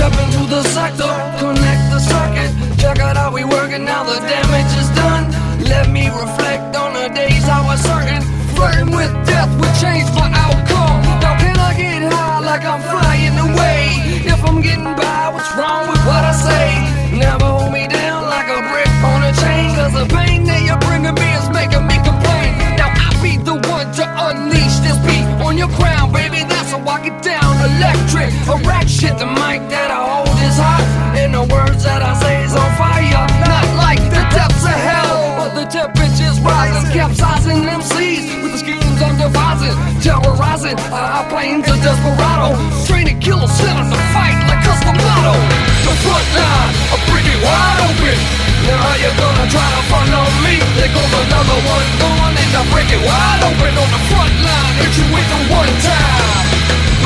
step into the sector, connect the circuit. Check out how we working, now the damage is done. Let me reflect on the days I was certain. Flirting with death would change my outcome. Now can I get high like I'm flying away? If I'm getting by, what's wrong with what I say? Never hold me down like a brick on a chain, cause the pain that you're bringing me is making me complain. Now I'll be the one to unleash this beat on your crown, baby, that's how I get down. Electric, a rack shit, the mic that I hold is hot, and the words that I say is on fire. Not like the depths of hell, but the temperature's rising, capsizing MCs with the schemes I'm devising, terrorizing our planes of desperado, training killers set on the fight like Customato. The front line, I bring it wide open. Now how you gonna try to front on me? There goes another one going, and I break it wide open on the front line. Hit you with the one time.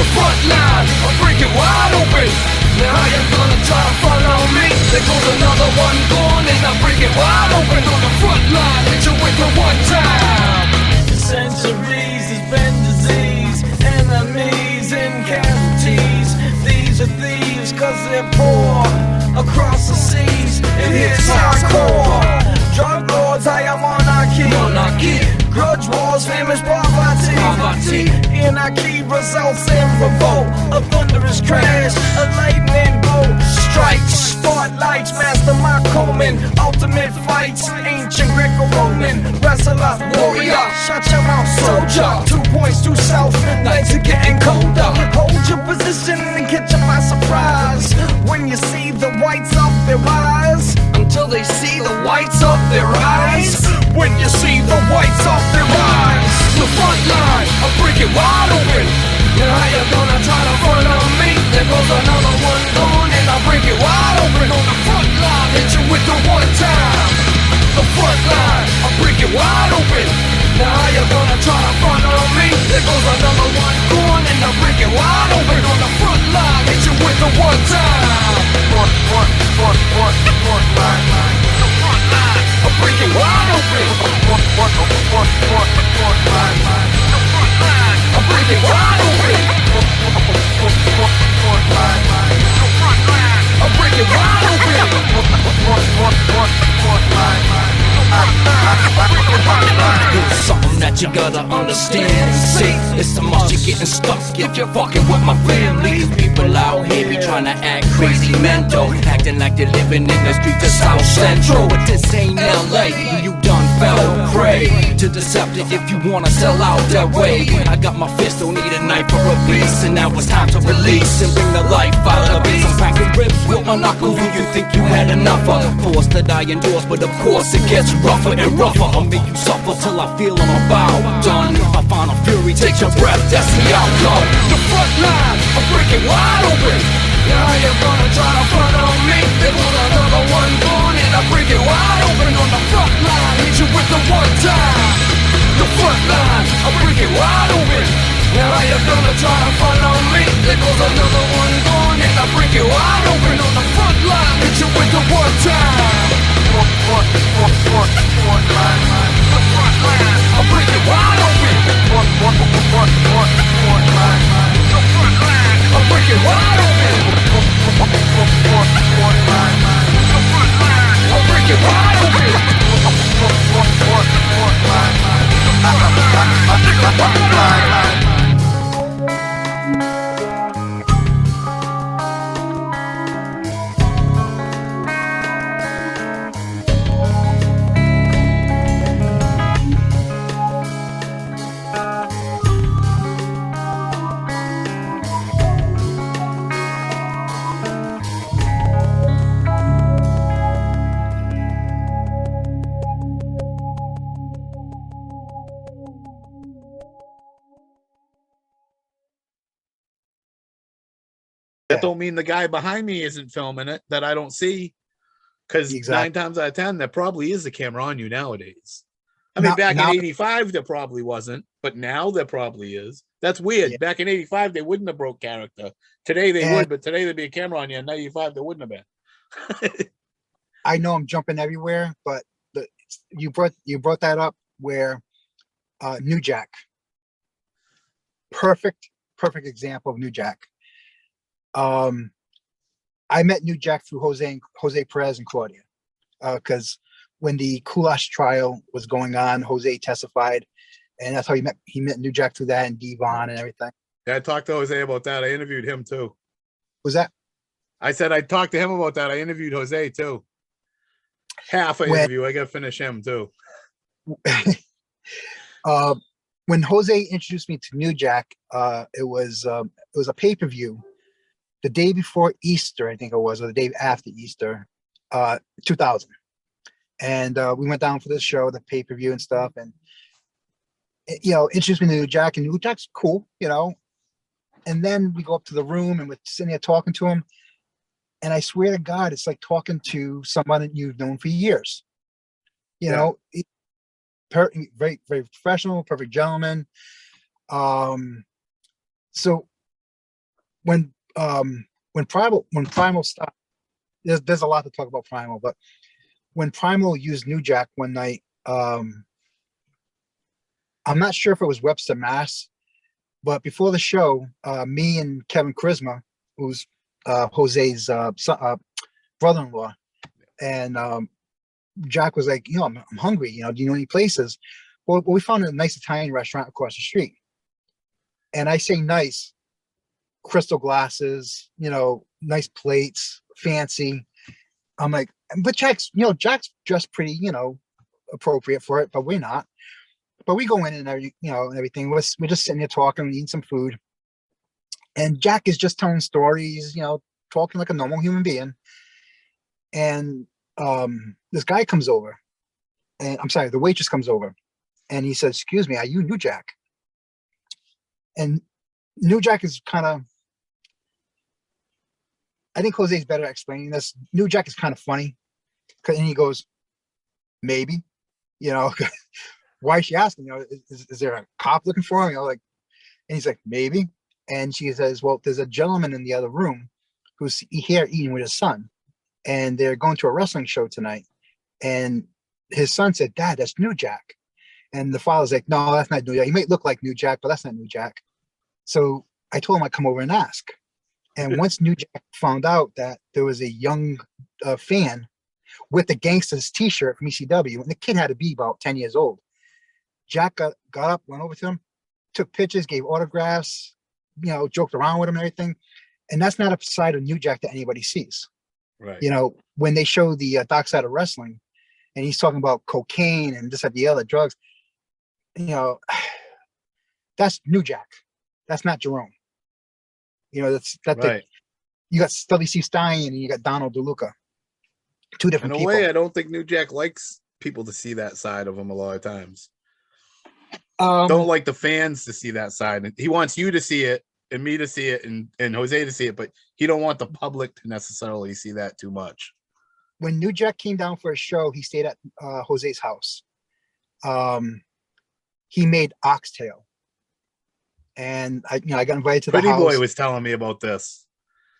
The front line, I break it wide open. Now how you gonna try to front on me? There goes another one going, and I break it wide open on the front line. Hit you with the one time. For centuries there's been disease, enemies and casualties. These are thieves cause they're poor. Across the seas, it hits hardcore. Drug lords, higher monarchy. Grudge wars, famous poverty. Anarchy results in revolt. A thunderous crash, a lightning bolt. Strikes, spotlights, master my Coleman. Ultimate fights, ancient Greco-Roman. Wrestler, warrior, shut your mouth, soldier. 2 points to south, nights are getting colder. Hold your position and catch them by surprise. When you see the whites of their eyes, Until they see the whites of their eyes. when you see the whites of their eyes. The front line, I break it wide open. Now how you gonna try to front on me? There goes another one going, and I break it wide open on the front line. Hit you with the one time. The front line, I break it wide open. Now how you gonna try to front on me? There goes another one going, and I break it wide open on the front line. Hit you with the one time. Front line. The front line, I break it wide open. Front line. The front line, I break it wide open. Front line, I break it wide open. It's something that you gotta understand. See, it's so much you're getting stuck if you're fucking with my family. These people out here be trying to act crazy mental, acting like they're living in the streets of South Central. But this ain't LA, you done fell prey to deceptive if you wanna sell out that way. I got my fist, don't need a knife or a beast, and now it's time to release and bring the life out of it. I'm cracking ribs with my knuckles, who you think you had enough of? Forced to die indoors, but of course it gets rougher and rougher. I'll make you suffer till I feel I'm about done. My final fury takes your breath, that's the outcome. The front line, I break it wide open. Now you're gonna try to front on me. There was another one born, and I break it wide open on the front line. Hit you with the one time. The front line, I break it wide open. Now you're gonna try to front on me. There goes another one born, and I break it wide open on the front line. Hit you with the one time. Front line, the front line, I break it wide open. Front line, the front line, I break it wide open. Front line, the front line, I break it wide open. Front line. That don't mean the guy behind me isn't filming it, that I don't see. Because Exactly. 9 times out of 10, there probably is a camera on you nowadays. I mean, Now- back now- in 85, there probably wasn't, but now there probably is. That's weird. Yeah. Back in 85, they wouldn't have broke character. Today they And- would, but today there'd be a camera on you. In 95, there wouldn't have been. I know I'm jumping everywhere, but you brought that up where New Jack. Perfect example of New Jack. I met New Jack through Jose Perez and Claudia, because when the Kulash trial was going on, Jose testified, and that's how he met New Jack through that, and Devon and everything. Yeah, I talked to Jose about that. I interviewed him too. Was that I said I talked to him about that. I interviewed Jose too. Half an When- interview. I got to finish him too. when Jose introduced me to New Jack? It was a pay-per-view the day before Easter, I think it was, or the day after Easter, 2000. And we went down for this show, the pay-per-view and stuff, and introduced me to New Jack, and New Jack's cool, And then we go up to the room and we're sitting there talking to him. And I swear to God, it's like talking to someone that you've known for years. Very, very professional, perfect gentleman. So when Primal stopped, there's a lot to talk about Primal, but when Primal used New Jack one night, I'm not sure if it was Webster, Mass, but before the show, me and Kevin Charisma, who's Jose's brother-in-law, and Jack was like, I'm hungry. Do you know any places? Well, we found a nice Italian restaurant across the street. And I say nice, crystal glasses, nice plates, fancy. I'm like, but Jack's just pretty, appropriate for it, but we're not. But we go in and everything. We're just sitting there talking, eating some food. And Jack is just telling stories, talking like a normal human being. And this guy comes over, and the waitress comes over, and he says, "Excuse me, are you New Jack?" And New Jack is kind of, I think Jose's better at explaining this. New Jack is kind of funny, and he goes, "Maybe, why is she asking? Is there a cop looking for him?" And he's like, "Maybe." And she says, "Well, there's a gentleman in the other room who's here eating with his son, and they're going to a wrestling show tonight." And his son said, "Dad, that's New Jack." And the father's like, "No, that's not New Jack. He might look like New Jack, but that's not New Jack." So I told him I'd come over and ask. And once New Jack found out that there was a young fan with the Gangsters t-shirt from ECW, and the kid had to be about 10 years old, Jack got up, went over to him, took pictures, gave autographs, joked around with him and everything. And that's not a side of New Jack that anybody sees. Right. When they show the Dark Side of Wrestling, and he's talking about cocaine and this, that, the other drugs, that's New Jack. That's not Jerome. That's Right. You got Stubby C. Stein and you got Donald DeLuca. Two In different a people. way, I don't think New Jack likes people to see that side of him a lot of times. Don't like the fans to see that side. He wants you to see it and me to see it and Jose to see it, but he don't want the public to necessarily see that too much. When New Jack came down for a show, he stayed at Jose's house. He made oxtail, and I got invited to the Pretty house. Boy was telling me about this.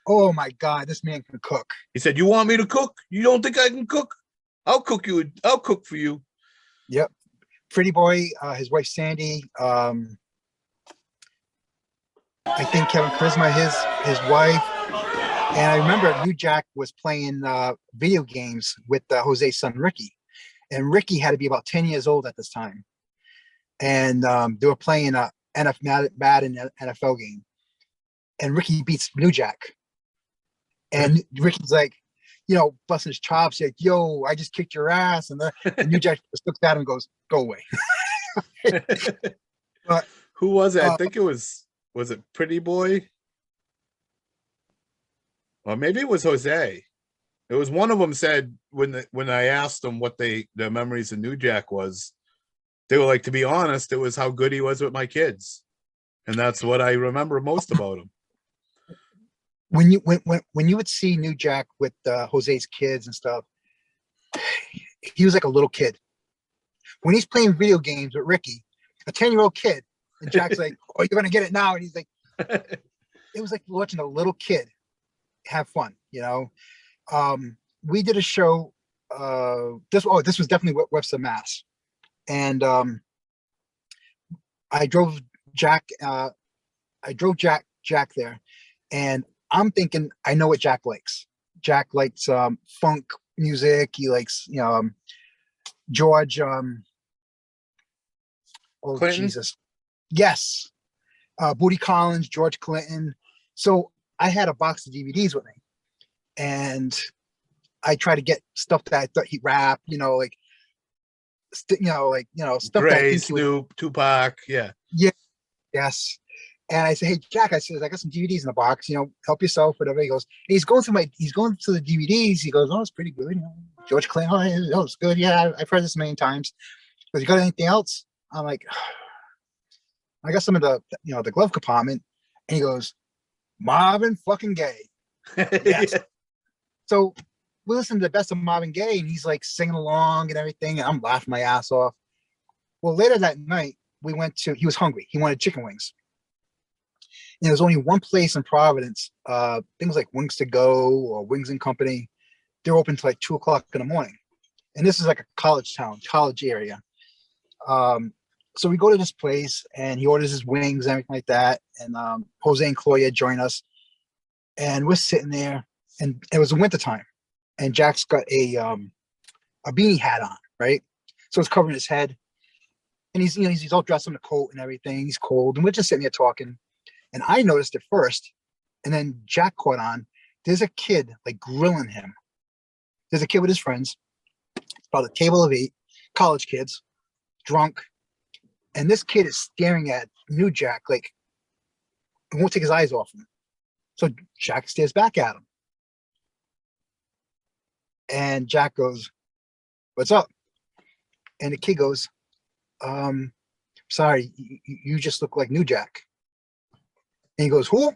Oh my God, this man can cook. He said, "You want me to cook? You don't think I can cook? I'll cook for you." Yep. Pretty Boy, his wife Sandy, I think Kevin Charisma, his wife. And I remember New Jack was playing video games with Jose's son Ricky, and Ricky had to be about 10 years old at this time. And they were playing a Madden NFL game, and Ricky beats New Jack. And Ricky's like, busting his chops, like, "Yo, I just kicked your ass." And New Jack just looks at him and goes, "Go away." But Who was it? I think it was it Pretty Boy? Or maybe it was Jose. It was one of them said when I asked them what their memories of New Jack was, they were like, "To be honest, it was how good he was with my kids." And that's what I remember most about him. When you would see New Jack with Jose's kids and stuff, he was like a little kid. When he's playing video games with Ricky, a 10-year-old kid, and Jack's like, "Oh, you're gonna get it now," and he's like, it was like watching a little kid have fun. We did a show. This was definitely Webster, Mass, and I drove Jack there, and I'm thinking I know what Jack likes. Jack likes funk music. He likes George oh Clinton? Jesus. Yes. Booty Collins, George Clinton. So I had a box of DVDs with me, and I try to get stuff that I thought he'd rap, like stuff that I Dre, think he would. Snoop, Tupac, yeah. Yes. And I said, hey Jack, I said, I got some DVDs in the box, help yourself, whatever. He goes, and he's going through the DVDs. He goes, oh, it's pretty good. George Clinton, oh, it's good. Yeah, I've heard this a million times. But you got anything else? I'm like, I got some of the glove compartment. And he goes, Marvin fucking Gaye. Yes. Yeah. So we listened to the best of Marvin Gaye, and he's like singing along and everything. And I'm laughing my ass off. Well, later that night, he was hungry. He wanted chicken wings. And there was only one place in Providence, things like Wings to Go or Wings and Company. They're open till like 2:00 in the morning. And this is like a college town, college area. So we go to this place, and he orders his wings and everything like that. And Jose and Claudia join us. And we're sitting there, and it was wintertime. And Jack's got a beanie hat on, right? So it's covering his head. And he's all dressed in a coat and everything. He's cold. And we're just sitting there talking. And I noticed it first. And then Jack caught on. There's a kid like grilling him. There's a kid with his friends. It's about a table of 8 college kids, drunk. And this kid is staring at New Jack like he won't take his eyes off him. So Jack stares back at him. And Jack goes, what's up? And the kid goes, sorry, you just look like New Jack. And he goes, who?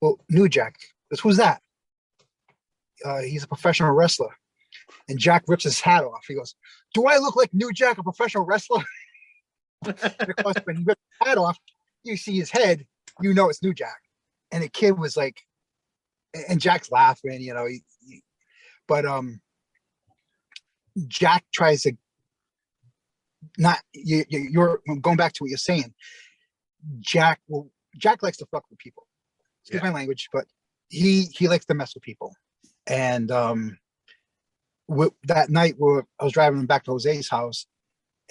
Well, New Jack. Goes, who's that? He's a professional wrestler. And Jack rips his hat off. He goes, do I look like New Jack, a professional wrestler? And of course, when he rips his hat off, you see his head, it's New Jack. And the kid was like, and Jack's laughing, but Jack tries to you're going back to what you're saying. Jack likes to fuck with people. Excuse my language, but he likes to mess with people. And that night I was driving back to Jose's house,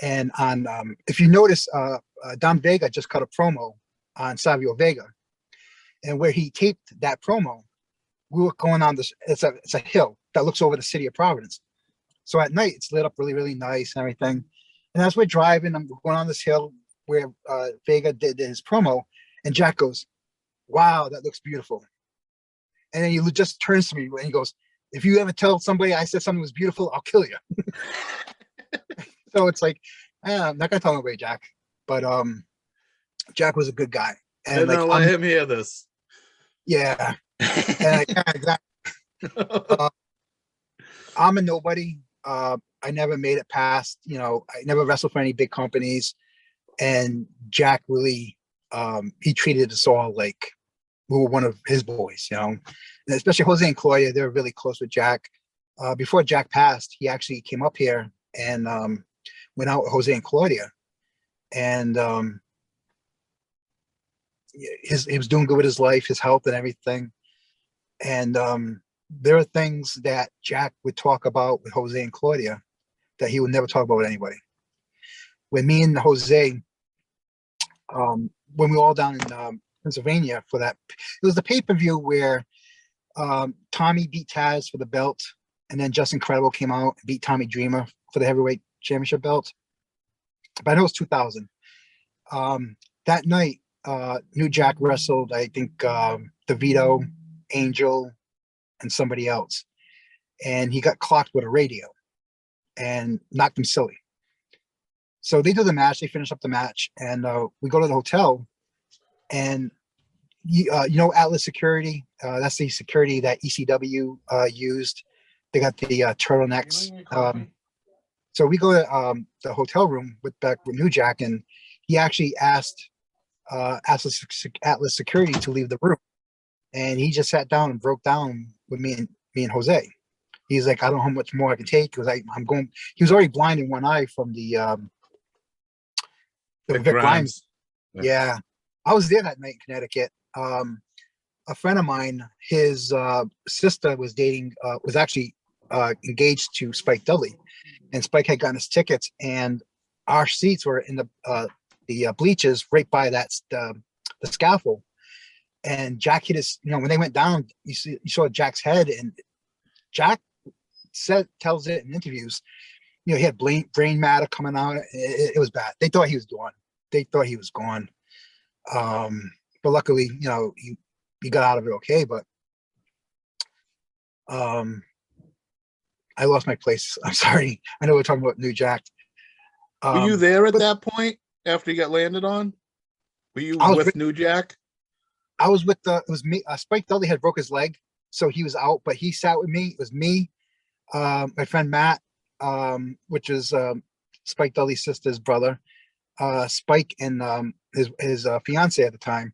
and on if you notice, Don Vega just cut a promo on Savio Vega, and where he taped that promo, we were going on this. It's a hill that looks over the city of Providence. So at night it's lit up really, really nice and everything. And as we're driving, I'm going on this hill where Vega did his promo, and Jack goes, wow, that looks beautiful. And then he just turns to me and he goes, if you ever tell somebody I said something was beautiful, I'll kill you. So it's like, I'm not gonna tell nobody, Jack. But Jack was a good guy. And don't let him hear this. Yeah. And exactly. I'm a nobody. I never made it past, I never wrestled for any big companies. And Jack really, he treated us all like we were one of his boys, and especially Jose and Claudia, they were really close with Jack. Before Jack passed, he actually came up here and went out with Jose and Claudia. And he was doing good with his life, his health and everything. And there are things that Jack would talk about with Jose and Claudia that he would never talk about with anybody. When me and Jose, when we were all down in Pennsylvania for that, it was the pay-per-view where Tommy beat Taz for the belt, and then Justin Credible came out and beat Tommy Dreamer for the heavyweight championship belt. But I know it was 2000. That night, New Jack wrestled, I think, DeVito, Angel, and somebody else. And he got clocked with a radio and knocked him silly. So they do the match, they finish up the match, and we go to the hotel, and Atlas Security, that's the security that ECW used. They got the turtlenecks. So we go to the hotel room with New Jack, and he actually asked Atlas Security to leave the room. And he just sat down and broke down with me and Jose. He's like, I don't know how much more I can take, because I'm going. He was already blind in one eye from the Vic Grimes. Yeah, I was there that night in Connecticut. a friend of mine, his sister was dating, was actually engaged to Spike Dudley, and Spike had gotten his tickets, and our seats were in the bleachers right by the scaffold. And Jack hit his, when they went down, you saw Jack's head, and Jack tells it in interviews, he had brain matter coming out. It was bad. They thought he was gone. But luckily, he got out of it okay. But I lost my place. I'm sorry. I know we're talking about New Jack. Were you there at that point after you got landed on? Were you with New Jack? I was with it was me. Spike Dudley had broke his leg, so he was out, but he sat with me. It was me, my friend Matt, which is Spike Dudley's sister's brother, Spike, and his fiance at the time.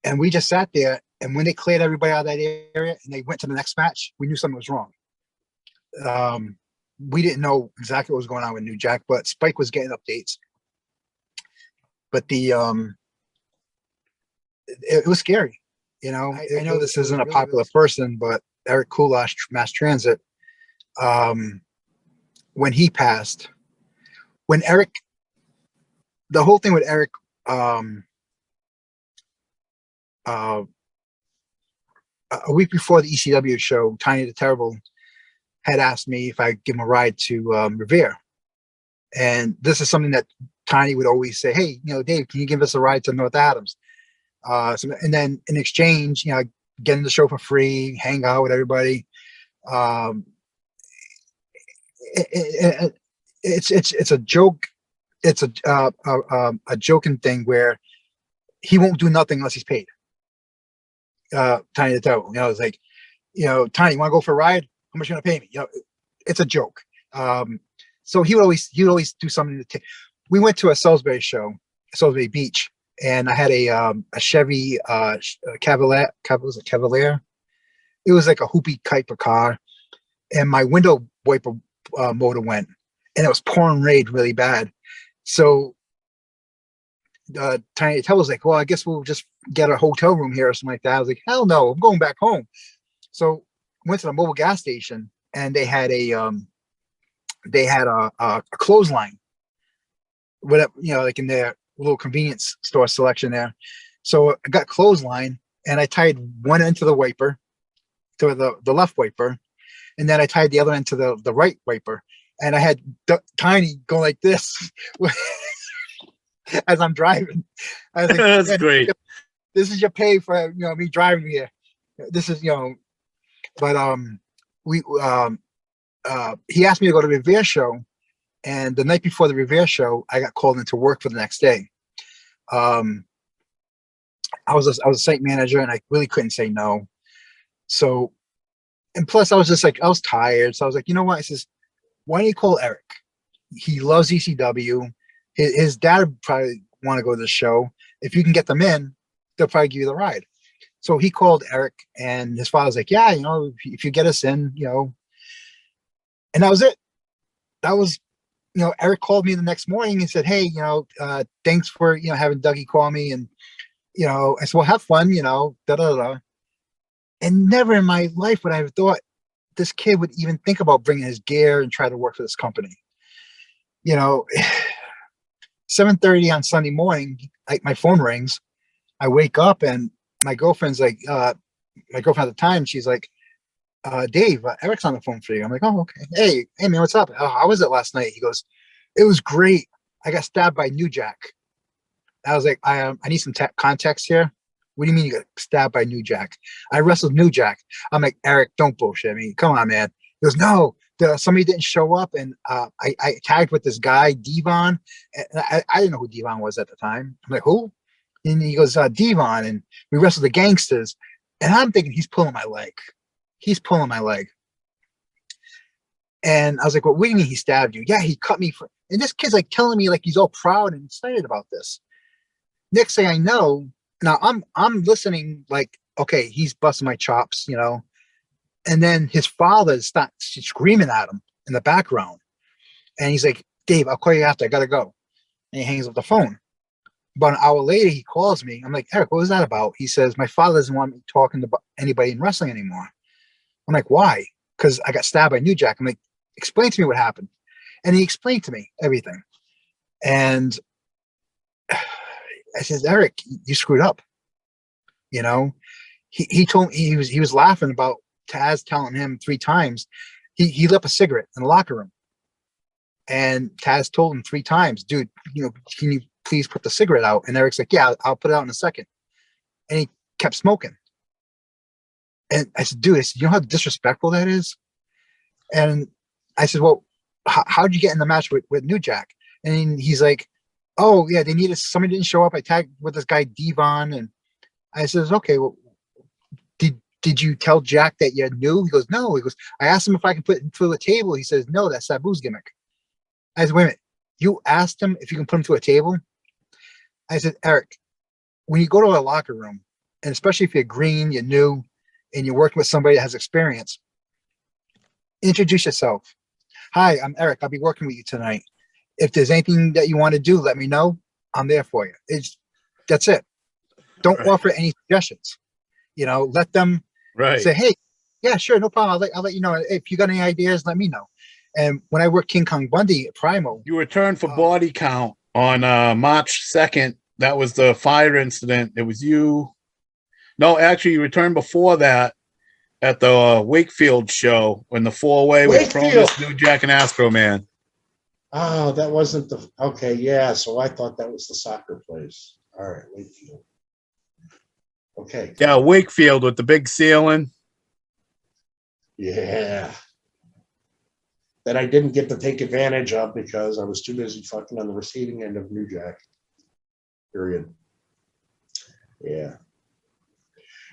And we just sat there, and when they cleared everybody out of that area and they went to the next match, we knew something was wrong. We didn't know exactly what was going on with New Jack, but Spike was getting updates. But it was scary. I know this isn't a popular person, but Eric Kulash, Mass Transit, when he passed, the whole thing with Eric, a week before the ECW show, Tiny the Terrible had asked me if I'd give him a ride to Revere. And this is something that Tiny would always say, hey, Dave, can you give us a ride to North Adams? And then in exchange, get in the show for free, hang out with everybody. It's a joke. It's a joking thing where he won't do nothing unless he's paid. Tiny the Terrible, it's like, Tiny, you want to go for a ride? How much are you gonna pay me? It's a joke. So he would always do something we went to a Salisbury show, Salisbury Beach, and I had a Chevy Cavalier. It was like a hoopy type of car, and my window wiper motor went, and it was pouring rain really bad. So Tiny Tell was like, well, I guess we'll just get a hotel room here or something like that. I was like, hell no, I'm going back home. So went to the mobile gas station, and they had a clothesline, whatever, like in their little convenience store selection there. So I got clothesline, and I tied one end to the wiper, to the left wiper, and then I tied the other end to the right wiper, and I had Tiny go like this as I'm driving. I was like, that's great. This is your pay for me driving here. This is but he asked me to go to the Revere show, and the night before the Revere show, I got called into work for the next day. I was a site manager, and I really couldn't say no. So, and plus I was just like, I was tired. So I was like, you know what? I says, why don't you call Eric? He loves ECW. His dad would probably want to go to the show. If you can get them in, they'll probably give you the ride. So he called Eric, and his father's like, yeah, if you get us in, and that was it. That was, Eric called me the next morning and said, hey, thanks for, having Dougie call me. And, I said, well, have fun, da, da, da. And never in my life would I have thought this kid would even think about bringing his gear and try to work for this company. 7:30 on Sunday morning, my phone rings. I wake up, and my girlfriend's like, my girlfriend at the time, she's like, Dave, Eric's on the phone for you. I'm like, oh, okay. Hey man, what's up? How was it last night? He goes, it was great. I got stabbed by New Jack. I was like, I need some context here. What do you mean you got stabbed by New Jack? I wrestled New Jack. I'm like, Eric, don't bullshit me. Come on, man. He goes, no, somebody didn't show up, and I tagged with this guy, Devon. And I didn't know who Devon was at the time. I'm like, who? And he goes, Devon, and we wrestled the Gangsters. And I'm thinking he's pulling my leg. He's pulling my leg. And I was like, well, what do you mean he stabbed you? Yeah, he cut me. And this kid's like telling me like he's all proud and excited about this. Next thing I know, now I'm listening like, okay, he's busting my chops, And then his father starts screaming at him in the background. And he's like, Dave, I'll call you after. I got to go. And he hangs up the phone. About an hour later, he calls me. I'm like, Eric, what was that about? He says, my father doesn't want me talking to anybody in wrestling anymore. I'm like, why? Because I got stabbed by New Jack. I'm like, explain to me what happened. And he explained to me everything. And I said, Eric, you screwed up. You know, he told me he was laughing about Taz telling him 3 times. He lit up a cigarette in the locker room. And Taz told him 3 times, dude, can you please put the cigarette out? And Eric's like, yeah, I'll put it out in a second. And he kept smoking. And I said, dude, you know how disrespectful that is? And I said, well, how'd you get in the match with New Jack? And he's like, oh, yeah, they needed somebody didn't show up. I tagged with this guy, Devon. And I says, okay, well, did you tell Jack that you knew? He goes, no. He goes, I asked him if I could put him through a table. He says, no, that's Sabu's gimmick. I said, wait a minute. You asked him if you can put him through a table? I said, Eric, when you go to a locker room, and especially if you're green, you're new, and you're working with somebody that has experience, introduce yourself. Hi, I'm Eric. I'll be working with you tonight. If there's anything that you want to do, let me know. I'm there for you. That's it. Don't offer any suggestions. Let them say, hey, yeah, sure, no problem. I'll let you know. If you got any ideas, let me know. And when I worked King Kong Bundy at Primal. You returned for body count on March 2nd. That was the fire incident. It was you. No, actually, you returned before that at the Wakefield show when the 4-way with Cronus, New Jack, and Astro Man. Oh, that wasn't the... Okay, yeah, so I thought that was the soccer place. All right, Wakefield. Okay. Yeah, Wakefield with the big ceiling. Yeah. That I didn't get to take advantage of because I was too busy fucking on the receiving end of New Jack. Period. Yeah.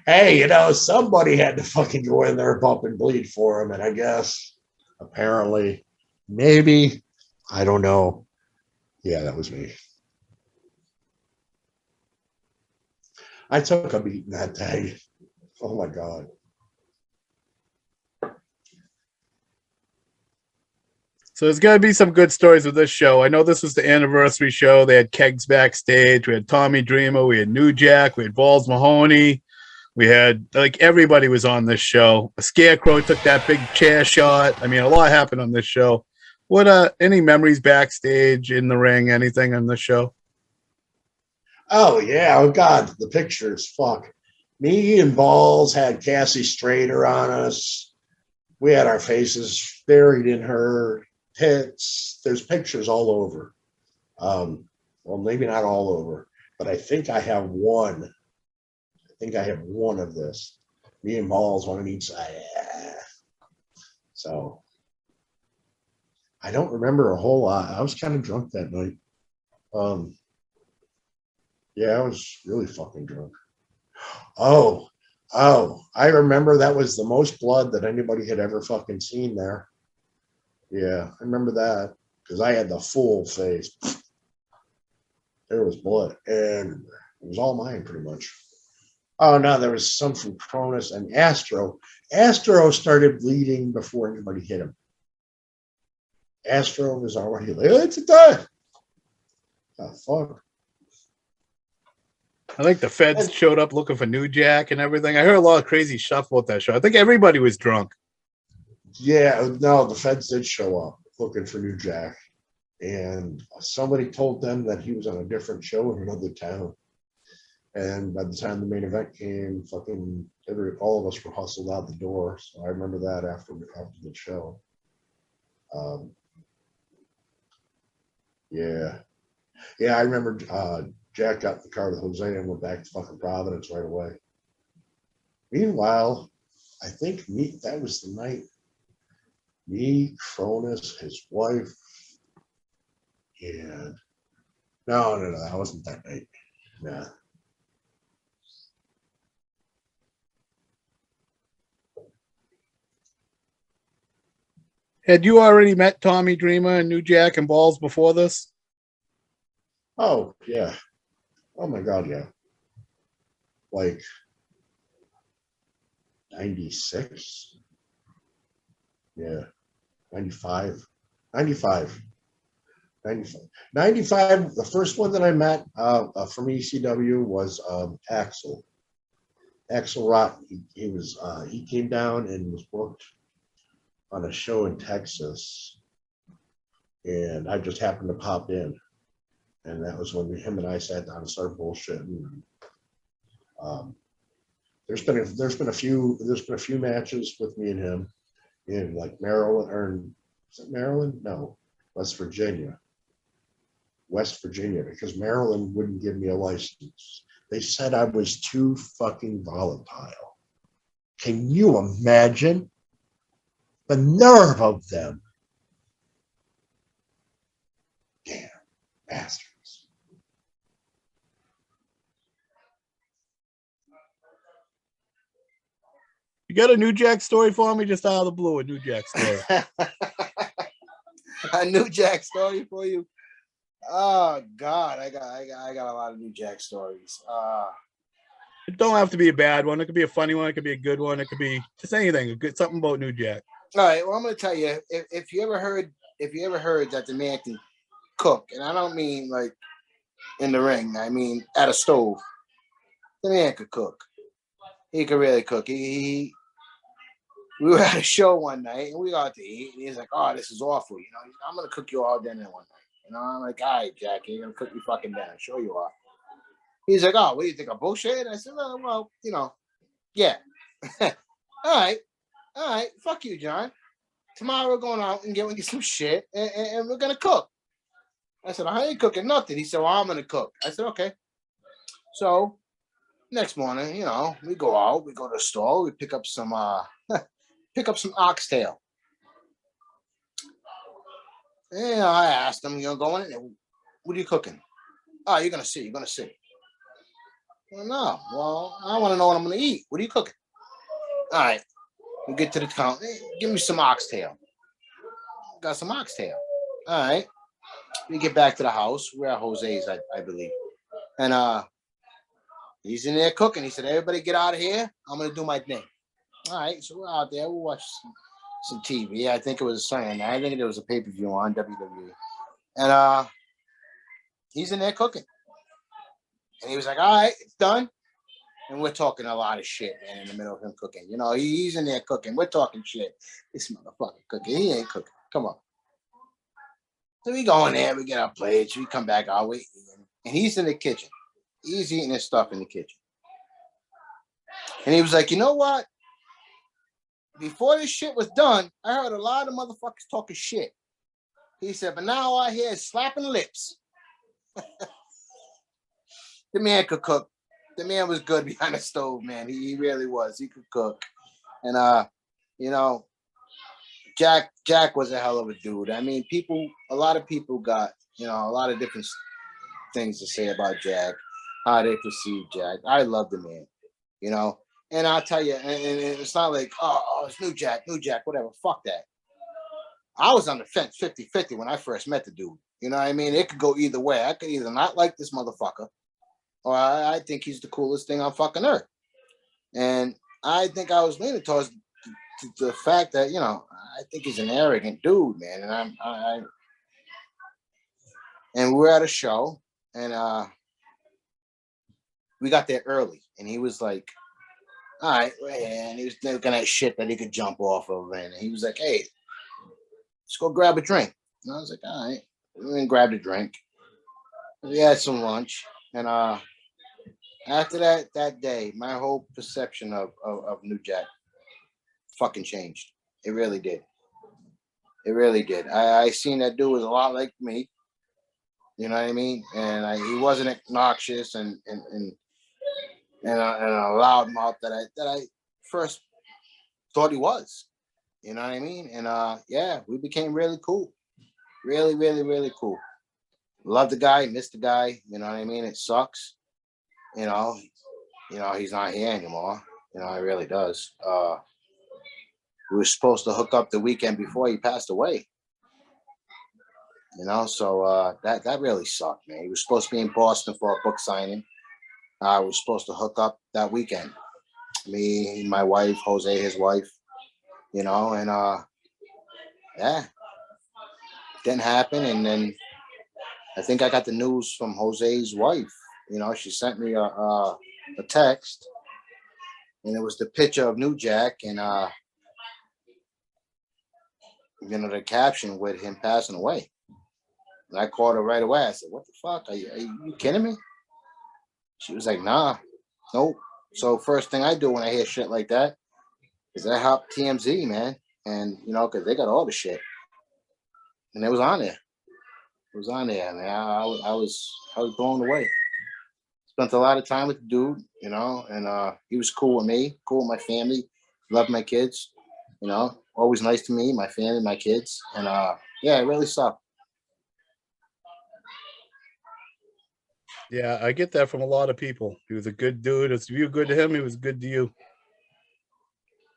Hey, somebody had to fucking go in there, bump and bleed for him, and I guess, apparently, maybe, I don't know. Yeah, that was me. I took a beating that day. Oh my God. So there's got to be some good stories with this show. I know this was the anniversary show. They had kegs backstage. We had Tommy Dreamer. We had New Jack. We had Balls Mahoney. We had, everybody was on this show. A Scarecrow took that big chair shot. I mean, a lot happened on this show. What, any memories backstage, in the ring, anything on this show? Oh, yeah. Oh, God, the pictures. Fuck. Me and Balls had Cassie Strader on us. We had our faces buried in her tits. There's pictures all over. Well, maybe not all over, but I think I have one. I think I have one of this. Me and Balls, one on each side. So I don't remember a whole lot. I was kind of drunk that night. Yeah, I was really fucking drunk. Oh, I remember that was the most blood that anybody had ever fucking seen there. Yeah, I remember that because I had the full face. There was blood, and it was all mine pretty much. Oh, no, there was some from Cronus and Astro. Astro started bleeding before anybody hit him. Astro was already like, it's a die. Oh, fuck. I think the feds showed up looking for New Jack and everything. I heard a lot of crazy stuff about that show. I think everybody was drunk. Yeah, no, the feds did show up looking for New Jack. And somebody told them that he was on a different show in another town. And by the time the main event came, fucking all of us were hustled out the door. So I remember that after the show. Yeah. Yeah, I remember Jack got in the car with Jose and went back to fucking Providence right away. Meanwhile, I think that was the night me, Cronus, his wife, and no, that wasn't that night. Nah. Had you already met Tommy Dreamer and New Jack and Balls before this? Oh, yeah. Oh, my God, yeah. Like 96? Yeah. 95. 95. The first one that I met from ECW was Axel. Axel Rotten. He came down and was booked on a show in Texas, and I just happened to pop in, and that was when him and I sat down and started bullshitting. There's been a few matches with me and him in like Maryland, or is it Maryland? No, West Virginia, because Maryland wouldn't give me a license. They said I was too fucking volatile. Can you imagine the nerve of them? Damn bastards. You got a New Jack story for me? Just out of the blue, a New Jack story. A New Jack story for you? Oh God, I got a lot of New Jack stories. It don't have to be a bad one. It could be a funny one. It could be a good one. It could be just anything. Something about New Jack. All right. Well, I'm going to tell you, if you ever heard that the man can cook, and I don't mean like in the ring, I mean at a stove. The man could cook. He could really cook. We were at a show one night and we got out to eat, and he's like, "Oh, this is awful. You know, I'm going to cook you all dinner one night." You know, I'm like, "All right, Jack, you're going to cook me fucking dinner. Sure you are." He's like, "Oh, what do you think? I'm bullshit?" I said, well, you know, yeah. All right. Fuck you, John. Tomorrow we're going out and get some shit and we're going to cook. I said, "I ain't cooking nothing." He said, "Well, I'm going to cook." I said, "Okay." So next morning, you know, we go out, we go to the store, we pick up some oxtail. And I asked him, going in there, "What are you cooking?" "Oh, you're going to see. Well, no. Well, I want to know what I'm going to eat. What are you cooking?" "All right." We get to the counter. "Hey, give me some oxtail." Got some oxtail. All right. We get back to the house. We're at Jose's, I believe. And he's in there cooking. He said, "Everybody get out of here. I'm going to do my thing." All right. So we're out there. We'll watch some TV. I think it was Sunday night. I think there was a pay-per-view on WWE. And he's in there cooking. And he was like, "All right, it's done." And we're talking a lot of shit, man, in the middle of him cooking. You know, he's in there cooking. We're talking shit. This motherfucker cooking. He ain't cooking. Come on. So we go in there. We get our plates. We come back out. And he's in the kitchen. He's eating his stuff in the kitchen. And he was like, "You know what? Before this shit was done, I heard a lot of motherfuckers talking shit." He said, "But now all I hear is slapping lips." The man could cook. The man was good behind the stove, man. He really was. He could cook. And you know, Jack was a hell of a dude. I mean, a lot of people got, you know, a lot of different things to say about Jack, how they perceive Jack. I love the man, you know. And I'll tell you, and it's not like, oh, it's New Jack, whatever. Fuck that. I was on the fence 50-50 when I first met the dude. You know what I mean? It could go either way. I could either not like this motherfucker, or I think he's the coolest thing on fucking earth. And I think I was leaning towards the fact that, you know, I think he's an arrogant dude, man. And and we're at a show, and we got there early, and he was like, "All right," and he was looking at shit that he could jump off of, and he was like, "Hey, let's go grab a drink." And I was like, "All right." We went and grabbed a drink. We had some lunch, and after that day, my whole perception of New Jack fucking changed. It really did. It really did. I seen that dude was a lot like me. You know what I mean? And he wasn't obnoxious and a loud mouth that I first thought he was. You know what I mean? And yeah, we became really cool. Really, really, really cool. Love the guy, miss the guy. You know what I mean? It sucks. You know, he's not here anymore. You know, it really does. We were supposed to hook up the weekend before he passed away. You know, so that really sucked, man. He was supposed to be in Boston for a book signing. We were supposed to hook up that weekend. Me, my wife, Jose, his wife. You know, and yeah, didn't happen. And then I think I got the news from Jose's wife. You know, she sent me a text, and it was the picture of New Jack, and you know, the caption with him passing away. And I called her right away. I said, "What the fuck? Are you kidding me?" She was like, "Nah, nope." So first thing I do when I hear shit like that is I hop TMZ, man, and you know, because they got all the shit, and it was on there. It was on there, man. I was blown away. Spent a lot of time with the dude, you know, and he was cool with me, cool with my family, loved my kids, you know, always nice to me, my family, my kids, and yeah, it really sucked. Yeah, I get that from a lot of people. He was a good dude. If you were good to him, he was good to you.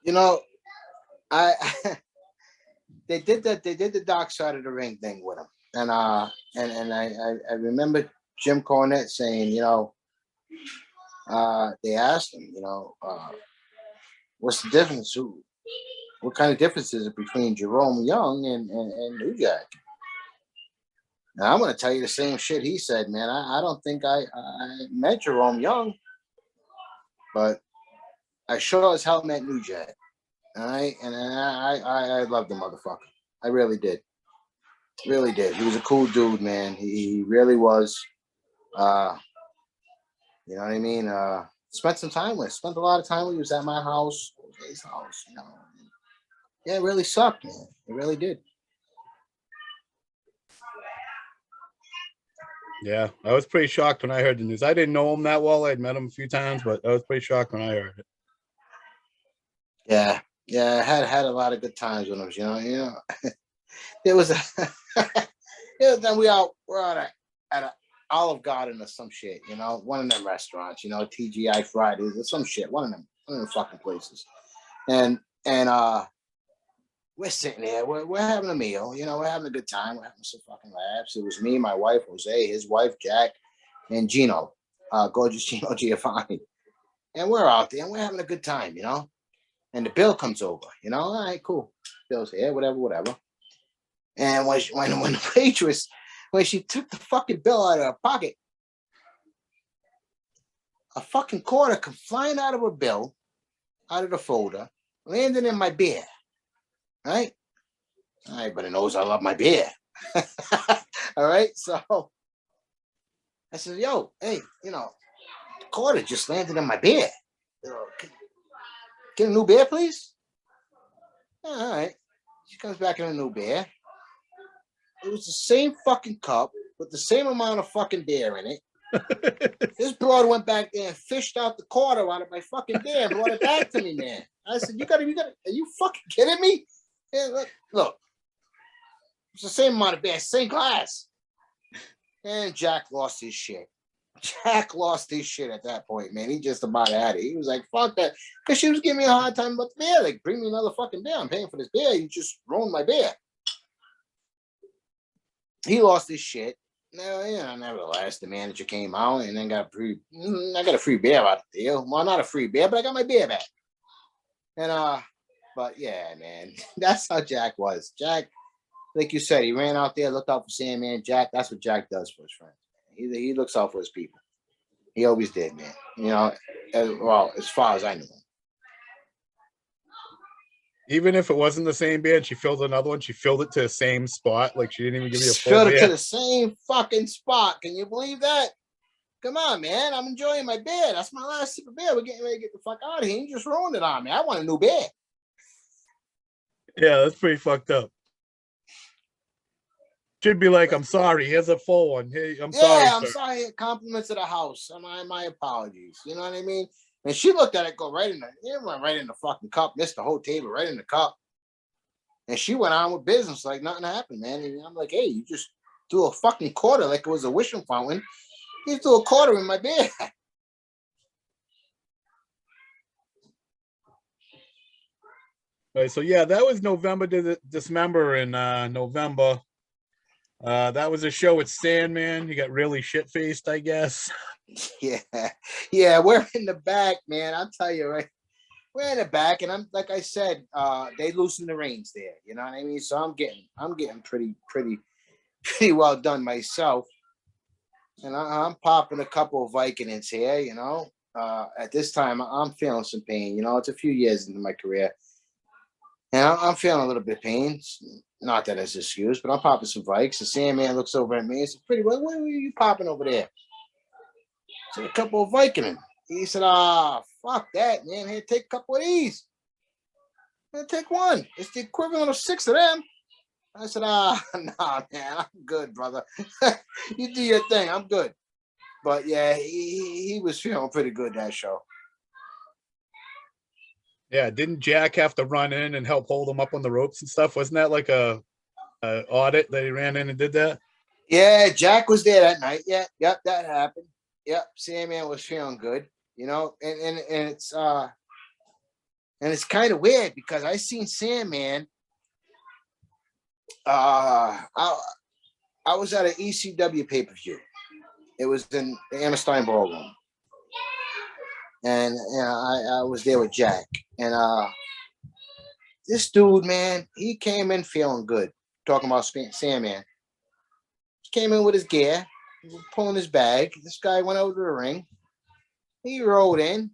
You know, I they did the Dark Side of the Ring thing with him, and I remember Jim Cornette saying, you know, they asked him, you know, what's the difference? What kind of difference is it between Jerome Young and New Jack? Now I'm going to tell you the same shit he said, man. I don't think I met Jerome Young, but I sure as hell met New Jack. All right, and I loved the motherfucker. I really did. Really did. He was a cool dude, man. He really was. You know what I mean? Spent some time with. Spent a lot of time with. He was at my house, his house. You know. Yeah, it really sucked, man. It really did. Yeah, I was pretty shocked when I heard the news. I didn't know him that well. I'd met him a few times, but I was pretty shocked when I heard it. Yeah, I had a lot of good times with him. You know, it was. Then we're out at a Olive Garden or some shit. You know, one of them restaurants. You know, TGI Fridays or some shit. One of them fucking places. And we're sitting there, we're having a meal, you know, we're having a good time, we're having some fucking laughs. It was me, my wife, Jose, his wife, Jack, and Gino, gorgeous Gino Giovanni. And we're out there and we're having a good time, you know. And the bill comes over, you know, all right, cool. Bill's here, whatever. And when the waitress, when she took the fucking bill out of her pocket, a fucking quarter come flying out of her bill, out of the folder, landing in my beer. Right? Everybody knows I love my beer. All right. So I said, yo, hey, you know, the quarter just landed in my beer. You know, get a new beer, please? Yeah, all right. She comes back in a new beer. It was the same fucking cup with the same amount of fucking beer in it. This broad went back there and fished out the quarter out of my fucking beer and brought it back to me, man. I said, you gotta, are you fucking kidding me? Yeah, look, it's the same amount of beer, same glass. And Jack lost his shit. Jack lost his shit at that point, man. He just about had it. He was like, fuck that. Because she was giving me a hard time about the beer. Like, bring me another fucking beer. I'm paying for this beer. You just ruined my beer. He lost his shit. No, you know, nevertheless, the manager came out and then got I got a free beer out of the deal. Well, not a free beer, but I got my beer back. And but yeah, man, that's how Jack was. Jack, like you said, he ran out there, looked out for Sandman. Jack, that's what Jack does for his friends. He looks out for his people. He always did, man. You know, as far as I knew him. Even if it wasn't the same beer and she filled another one, she filled it to the same spot. Like she didn't even give you a full filled beer. It to the same fucking spot. Can you believe that? Come on, man. I'm enjoying my beer. That's my last sip of beer. We're getting ready to get the fuck out of here. You just ruined it on me. I want a new beer. Yeah, that's pretty fucked up. Should be like, I'm sorry. Here's a full one. Hey, I'm sorry. Yeah, I'm sorry. Compliments of the house. My apologies. You know what I mean? And she looked at it, go right in the fucking cup, missed the whole table right in the cup. And she went on with business like nothing happened, man. And I'm like, hey, you just threw a fucking quarter like it was a wishing fountain. You threw a quarter in my beer. Right, so yeah, that was November to Dismember in November. That was a show with Sandman. He got really shit faced, I guess. Yeah, we're in the back, man. I'll tell you, right? We're in the back, and I'm like I said, they loosen the reins there. You know what I mean? So I'm getting pretty well done myself. And I'm popping a couple of Vicodins here, you know. At this time, I'm feeling some pain. You know, it's a few years into my career, and I'm feeling a little bit of pain. Not that it's an excuse, but I'm popping some Vikes. The Sandman looks over at me and says, "Pretty well, what are you popping over there?" I said, "A couple of Vicodin." He said, "Ah, fuck that, man. Here, take a couple of these. Here, take one. It's the equivalent of 6 of them." I said, nah, man, I'm good, brother. You do your thing. I'm good." But yeah, he was feeling pretty good that show. Yeah, didn't Jack have to run in and help hold him up on the ropes and stuff? Wasn't that like a audit that he ran in and did that? Yeah, Jack was there that night. Yeah, yep, that happened. Yep, Sandman was feeling good, you know, and it's kind of weird because I seen Sandman. I was at an ECW pay-per-view. It was in the Hammerstein Ballroom. And you know, I was there with Jack. And this dude, man, he came in feeling good. Talking about Sandman. He came in with his gear, pulling his bag. This guy went over to the ring. He rode in,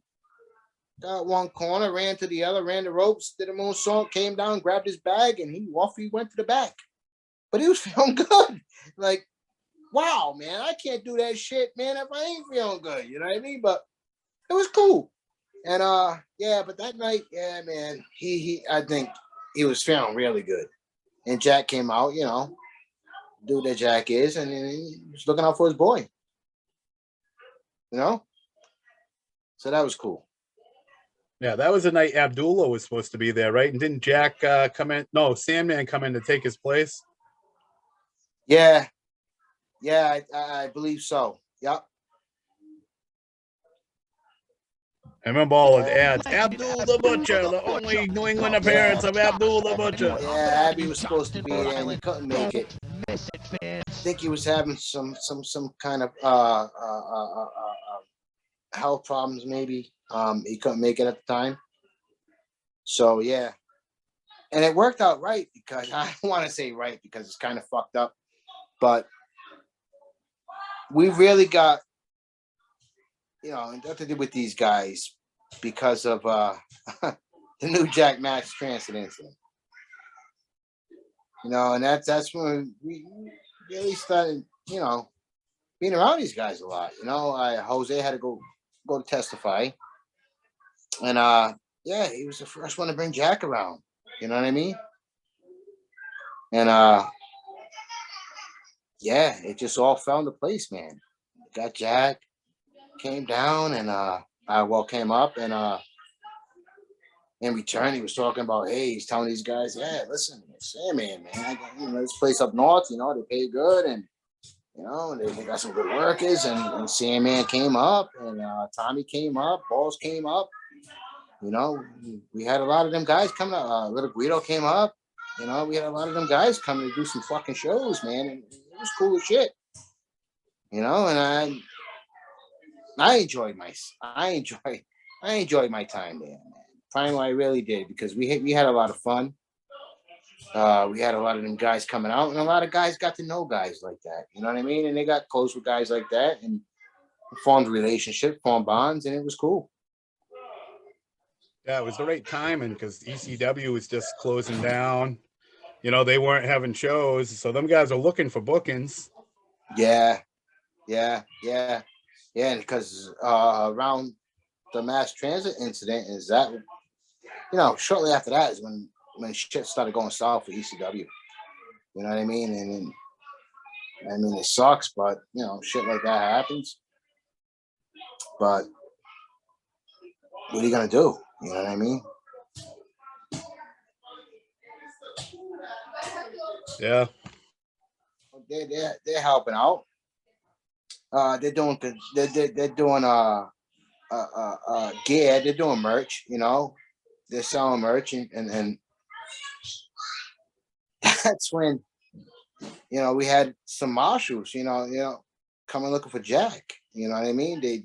got one corner, ran to the other, ran the ropes, did a moonsault, came down, grabbed his bag, and he went to the back. But he was feeling good. Like, wow, man, I can't do that shit, man, if I ain't feeling good. You know what I mean? But it was cool. And yeah, but that night, yeah, man, I think he was feeling really good. And Jack came out, you know, dude that Jack is, and he was looking out for his boy. You know? So that was cool. Yeah, that was the night Abdullah was supposed to be there, right? And didn't Jack come in? No, Sandman come in to take his place. Yeah. Yeah, I believe so. Yep. I remember all the ads. Abdul the Butcher, the only New England appearance of Abdul the Butcher. Yeah, Abby was supposed to be there and he couldn't make it. I think he was having some kind of health problems, maybe. He couldn't make it at the time. So yeah. And it worked out right because I don't want to say right because it's kind of fucked up. But we really got, you know, nothing with these guys because of the new Jack Max Transit incident. You know, and that's when we really started, you know, being around these guys a lot. You know, Jose had to go to testify. And yeah, he was the first one to bring Jack around. You know what I mean? And yeah, it just all fell into place, man. Got Jack, came down, and came up, and in return, he was talking about, hey, he's telling these guys, yeah, listen, Sandman, man, I got, you know, this place up north, you know, they pay good, and you know, they got some good workers, and Sandman came up, and Tommy came up, Balls came up, you know, we had a lot of them guys coming up. Little Guido came up, you know, we had a lot of them guys coming to do some fucking shows, man, and it was cool as shit, you know, and I enjoyed my time there, man. Finally, I really did because we had a lot of fun. We had a lot of them guys coming out, and a lot of guys got to know guys like that. You know what I mean? And they got close with guys like that and formed relationships, formed bonds, and it was cool. Yeah, it was the right timing because ECW was just closing down. You know, they weren't having shows, so them guys are looking for bookings. Yeah. And because around the mass transit incident is that, you know, shortly after that is when shit started going south for ECW. You know what I mean? And I mean, it sucks, but you know, shit like that happens. But what are you gonna do? You know what I mean? Yeah. They're helping out. They're doing good. They're doing gear. They're doing merch. You know, they're selling merch, and that's when, you know, we had some marshals. You know, coming looking for Jack. You know what I mean? They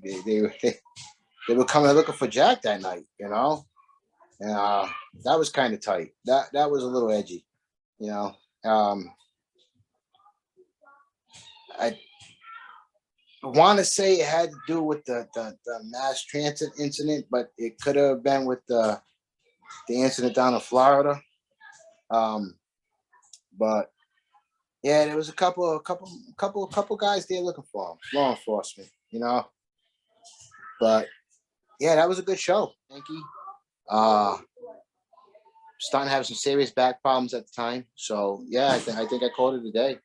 were coming looking for Jack that night. You know, and that was kind of tight. That was a little edgy. You know, want to say it had to do with the mass transit incident, but it could have been with the incident down in Florida. But yeah, there was a couple guys there looking for him, law enforcement, you know. But yeah, that was a good show. Thank you. Starting to have some serious back problems at the time, so yeah, I think I called it a day.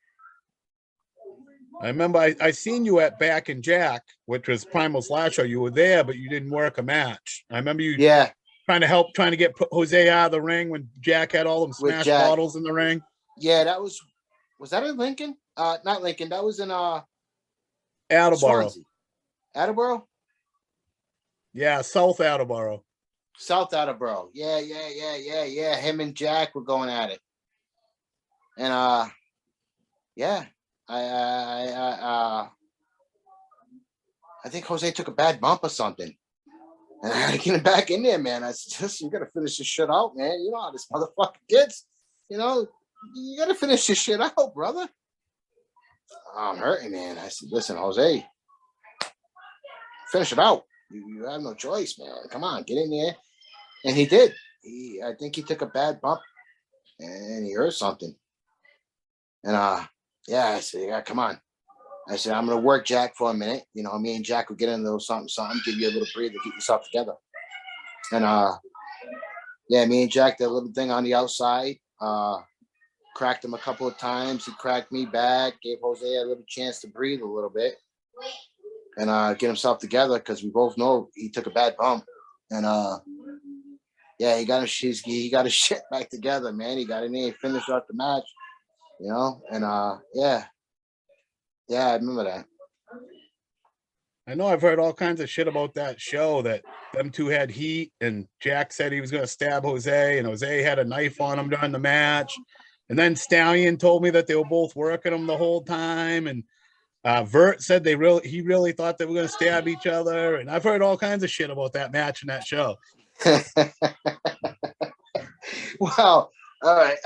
I remember I seen you at Back and Jack, which was Primal's last show. You were there, but you didn't work a match. I remember you trying to get Jose out of the ring when Jack had all them smashed bottles in the ring. Yeah, that was that in Lincoln? Not Lincoln. That was in Attleboro. Swansea. Attleboro? Yeah, South Attleboro. South Attleboro. Yeah. Him and Jack were going at it. And yeah. I think Jose took a bad bump or something. And I had to get him back in there, man. I said, you gotta finish this shit out, man. You know how this motherfucker gets. You know, you gotta finish this shit out, brother. I'm hurting, man. I said, listen, Jose, finish it out. You have no choice, man. Come on, get in there. And he did. I think he took a bad bump and he hurt something. And yeah, I said, yeah, come on. I said, I'm gonna work Jack for a minute. You know, me and Jack will get into a little something, give you a little breather, get yourself together. And yeah, me and Jack did a little thing on the outside. Cracked him a couple of times. He cracked me back, gave Jose a little chance to breathe a little bit and get himself together, because we both know he took a bad bump. And yeah, he got his shit back together, man. He got in there, he finished out the match, you know. And yeah, I remember that. I know I've heard all kinds of shit about that show, that them two had heat, and Jack said he was going to stab Jose, and Jose had a knife on him during the match. And then Stallion told me that they were both working him the whole time. And Vert said he really thought they were going to stab each other. And I've heard all kinds of shit about that match and that show. Well, all right.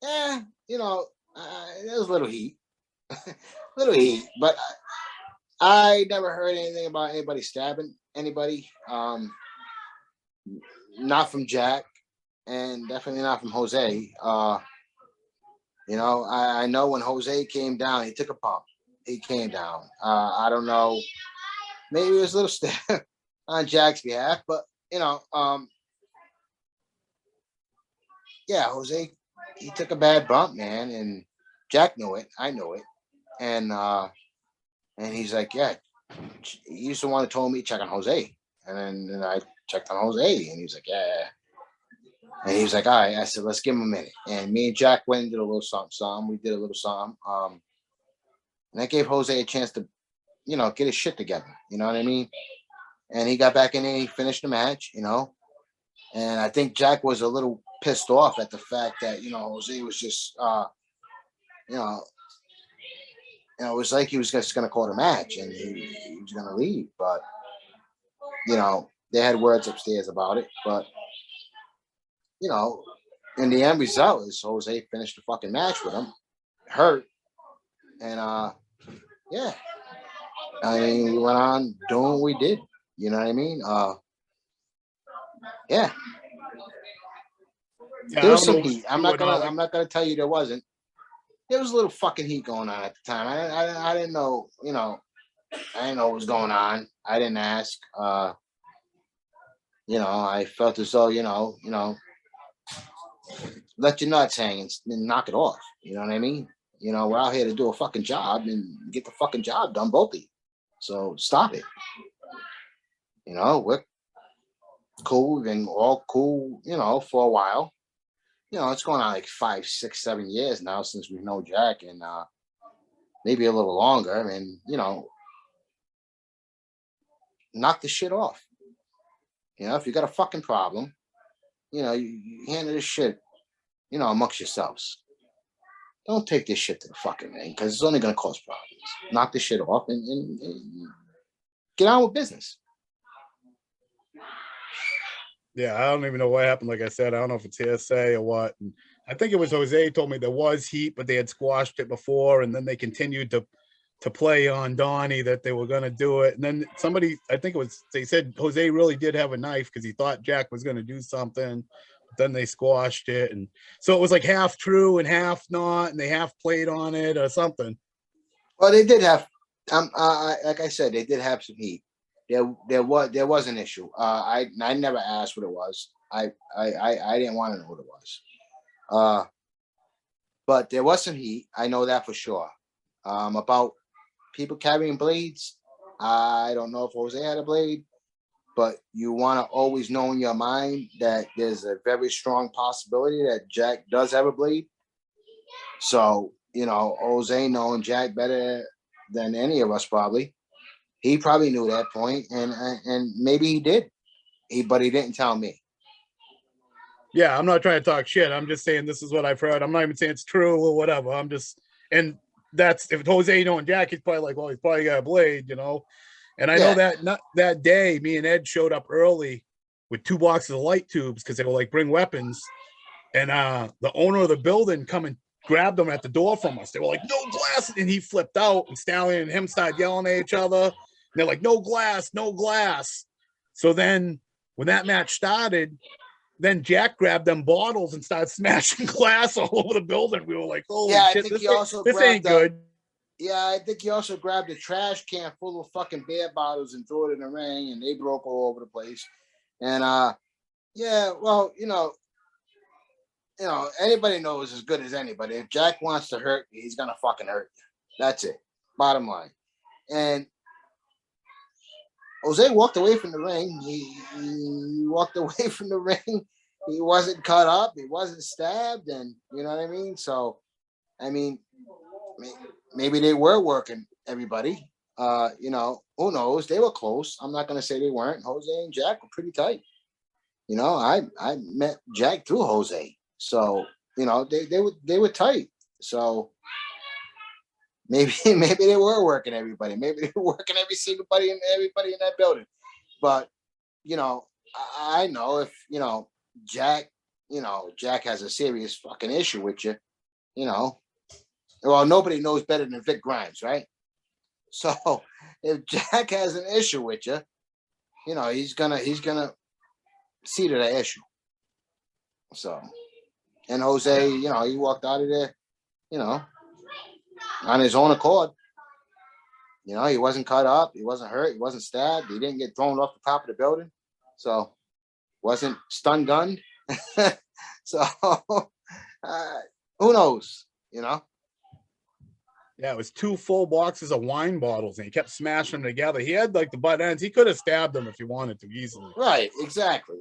Yeah, you know, there was little heat. But I never heard anything about anybody stabbing anybody. Not from Jack, and definitely not from Jose. You know, I know when Jose came down, he took a pump. He came down. I don't know. Maybe it was a little stab on Jack's behalf, but you know, yeah, Jose, he took a bad bump, man, and Jack knew it. I knew it. And he's like, yeah, he used to want to tell me check on Jose. And then I checked on Jose, and he's like, yeah. And he was like, all right. I said, let's give him a minute. And me and Jack went and did a little something. We did a little something. And that gave Jose a chance to, you know, get his shit together. You know what I mean? And he got back in there, he finished the match, you know. And I think Jack was a little pissed off at the fact that, you know, Jose was just, you know, it was like he was just going to call the match and he was going to leave. But, you know, they had words upstairs about it. But, you know, in the end result is Jose finished the fucking match with him, hurt. And, yeah, I mean, we went on doing what we did. You know what I mean? Yeah. There was some heat. I'm not gonna tell you there wasn't. There was a little fucking heat going on at the time. I didn't know, you know, I didn't know what was going on. I didn't ask. You know, I felt as though, you know, let your nuts hang and knock it off. You know what I mean? You know, we're out here to do a fucking job and get the fucking job done, both of you. So stop it. You know, we're cool. We've been all cool, you know, for a while. You know, it's going on like 5, 6, 7 years now since we know Jack, and maybe a little longer. And, you know, knock the shit off. You know, if you got a fucking problem, you know, you handle this shit, you know, amongst yourselves. Don't take this shit to the fucking ring, because it's only going to cause problems. Knock this shit off and get on with business. Yeah, I don't even know what happened. Like I said, I don't know if it's hearsay or what. And I think it was Jose told me there was heat, but they had squashed it before, and then they continued to to play on Donnie that they were going to do it. And then somebody, I think it was, they said Jose really did have a knife because he thought Jack was going to do something. But then they squashed it. And so it was like half true and half not, and they half played on it or something. Well, they did have, like I said, they did have some heat. There was an issue. I never asked what it was. I didn't want to know what it was. But there was some heat. I know that for sure. About people carrying blades, I don't know if Jose had a blade, but you want to always know in your mind that there's a very strong possibility that Jack does have a blade. So, you know, Jose knowing Jack better than any of us probably, he probably knew that point, and maybe he did, but he didn't tell me. Yeah, I'm not trying to talk shit. I'm just saying this is what I've heard. I'm not even saying it's true or whatever. I'm just, and that's, if Jose knowing Jack, he's probably like, well, he's probably got a blade, you know. And I know that that day, me and Ed showed up early with 2 boxes of light tubes because they were like, bring weapons. And the owner of the building come and grabbed them at the door from us. They were like, no glass. And he flipped out, and Stallion and him started yelling at each other. And they're like, no glass, no glass. So then when that match started, then Jack grabbed them bottles and started smashing glass all over the building. We were like, holy shit, this ain't good. Yeah, I think he also grabbed a trash can full of fucking beer bottles and threw it in the ring, and they broke all over the place. And yeah, well, you know, anybody knows as good as anybody. If Jack wants to hurt you, he's gonna fucking hurt you. That's it. Bottom line. And Jose walked away from the ring. He walked away from the ring. He wasn't cut up. He wasn't stabbed. And you know what I mean? So, I mean, maybe they were working everybody. You know, who knows? They were close. I'm not going to say they weren't. Jose and Jack were pretty tight. You know, I met Jack through Jose. So, you know, they were tight. So, maybe they were working everybody. Maybe they were working everybody in that building. But, you know, I know if, you know, Jack has a serious fucking issue with you, you know. Well, nobody knows better than Vic Grimes, right? So if Jack has an issue with you, you know, he's gonna see to that issue. So, and Jose, you know, he walked out of there, you know, on his own accord. You know, he wasn't cut up, he wasn't hurt, he wasn't stabbed, he didn't get thrown off the top of the building, so wasn't stun gunned. So who knows, you know? Yeah, it was 2 full boxes of wine bottles, and he kept smashing them together. He had like the butt ends. He could have stabbed them if he wanted to easily. Right, exactly.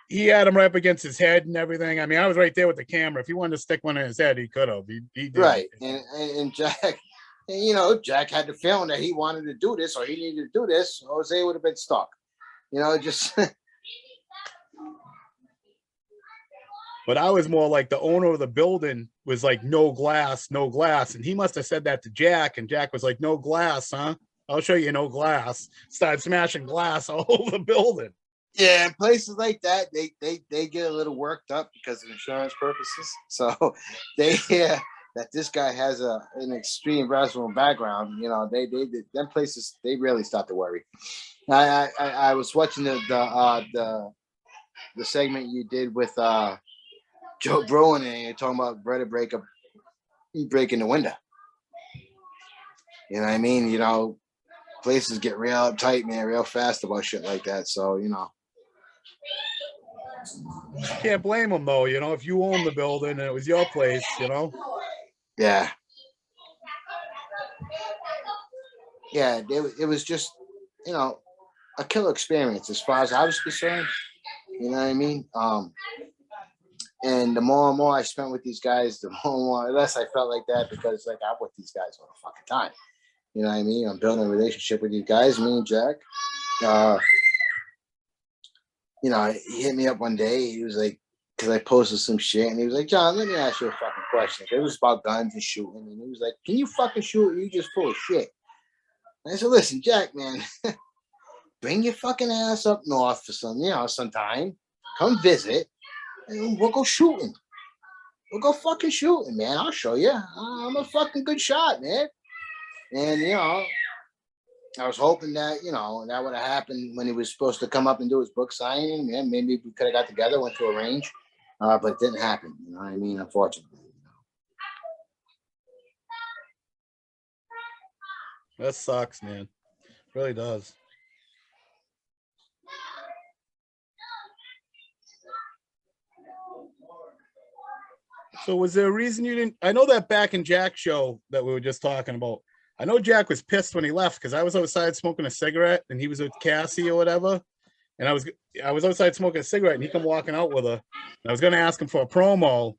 He had him right up against his head and everything. I mean, I was right there with the camera. If he wanted to stick one in his head, he could have. He did. Right, and Jack, you know, Jack had the feeling that he wanted to do this or he needed to do this. Jose would have been stuck. You know, just. But I was more like the owner of the building was like, no glass, no glass. And he must have said that to Jack. And Jack was like, no glass, huh? I'll show you no glass. Started smashing glass all over the building. Yeah, in places like that, they get a little worked up because of insurance purposes. So they hear that this guy has an extreme wrestling background. You know, them places, they really start to worry. I was watching the segment you did with Joe Brown, and you're talking about Brother breaking the window. You know what I mean? You know, places get real uptight, man, real fast about shit like that. So, you know. Can't blame them, though. You know, if you own the building and it was your place, you know? Yeah. Yeah, it was just, you know, a killer experience as far as I was concerned. You know what I mean? And the more and more I spent with these guys, the more and less I felt like that, because like I'm with these guys all the fucking time. You know what I mean? I'm building a relationship with these guys, me and Jack. You know, he hit me up one day. He was like, because I posted some shit, and he was like, John, let me ask you a fucking question. It was about guns and shooting, and he was like, can you fucking shoot? Or you just full of shit. And I said, listen, Jack, man, bring your fucking ass up north for sometime. Come visit. And we'll go shooting. We'll go fucking shooting, man. I'll show you. I'm a fucking good shot, man. And I was hoping that that would have happened when he was supposed to come up and do his book signing. And maybe we could have got together, went to a range, but it didn't happen. You know what I mean? Unfortunately. That sucks, man. It really does. So was there a reason you didn't? I know that back in Jack's show that we were just talking about, I know Jack was pissed when he left because I was outside smoking a cigarette and he was with Cassie or whatever. And I was outside smoking a cigarette and he come walking out with her. And I was going to ask him for a promo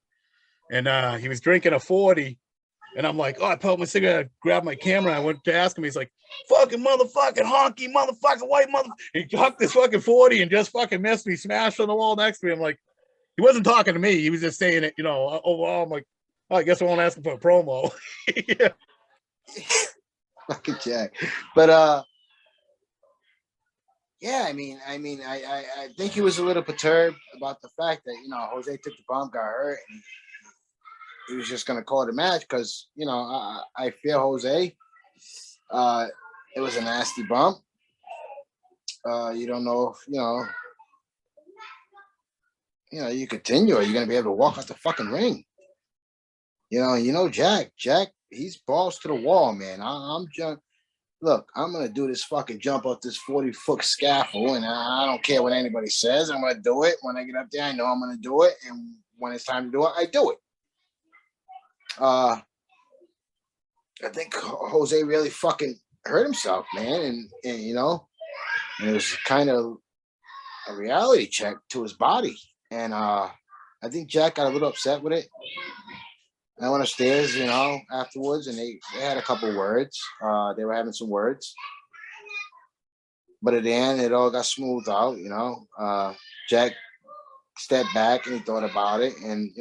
and he was drinking a 40. And I'm like, oh, I pulled my cigarette, I grabbed my camera. I went to ask him. He's like, fucking motherfucking honky, motherfucking white mother. He hucked this fucking 40 and just fucking missed me, smashed on the wall next to me. I'm like, he wasn't talking to me. He was just saying it, overall. I'm like, oh, I guess I won't ask him for a promo. Yeah. Fucking Jack. But yeah, I mean, I think he was a little perturbed about the fact that Jose took the bump, got hurt, and he was just gonna call it a match because I fear Jose. It was a nasty bump. You don't know if you continue or you're gonna be able to walk out the fucking ring. Jack, he's balls to the wall, man. I'm just look, I'm gonna do this fucking jump up this 40-foot scaffold, and I don't care what anybody says. I'm gonna do it. When I get up there, I know I'm gonna do it, and when it's time to do it, I do it. I think Jose really fucking hurt himself, man, and it was kind of a reality check to his body, and I think Jack got a little upset with it. And I went upstairs, afterwards, and they had a couple words. They were having some words, but at the end, it all got smoothed out. Jack stepped back and he thought about it, and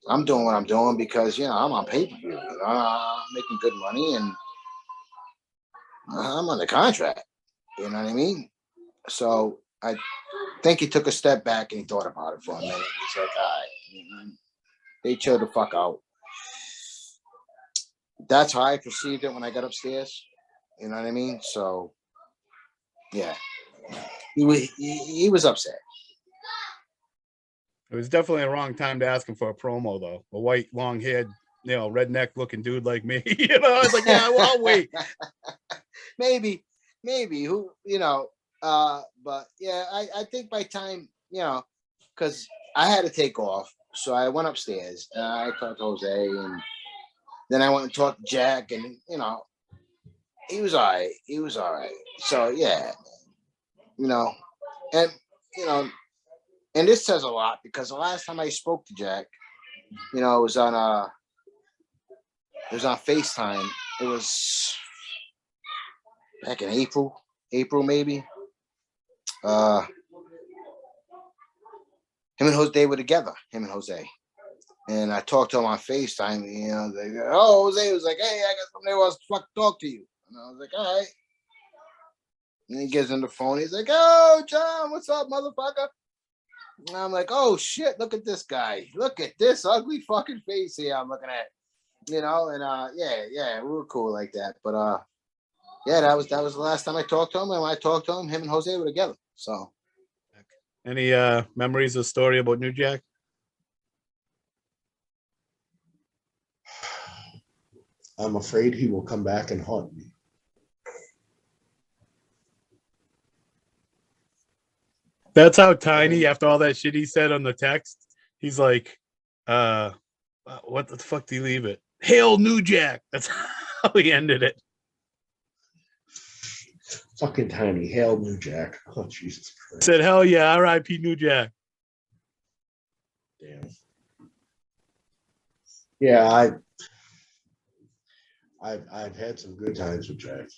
I'm doing what I'm doing because I'm on pay-per-view. I'm making good money, and I'm on the contract. You know what I mean? So I think he took a step back and he thought about it for a minute. He's like, all right. They chilled the fuck out. That's how I perceived it when I got upstairs. You know what I mean? So, yeah, he was upset. It was definitely a wrong time to ask him for a promo, though. A white, long-haired, redneck-looking dude like me. I was like, yeah, well, I'll wait. maybe, who, but yeah, I think by time, because I had to take off. So I went upstairs and I talked to Jose, and then I went and talked to Jack, and he was all right. So yeah, and and this says a lot because the last time I spoke to Jack, it was on FaceTime. It was back in April maybe. Him and Jose were together, And I talked to him on FaceTime, Jose was like, hey, I got somebody who wants to fucking talk to you. And I was like, all right. And he gets on the phone. He's like, oh, John, what's up, motherfucker? And I'm like, oh, shit, look at this guy. Look at this ugly fucking face here I'm looking at. Yeah, we were cool like that. But, yeah, that was the last time I talked to him. And when I talked to him and Jose were together. So. Any memories or story about New Jack? I'm afraid he will come back and haunt me. That's how Tiny, after all that shit he said on the text, he's like, what the fuck do you leave it? Hail New Jack. That's how he ended it. Fucking Tiny. Hail New Jack. Oh, Jesus Christ. Said, hell yeah, R.I.P. New Jack. Damn. Yeah, I've had some good times with Jack.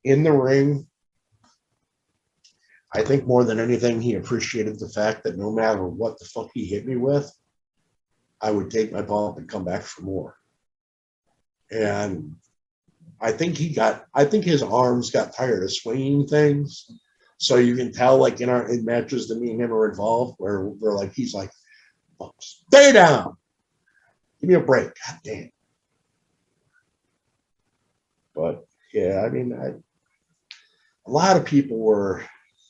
In the ring, I think more than anything, he appreciated the fact that no matter what the fuck he hit me with, I would take my bump and come back for more. And I think his arms got tired of swinging things. So you can tell, like in matches that me and him are involved, where we're like, he's like, stay down, give me a break. God damn. But yeah, I mean, a lot of people were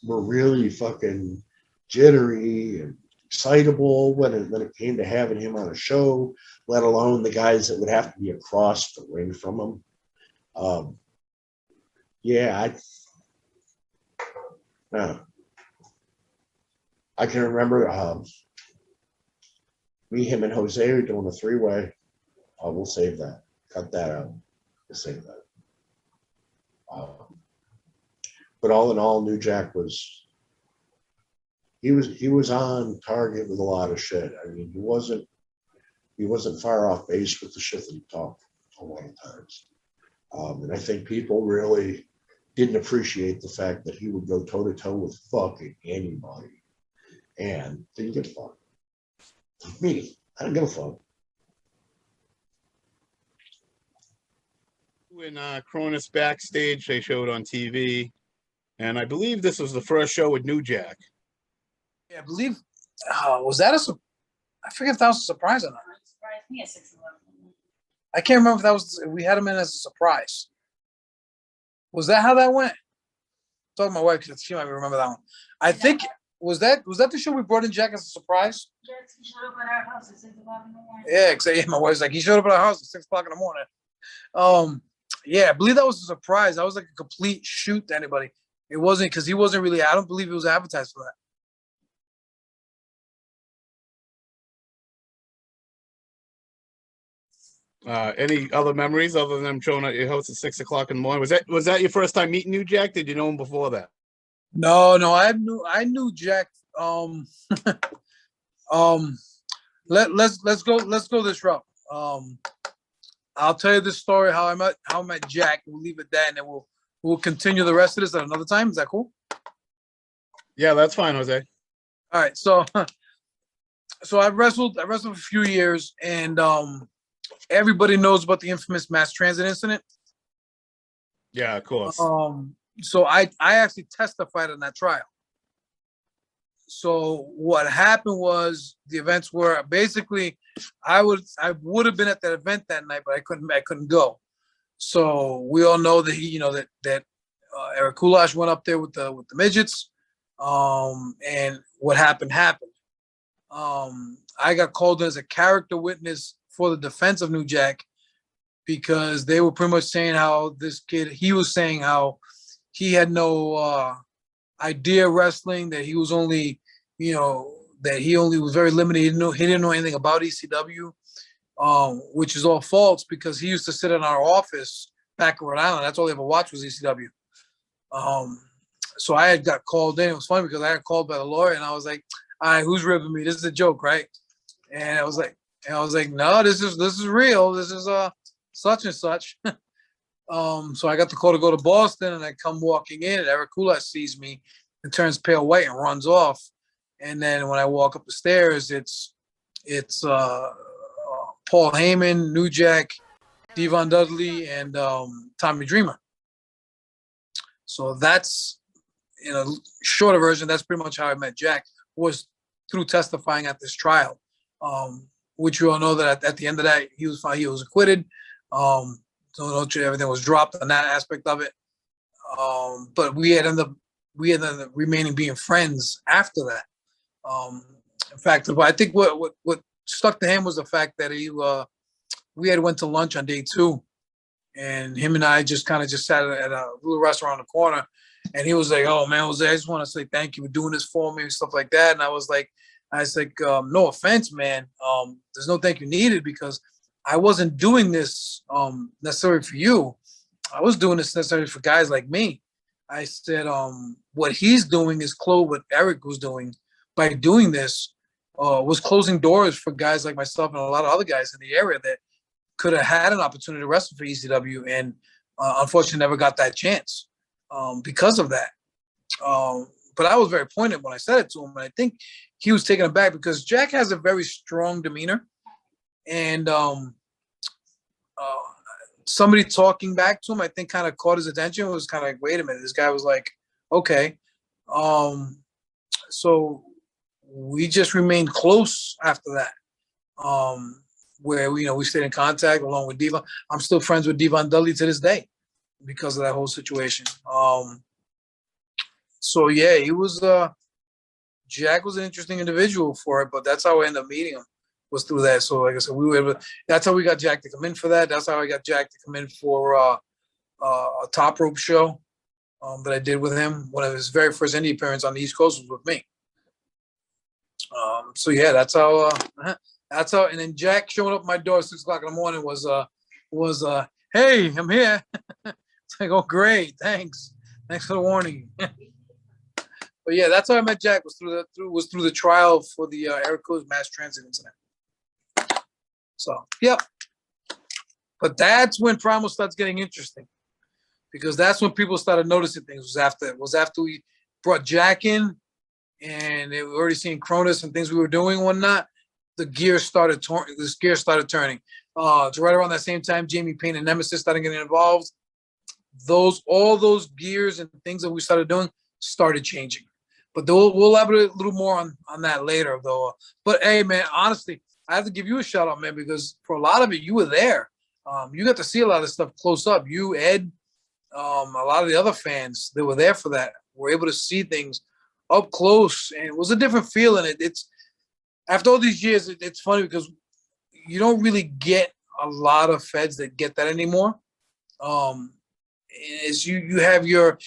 really fucking jittery and excitable when it came to having him on a show, let alone the guys that would have to be across the ring from him. Yeah, I can remember me, him, and Jose were doing a three-way. We'll save that. Cut that out. We'll save that. But all in all, New Jack was on target with a lot of shit. I mean, he wasn't far off base with the shit that he talked a lot of times. And I think people really didn't appreciate the fact that he would go toe to toe with fucking anybody, and didn't give a fuck. Me, I don't give a fuck. When Cronus backstage, they showed on TV, and I believe this was the first show with New Jack. Yeah, I believe. Was that I forget if that was a surprise or not. Surprised me at 6'11". I can't remember if that was. We had him in as a surprise. Was that how that went? Talking to my wife because she might remember that one. I think was that the show we brought in Jack as a surprise? Yes, he showed up at our house at 6 o'clock in the morning. Yeah, because my wife's like, he showed up at our house at 6 o'clock in the morning. Yeah, I believe that was a surprise. That was like a complete shoot to anybody. It wasn't because he wasn't really. I don't believe it was advertised for that. Any other memories other than him showing at your house at 6 o'clock in the morning? Was that your first time meeting New Jack? Did you know him before that? No, I knew Jack. Let's go this route. I'll tell you this story how I met Jack. We'll leave it there, and then we'll continue the rest of this at another time. Is that cool? Yeah, that's fine, Jose. All right, so I wrestled for a few years, and everybody knows about the infamous mass transit incident. Yeah, of course. So I actually testified in that trial. So what happened was the events were basically I would have been at that event that night, but I couldn't go. So we all know that that Eric Kulash went up there with the midgets, and what happened. I got called in as a character witness for the defense of New Jack because they were pretty much saying how this kid, he was saying how he had no idea of wrestling, that he was only, that he only was very limited. He didn't know anything about ECW, which is all false because he used to sit in our office back in Rhode Island. That's all they ever watched was ECW. So I had got called in. It was funny because I got called by the lawyer and I was like, all right, who's ripping me? This is a joke, right? And I was like, no, this is real. This is such and such. So I got the call to go to Boston, and I come walking in, and Eric Kulash sees me and turns pale white and runs off. And then when I walk up the stairs, it's Paul Heyman, New Jack, Devon Dudley, and Tommy Dreamer. So that's, shorter version. That's pretty much how I met Jack, was through testifying at this trial, which you all know that at the end of that he was acquitted. So everything was dropped on that aspect of it. But we ended up remaining being friends after that. In fact, I think what stuck to him was the fact that we had went to lunch on day 2, and him and I just sat at a little restaurant on the corner, and he was like, "Oh man, Jose, I just want to say thank you for doing this for me," and stuff like that. And I was like, no offense, man. There's no thank you needed because I wasn't doing this necessarily for you. I was doing this necessarily for guys like me. I said, what he's doing is what Eric was doing by doing this was closing doors for guys like myself and a lot of other guys in the area that could have had an opportunity to wrestle for ECW and unfortunately never got that chance because of that. But I was very pointed when I said it to him, and I think he was taken aback because Jack has a very strong demeanor. And somebody talking back to him, I think, kind of caught his attention. It was kind of like, wait a minute. This guy was like, okay. So we just remained close after that, where we stayed in contact along with Devon. I'm still friends with Devon Dudley to this day. because of that whole situation. So yeah, he was Jack was an interesting individual for it, but that's how I ended up meeting him, was through that. So like I said, we were able that's how we got Jack to come in for that. That's how I got Jack to come in for a top rope show that I did with him. One of his very first indie appearance on the East Coast was with me. So yeah, that's how and then Jack showing up at my door at 6 o'clock in the morning was hey, I'm here. It's like, oh great, thanks for the warning. But yeah, that's how I met Jack, was through the trial for the Eric Cruz mass transit incident. So yep. But that's when Primal starts getting interesting, because that's when people started noticing things. Was after we brought Jack in, and they were already seeing Cronus and things we were doing and whatnot. The gear started turning. It's right around that same time Jamie Payne and Nemesis started getting involved. All those gears and things that we started doing started changing. But we'll elaborate a little more on that later, though. But hey, man, honestly, I have to give you a shout out, man, because for a lot of it, you were there. You got to see a lot of stuff close up. You, Ed, a lot of the other fans that were there for that were able to see things up close, and it was a different feeling. It's after all these years, it's funny because you don't really get a lot of feds that get that anymore. Is you have your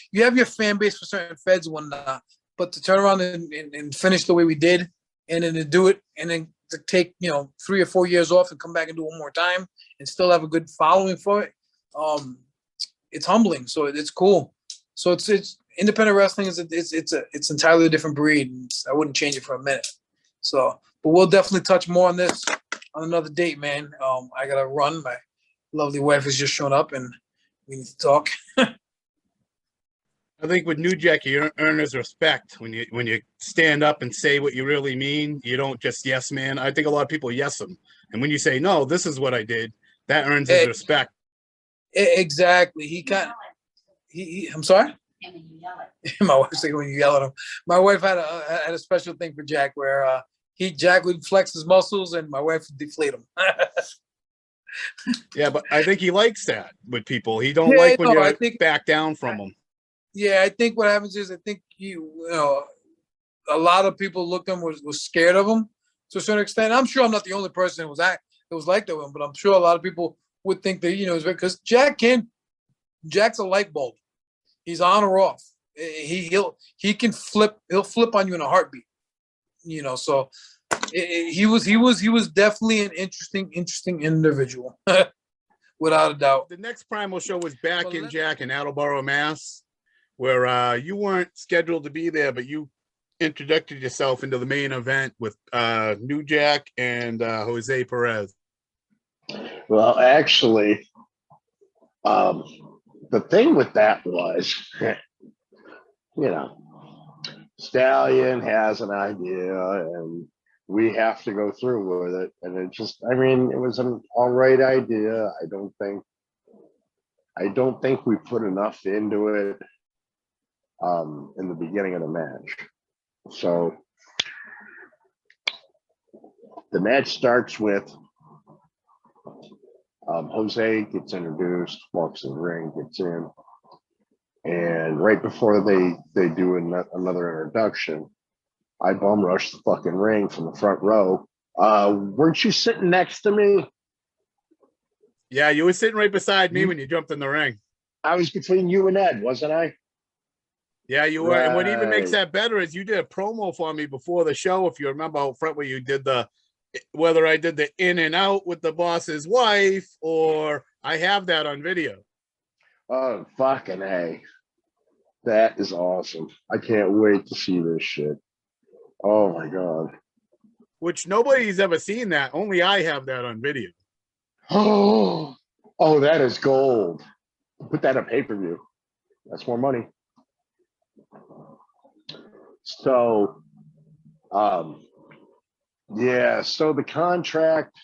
fan base for certain feds and whatnot, but to turn around and finish the way we did, and then to do it, and then to take 3 or 4 years off and come back and do it one more time and still have a good following for it, it's humbling. So it's cool. So it's independent wrestling it's entirely a different breed. I wouldn't change it for a minute. So, but we'll definitely touch more on this on another date, man. I gotta run. My lovely wife has just shown up, and we need to talk. I think with New Jack, you earn his respect when you stand up and say what you really mean. You don't just yes man. I think a lot of people yes him, and when you say no, this is what I did, that earns his respect. Exactly. I'm sorry. And when you yell it. My wife's like, when you yell at him. My wife had a special thing for Jack where Jack would flex his muscles and my wife would deflate him. Yeah, but I think he likes that with people. He don't like when you back down from him. Yeah, I think what happens is I think a lot of people looked at him was scared of him to a certain extent. I'm sure I'm not the only person that was like that with him, but I'm sure a lot of people would think that because Jack's a light bulb. He's on or off. He can flip. He'll flip on you in a heartbeat. So he was definitely an interesting individual, without a doubt. The next Primal show was back in Jack in Attleboro, Mass, where you weren't scheduled to be there, but you introduced yourself into the main event with New Jack and Jose Perez. Well, actually, the thing with that was, Stallion has an idea and we have to go through with it. And it was an all right idea. I don't think we put enough into it in the beginning of the match. So the match starts with Jose gets introduced, walks in the ring, gets in, and right before they do another introduction, I bum rush the fucking ring from the front row. Weren't you sitting next to me? Yeah, you were sitting right beside me when you jumped in the ring. I was between you and Ed, wasn't I? Yeah, you were. Right. And what even makes that better is you did a promo for me before the show, if you remember out front, where you did whether I did the in and out with the boss's wife, or I have that on video. Oh, fucking A. That is awesome. I can't wait to see this shit. Oh my God. Which nobody's ever seen that. Only I have that on video. Oh, that is gold. Put that on pay-per-view. That's more money. So, yeah, so the contract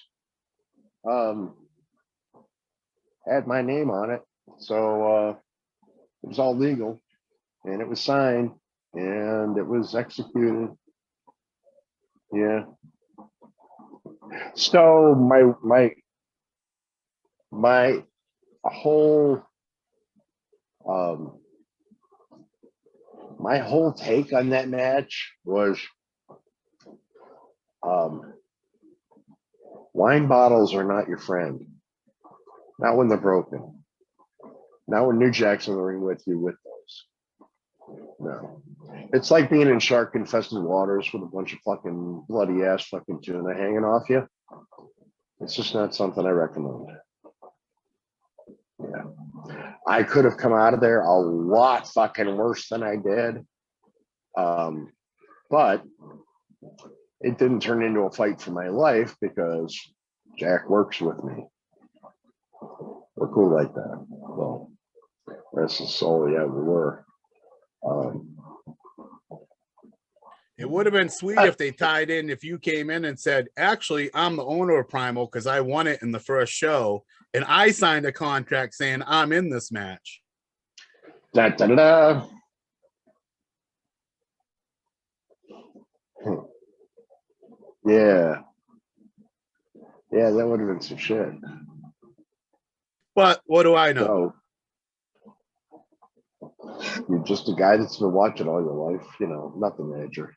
had my name on it. So it was all legal and it was signed and it was executed. Yeah. So my whole Um, my whole take on that match was wine bottles are not your friend. Not when they're broken. Not when New Jack's in the ring with you with those. No. It's like being in shark infested waters with a bunch of fucking bloody ass fucking tuna hanging off you. It's just not something I recommend. Yeah. I could have come out of there a lot fucking worse than I did. But it didn't turn into a fight for my life because Jack works with me. We're cool like that. Well, rest of the soul, yeah, we were. It would have been sweet if they tied in, if you came in and said, actually, I'm the owner of Primal because I won it in the first show. And I signed a contract saying I'm in this match. Da, da, da, da. Yeah. Yeah, that would have been some shit. But what do I know? So, you're just a guy that's been watching all your life, you know, nothing major.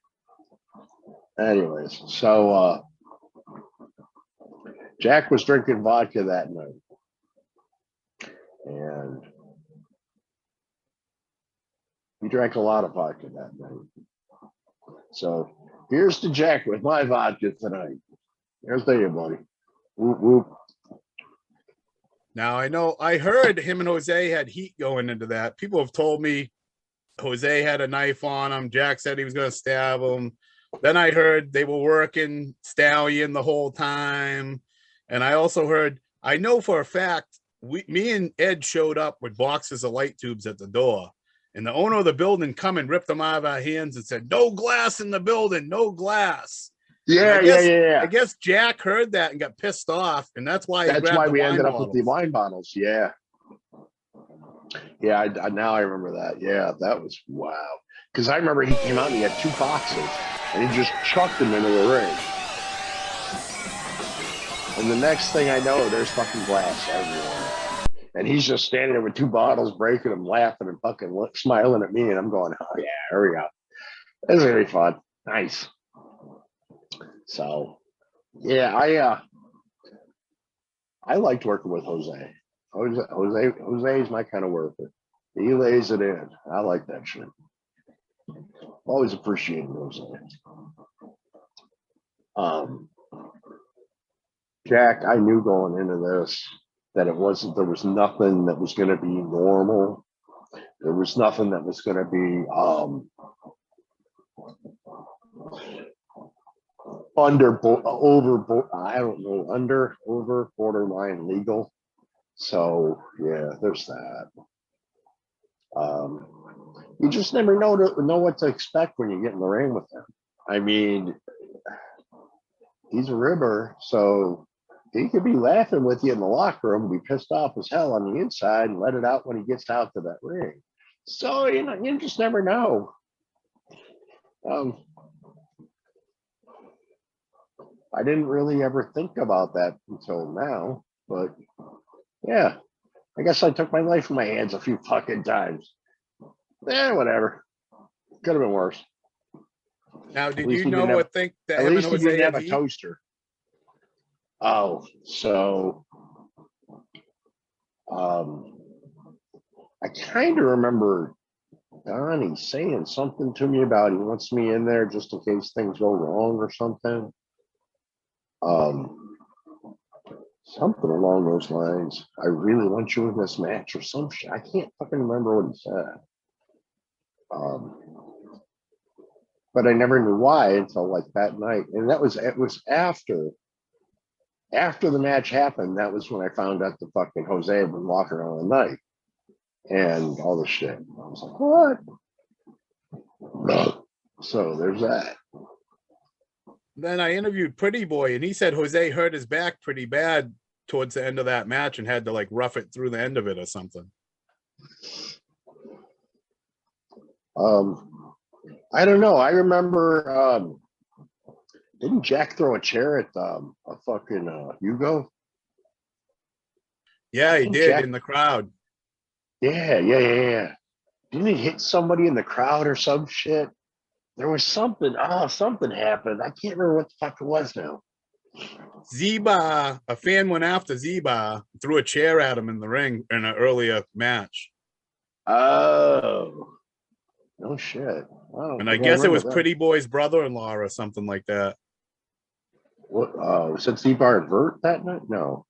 Anyways, so Jack was drinking vodka that night. And he drank a lot of vodka that night. So here's to Jack with my vodka tonight. Here's to you, buddy. Whoop, whoop. Now, I know I heard him and Jose had heat going into that. People have told me Jose had a knife on him. Jack said he was going to stab him. Then I heard they were working Stallion the whole time. And I also heard, I know for a fact, me and Ed showed up with boxes of light tubes at the door. And the owner of the building come and ripped them out of our hands and said, no glass in the building, no glass. Yeah. I guess Jack heard that and got pissed off. And that's why we ended up with the wine bottles. Yeah. Yeah, now I remember that. Yeah, that was wow. Because I remember he came out and he had 2 boxes and he just chucked them into the ring. And the next thing I know, there's fucking glass everywhere. And he's just standing there with 2 bottles, breaking them, laughing and fucking smiling at me. And I'm going, oh yeah, here we go. This is gonna be fun. Nice. So yeah, I liked working with Jose. Jose is my kind of worker. He lays it in. I like that shit. Always appreciated Jose. Jack, I knew going into this that there was nothing that was going to be normal. There was nothing that was going to be under, borderline legal. So yeah, there's that. You just never know what to expect when you get in the ring with him. I mean, he's a ribber, so he could be laughing with you in the locker room, be pissed off as hell on the inside, and let it out when he gets out to that ring. So you just never know. I didn't really ever think about that until now, but yeah, I guess I took my life in my hands a few fucking times. Whatever. Could have been worse. Now, did you know what think that at least he didn't have a heat? toaster? Oh, so I kind of remember Donnie saying something to me about he wants me in there just in case things go wrong or something. Something along those lines. I really want you in this match or some shit. I can't fucking remember what he said. But I never knew why until like that night. And it was after the match happened. That was when I found out the fucking Jose had been walking around the night and all the shit. I was like, what? So there's that. Then I interviewed Pretty Boy and he said Jose hurt his back pretty bad towards the end of that match and had to like rough it through the end of it or something. I don't know. I remember, didn't Jack throw a chair at a fucking Hugo? Yeah, he did in the crowd. Yeah. Didn't he hit somebody in the crowd or some shit? There was something. Oh, something happened. I can't remember what the fuck it was now. Zeba, a fan went after Zeba, threw a chair at him in the ring in an earlier match. Oh, no shit. Oh, And I guess it was Pretty Boy's brother-in-law or something like that. What? Was it Z-Bar and Vert that night? No.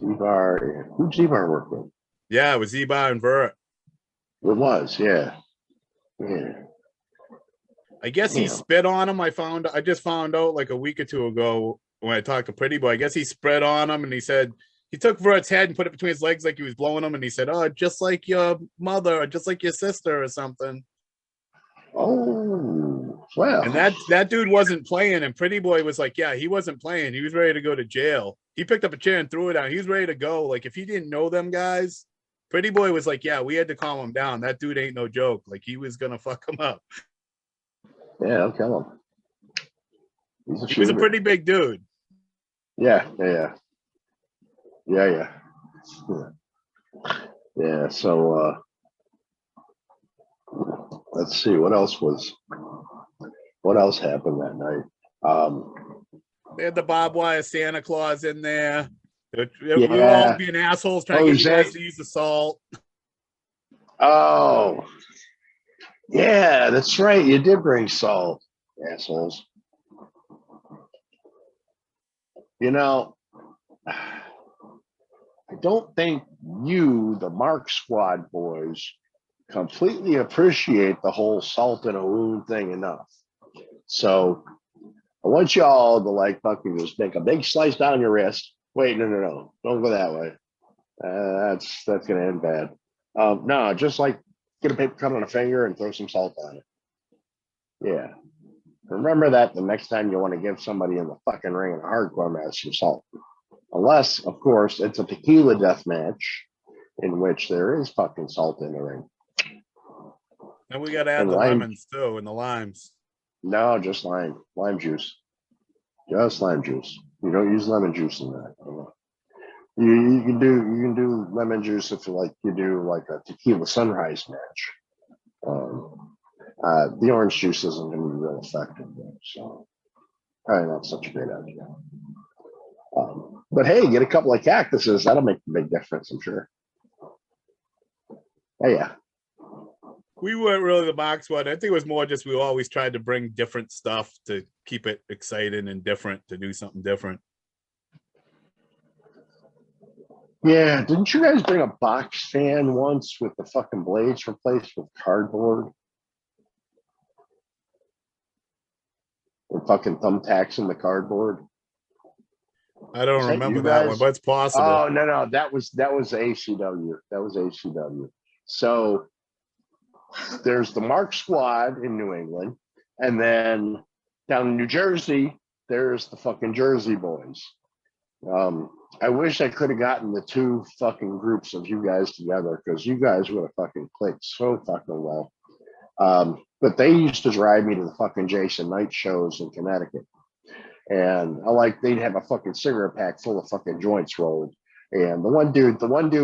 Z-Bar. Who'd Z-Bar work with? Yeah, it was Zeba and Vert. It was, yeah. I guess he spit on him. I just found out like a week or two ago when I talked to Pretty Boy. I guess he spread on him and he said he took Vert's head and put it between his legs like he was blowing him, and he said, "Oh, just like your mother, or just like your sister, or something." Oh, well. And that dude wasn't playing, and Pretty Boy was like, "Yeah, he wasn't playing. He was ready to go to jail. He picked up a chair and threw it down. He was ready to go. Like if he didn't know them guys." Pretty Boy was like, "Yeah, we had to calm him down. That dude ain't no joke. Like he was gonna fuck him up." Yeah, I'll kill him. He was a pretty big dude. Yeah. So let's see what else happened that night. They had the barbed wire Santa Claus in there. We were all being assholes trying to get you guys to use the salt. Oh, yeah, that's right. You did bring salt, assholes. You know, I don't think you, the Mark Squad boys, completely appreciate the whole salt in a wound thing enough. So I want y'all to like fucking just make a big slice down your wrist. Wait, no. Don't go that way. That's gonna end bad. No, just like get a paper cut on a finger and throw some salt on it. Yeah. Remember that the next time you want to give somebody in the fucking ring in a hardcore match some salt. Unless, of course, it's a tequila death match in which there is fucking salt in the ring. And we got to add the lemons too and the limes. No, just lime juice. Just lime juice. You don't use lemon juice in that. You can do lemon juice if you do like a tequila sunrise match. The orange juice isn't going to be real effective, so probably not such a great idea. But hey, get a couple of cactuses. That'll make a big difference, I'm sure. Yeah. We weren't really the box one. I think it was more just we always tried to bring different stuff to keep it exciting and different, to do something different. Yeah, didn't you guys bring a box fan once with the fucking blades replaced with cardboard? And fucking thumbtacks in the cardboard? I don't remember that one, but it's possible. Oh, no, that was ACW. That was ACW. So there's the Mark Squad in New England, and then down in New Jersey, there's the fucking Jersey Boys. I wish I could have gotten the two fucking groups of you guys together, because you guys would have fucking clicked so fucking well. But they used to drive me to the fucking Jason Knight shows in Connecticut. And they'd have a fucking cigarette pack full of fucking joints rolled. And the one dude,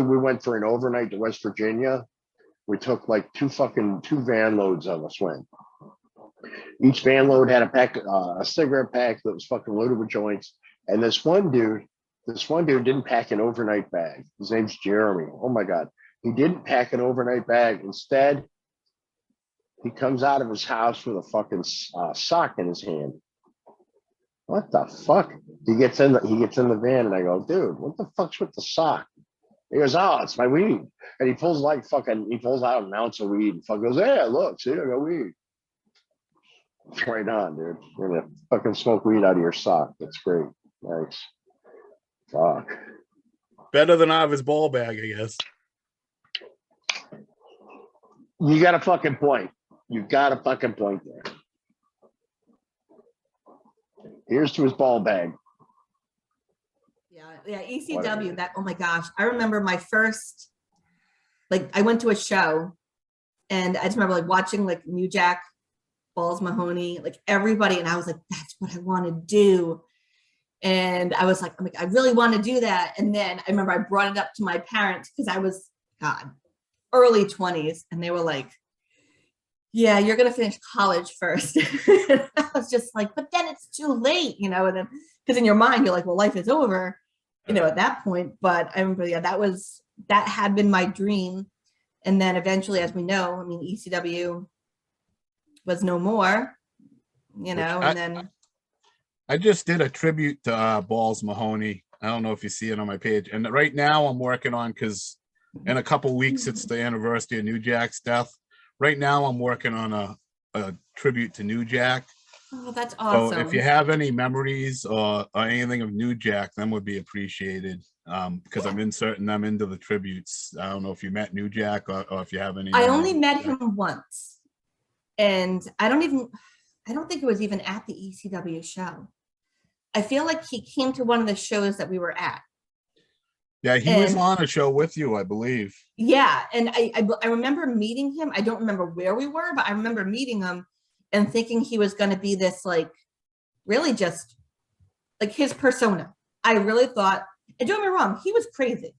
we went for an overnight to West Virginia. We took like two van loads of us went. Each van load had a cigarette pack that was fucking loaded with joints. And this one dude didn't pack an overnight bag. His name's Jeremy. Oh my God. He didn't pack an overnight bag. Instead, he comes out of his house with a fucking sock in his hand. What the fuck? He gets in the van and I go, dude, what the fuck's with the sock? He goes, oh, it's my weed. And he pulls out an ounce of weed and fucking goes, yeah, look, see, I got weed. Right on, dude. You're gonna fucking smoke weed out of your sock. That's great. Nice. Fuck. Better than out of his ball bag, I guess. You got a fucking point. You got a fucking point there. Here's to his ball bag. Yeah, ECW, that, oh my gosh. I remember my first, I went to a show and I just remember watching New Jack, Balls Mahoney, everybody. And I was like, that's what I want to do. And I was like, I really want to do that. And then I remember I brought it up to my parents because God, early 20s. And they were like, yeah, you're going to finish college first. I was just like, but then it's too late, you know, and then because in your mind, you're like, well, life is over, you know, at that point. But I remember, yeah, that had been my dream. And then eventually, as we know, I mean, ECW was no more, you know, and then I just did a tribute to Balls Mahoney. I don't know if you see it on my page. And right now I'm working on, because in a couple weeks it's the anniversary of New Jack's death. Right now I'm working on a tribute to New Jack. oh, that's awesome. So if you have any memories or anything of New Jack, them would be appreciated, because I'm inserting them into the tributes. I don't know if you met New Jack or if you have any. I only met him once, and I don't think it was even at the ECW show. I feel like he came to one of the shows that we were at. Yeah, he was on a show with you, I believe. Yeah, and I remember meeting him. I don't remember where we were, but I remember meeting him and thinking he was going to be this, like, really just like his persona. I really thought, and don't get me wrong, he was crazy.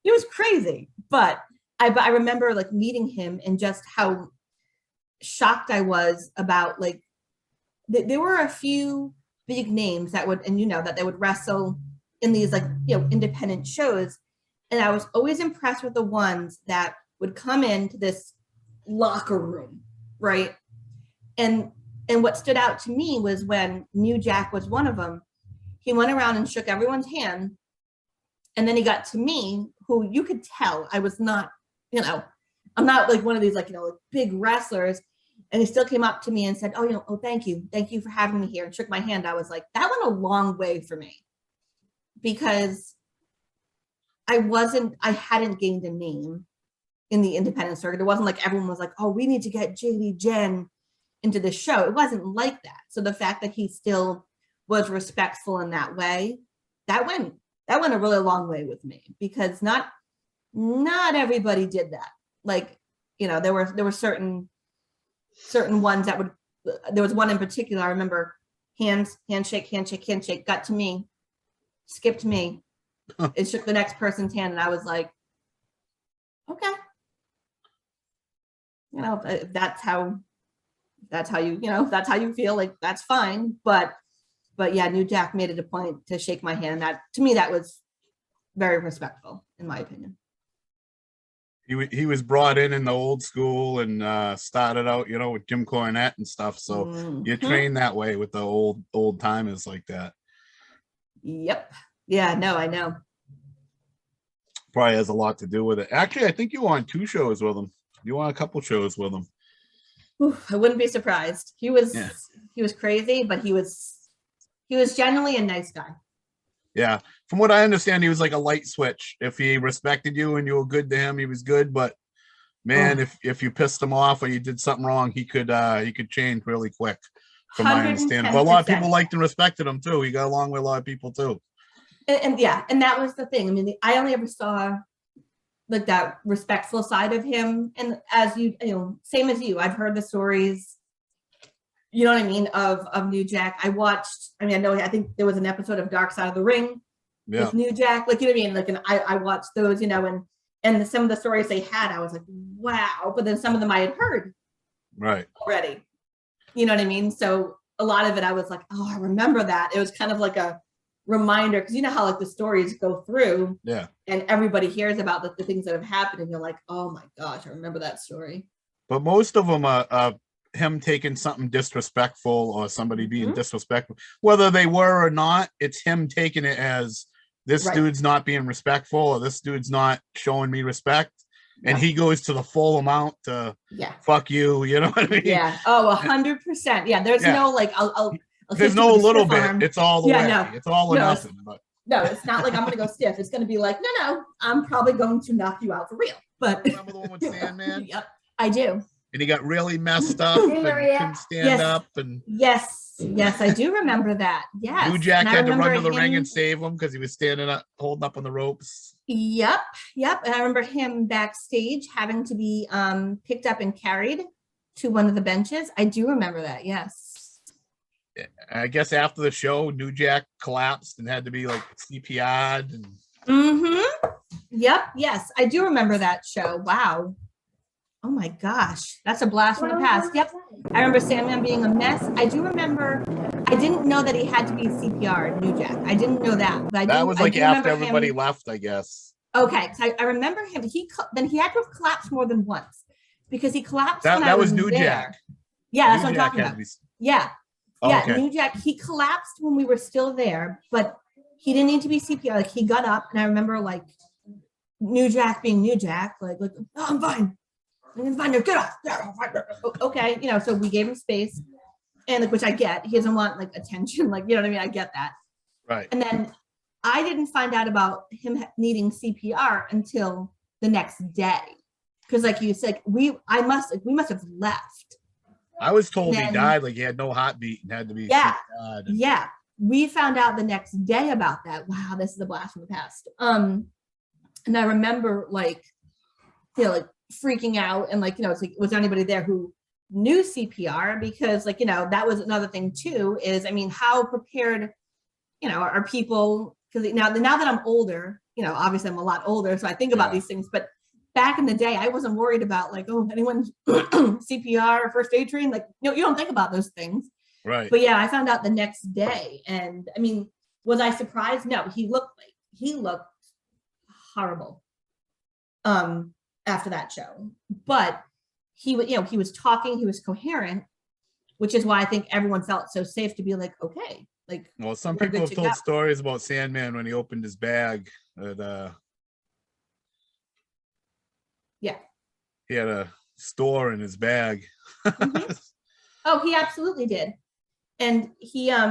He was crazy, but I remember like meeting him and just how shocked I was about, like, there were a few big names that would, and you know, that they would wrestle in these, like, you know, independent shows. And I was always impressed with the ones that would come into this locker room, right? And what stood out to me was when New Jack was one of them, he went around and shook everyone's hand. And then he got to me, who you could tell I was not, you know, I'm not like one of these, like, you know, like big wrestlers. And he still came up to me and said, oh, you know, oh, thank you for having me here, and shook my hand. I was like, that went a long way for me, because I hadn't gained a name in the independent circuit. It wasn't like everyone was like, oh, we need to get JD Jen into the show. It wasn't like that. So the fact that he still was respectful in that way, that went a really long way with me, because not everybody did that. Like, you know, there were certain ones that would, there was one in particular, I remember, handshake, got to me, skipped me, and shook the next person's hand. And I was like, okay. You know, if that's how you, you know, if that's how you feel, like, that's fine. But yeah, New Jack made it a point to shake my hand. That, to me, that was very respectful, in my opinion. He was brought in the old school and started out, you know, with Jim Cornette and stuff. So you're trained that way with the old timers like that. Yep. Yeah, no, I know. Probably has a lot to do with it. Actually, I think you were on 2 shows with him. You were on a couple shows with him. Oof, I wouldn't be surprised. He was crazy, but he was genuinely a nice guy. Yeah. From what I understand, he was like a light switch. If he respected you and you were good to him, he was good. But man, if you pissed him off or you did something wrong, he could change really quick, from my understanding. But a lot of people liked and respected him too. He got along with a lot of people too. And yeah, and that was the thing. I mean, I only ever saw like that respectful side of him. And as you know, same as you, I've heard the stories, you know what I mean, of New Jack. I think there was an episode of Dark Side of the Ring with New Jack, like, you know what I mean? Like, and I watched those, you know, and some of the stories they had, I was like, wow. But then some of them I had heard already, you know what I mean? So a lot of it, I was like, oh, I remember that. It was kind of like a reminder, because you know how, like, the stories go through, and everybody hears about the things that have happened, and you're like, oh my gosh, I remember that story. But most of them are him taking something disrespectful or somebody being disrespectful, whether they were or not. It's him taking it as this dude's not being respectful, or this dude's not showing me respect, and he goes to the full amount to fuck you. You know what I mean? Yeah. Oh, 100%. Yeah. There's no like I'll there's no little bit. Arm. It's all the way. No. It's all or nothing. But no, it's not like I'm gonna go stiff. It's gonna be like, no, I'm probably going to knock you out for real. But remember the one with Sandman? Yep, I do. And he got really messed up and couldn't stand up. And yes, I do remember that. Yes. New Jack had to run to the ring and save him because he was standing up, holding up on the ropes. Yep. And I remember him backstage having to be picked up and carried to one of the benches. I do remember that. Yes. I guess after the show, New Jack collapsed and had to be like CPR'd. And Yep. Yes, I do remember that show. Wow. Oh my gosh, that's a blast from the past. Yep. I remember Sandman being a mess. I do remember. I didn't know that he had to be CPR, New Jack. I didn't know that. But That was like after remember everybody him. left, I guess. Okay, so I remember him. Then he had to have collapsed more than once because he collapsed. when I That was was New there. Jack. Yeah, that's New what I'm Jack talking had about. to be- Yeah. Oh, Yeah, okay. New Jack, he collapsed when we were still there, but he didn't need to be CPR. Like he got up, and I remember like New Jack being New Jack, like oh, I'm fine. I'm fine. Get off. Okay, so we gave him space, and like which I get. He doesn't want like attention, like you know what I mean. I get that. Right. And then I didn't find out about him needing CPR until the next day, because like you said, we must have left. I was told he Then- died, like he had no heartbeat and had to be Yeah. CPR'd. Yeah, we found out the next day about that. Wow, this is a blast from the past. And I remember like freaking out and like it's like, was there anybody there who knew CPR? Because like that was another thing too. Is I mean, how prepared are people? Because now that I'm older, obviously I'm a lot older, so I think about Yeah. these things. But back in the day, I wasn't worried about like, oh, anyone's CPR or first aid trained. Like, you don't think about those things. Right. But yeah, I found out the next day, and I mean, was I surprised? No, he looked horrible. After that show, but he was talking, he was coherent, which is why I think everyone felt so safe to be like, okay, like. Well, some we're people good have to told go. stories about Sandman when he opened his bag. Yeah. He had a store in his bag. Mhm. Oh, he absolutely did, and he I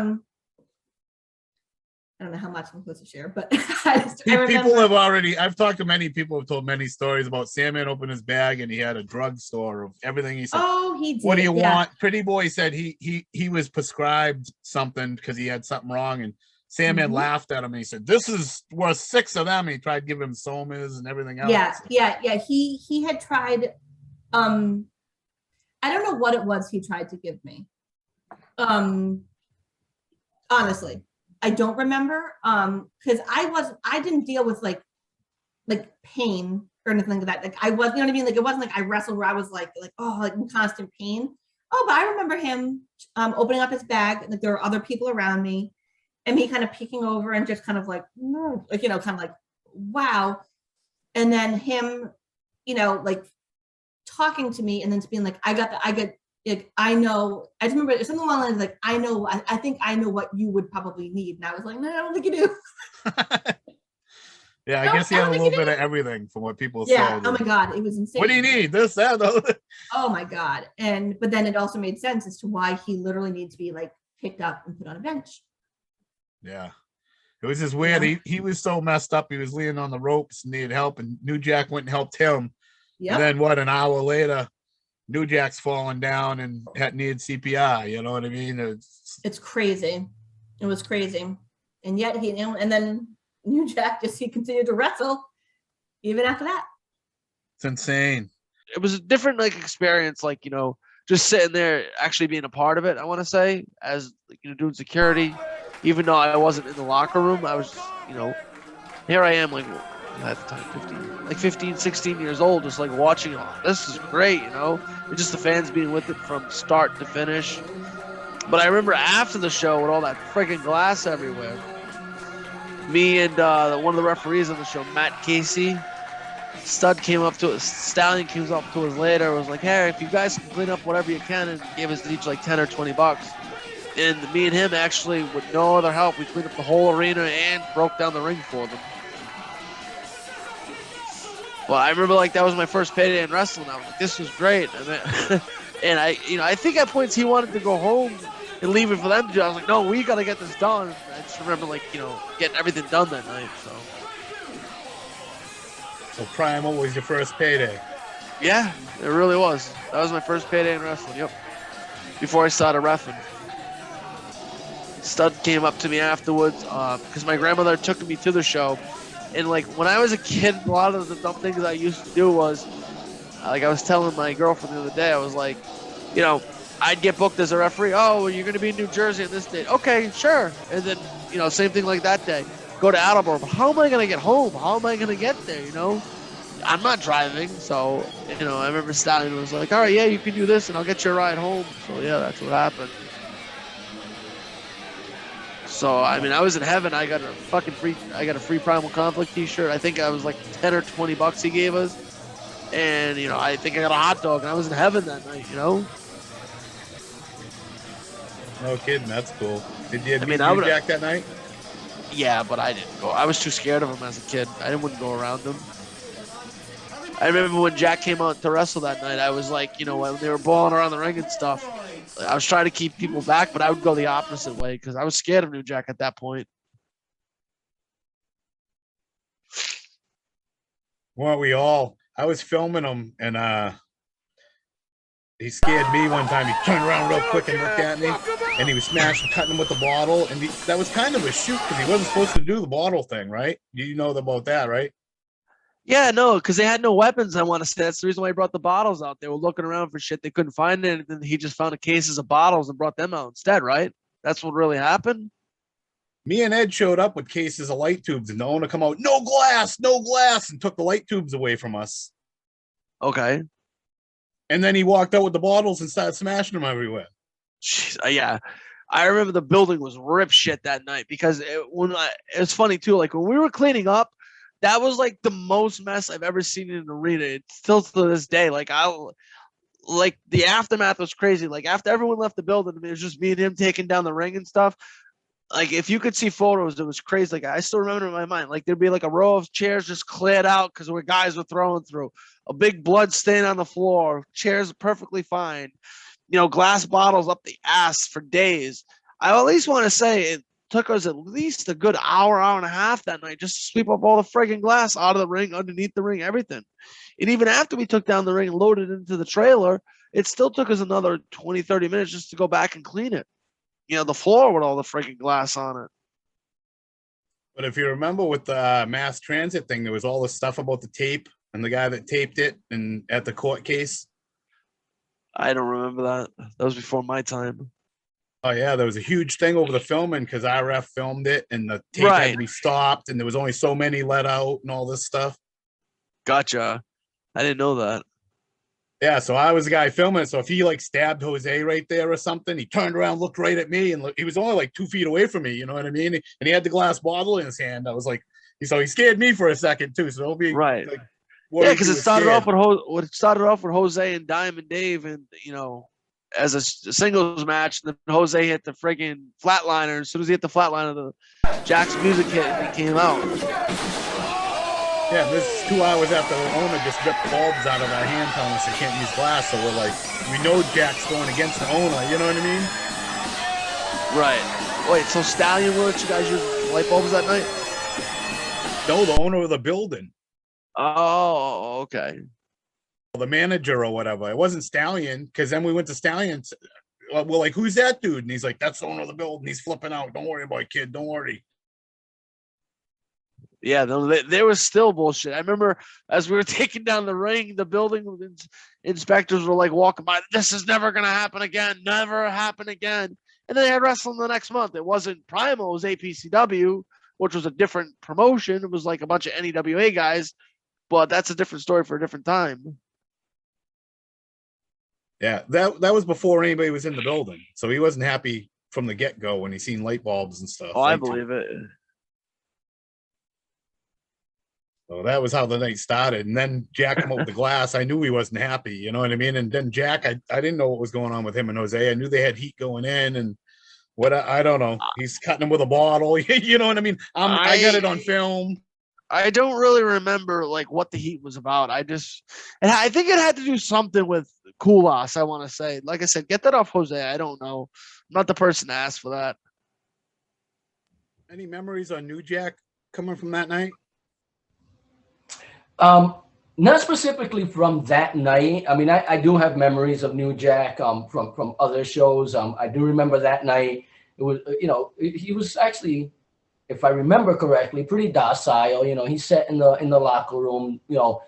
don't know how much I'm supposed to share, but I remember. People have already, I've talked to many people who have told many stories about Sandman opened his bag and he had a drugstore of everything. He said, Oh, he did. what do you yeah. want? Pretty Boy said he was prescribed something because he had something wrong, and Sandman Mhm. laughed at him and he said, this is worth 6 of them. And he tried to give him somas and everything else. Yeah. He had tried. I don't know what it was he tried to give me. Honestly, I don't remember. Because I didn't deal with like pain or anything like that. Like I was, you know what I mean? Like it wasn't like I wrestled where I was like oh, like in constant pain. Oh, but I remember him opening up his bag, and like there were other people around me, and me kind of peeking over and just kind of like, no, like kind of like, wow. And then him, like talking to me, and then being like, I know. I just remember it was something along the lines like, I know. I think I know what you would probably need, and I was like, no, I don't think you do. Yeah, I No, guess he I had a don't little think bit he of everything from what people Yeah. said. Oh my God, it was insane. What do you need? This, that, the other. Oh my God. But then it also made sense as to why he literally needed to be like picked up and put on a bench. Yeah. It was just weird. Yeah. He was so messed up. He was leaning on the ropes and needed help, and New Jack went and helped him. Yep. And then an hour later, New Jack's falling down and needed CPR. You know what I mean? It's crazy. It was crazy. And yet and then New Jack he continued to wrestle even after that. It's insane. It was a different experience, just sitting there actually being a part of it. I want to say, as doing security, even though I wasn't in the locker room, I was here I am at the time 15 16 years old, just watching. Oh, this is great, and just the fans being with it from start to finish. But I remember after the show with all that freaking glass everywhere, me and one of the referees on the show, Matt Casey, Stallion came up to us later, was like, hey, if you guys can clean up whatever you can, and gave us each 10 or $20. And me and him actually, with no other help, we cleaned up the whole arena and broke down the ring for them. Well, I remember that was my first payday in wrestling. I was like, this was great. And I think at points he wanted to go home and leave it for them to do. I was like, no, we got to get this done. And I just remember getting everything done that night. So Primal was your first payday. Yeah, it really was. That was my first payday in wrestling. Yep. Before I started reffing. Stud came up to me afterwards because my grandmother took me to the show. And when I was a kid, a lot of the dumb things I used to do was, I was telling my girlfriend the other day, I was like, I'd get booked as a referee. Oh, well, you're going to be in New Jersey on this date. Okay, sure. And then, same thing like that day. go to Attleboro. But how am I gonna get home? How am I gonna get there? You know, I'm not driving, so you know. I remember Stallion was like, "All right, yeah, you can do this, and I'll get you a ride home." So yeah, that's what happened. So I mean, I was in heaven. I got a free Primal Conflict T-shirt. I think I was like $10 or $20 he gave us, and you know, I think I got a hot dog, and I was in heaven that night. You know. No kidding, that's cool. Did you I mean, meet New Jack that night? Yeah, but I didn't go. I was too scared of him as a kid. I wouldn't go around him. I remember when Jack came out to wrestle that night, I was like, you know, when they were balling around the ring and stuff, I was trying to keep people back, but I would go the opposite way because I was scared of New Jack at that point. Weren't we all? I was filming him, and he scared me one time. He turned around real quick and looked at me, and he was smashing, cutting him with the bottle. And that was kind of a shoot because he wasn't supposed to do the bottle thing, right? You know about that, right? Yeah, no, because they had no weapons. I want to say that's the reason why he brought the bottles out. They were looking around for shit. They couldn't find it, and then he just found a cases of bottles and brought them out instead, right? That's what really happened. Me and Ed showed up with cases of light tubes, and the owner come out, no glass, and took the light tubes away from us. Okay. And then he walked out with the bottles and started smashing them everywhere. Jeez, yeah. I remember the building was rip shit that night because it's funny too. Like when we were cleaning up, that was like the most mess I've ever seen in an arena. It's still to this day. Like the aftermath was crazy. Like after everyone left the building, it was just me and him taking down the ring and stuff. Like if you could see photos, it was crazy. Like I still remember in my mind, like there'd be like a row of chairs just cleared out because where guys were throwing through, a big blood stain on the floor, chairs perfectly fine, you know, glass bottles up the ass for days. I at least want to say it took us at least a good hour and a half that night just to sweep up all the friggin' glass out of the ring, underneath the ring, everything. And even after we took down the ring and loaded it into the trailer, it still took us another 20, 30 minutes just to go back and clean it. You know, the floor with all the freaking glass on it. But if you remember with the mass transit thing, there was all this stuff about the tape and the guy that taped it and at the court case. I don't remember that. That was before my time. Oh yeah, there was a huge thing over the filming because RF filmed it and the tape had to be stopped and there was only so many let out and all this stuff. Gotcha. I didn't know that. Yeah, so I was the guy filming. So if he like stabbed Jose right there or something, he turned around, looked right at me, and he was only like 2 feet away from me. You know what I mean? And he had the glass bottle in his hand. I was like, so he scared me for a second too. So don't be right. Like, yeah, because it started off with Jose and Diamond Dave, and you know, as a singles match. And then Jose hit the friggin' flatliner. As soon as he hit the flatliner, the Jack's music hit and he came out. Yeah, this is 2 hours after the owner just ripped bulbs out of our hand telling us they can't use glass. So we're like, we know Jack's going against the owner. You know what I mean? Right. Wait, so Stallion will let you guys use light bulbs that night? No, the owner of the building. Oh, okay. The manager or whatever. It wasn't Stallion, because then we went to Stallion. We're like, who's that dude? And he's like, that's the owner of the building. He's flipping out. Don't worry about it, kid. Don't worry. Yeah, there was still bullshit. I remember as we were taking down the ring, the building inspectors were like walking by. This is never going to happen again. Never happen again. And then they had wrestling the next month. It wasn't Primal. It was APCW, which was a different promotion. It was like a bunch of NEWA guys. But that's a different story for a different time. Yeah, that was before anybody was in the building. So he wasn't happy from the get-go when he seen light bulbs and stuff. Oh, I believe it. So that was how the night started. And then Jack came up with the glass. I knew he wasn't happy, you know what I mean? And then Jack, I didn't know what was going on with him and Jose. I knew they had heat going in and what, I don't know. He's cutting him with a bottle. You know what I mean? I got it on film. I don't really remember like what the heat was about. I think it had to do something with Koulas, I want to say. Like I said, get that off Jose. I don't know. I'm not the person to ask for that. Any memories on New Jack coming from that night? Not specifically from that night. I mean, I do have memories of New Jack from other shows. I do remember that night. It was, you know, he was actually, if I remember correctly, pretty docile. You know, he sat in the locker room. You know,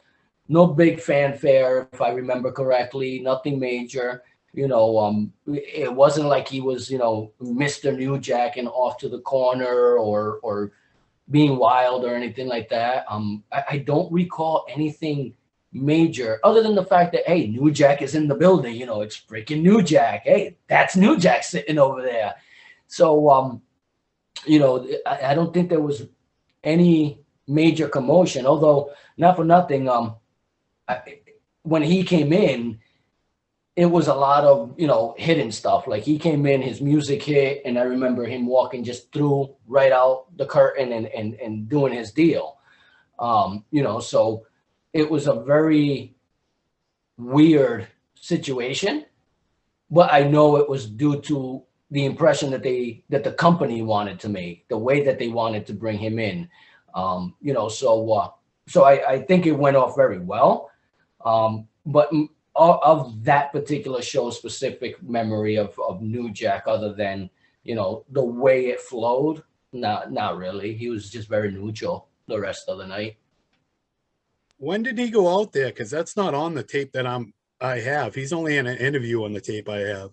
no big fanfare, if I remember correctly. Nothing major. You know, it wasn't like he was, you know, Mr. New Jack and off to the corner or being wild or anything like that. I don't recall anything major other than the fact that, hey, New Jack is in the building. You know, it's freaking New Jack. Hey, that's New Jack sitting over there. So, you know, I don't think there was any major commotion, although not for nothing. When he came in, it was a lot of, you know, hidden stuff. Like he came in, his music hit, and I remember him walking just through right out the curtain and doing his deal. You know, so it was a very weird situation, but I know it was due to the impression that the company wanted to make, the way that they wanted to bring him in. You know, so I think it went off very well. But of that particular show, specific memory of New Jack, other than, you know, the way it flowed, not really. He was just very neutral the rest of the night. When did he go out there? Because that's not on the tape that I have. He's only in an interview on the tape I have.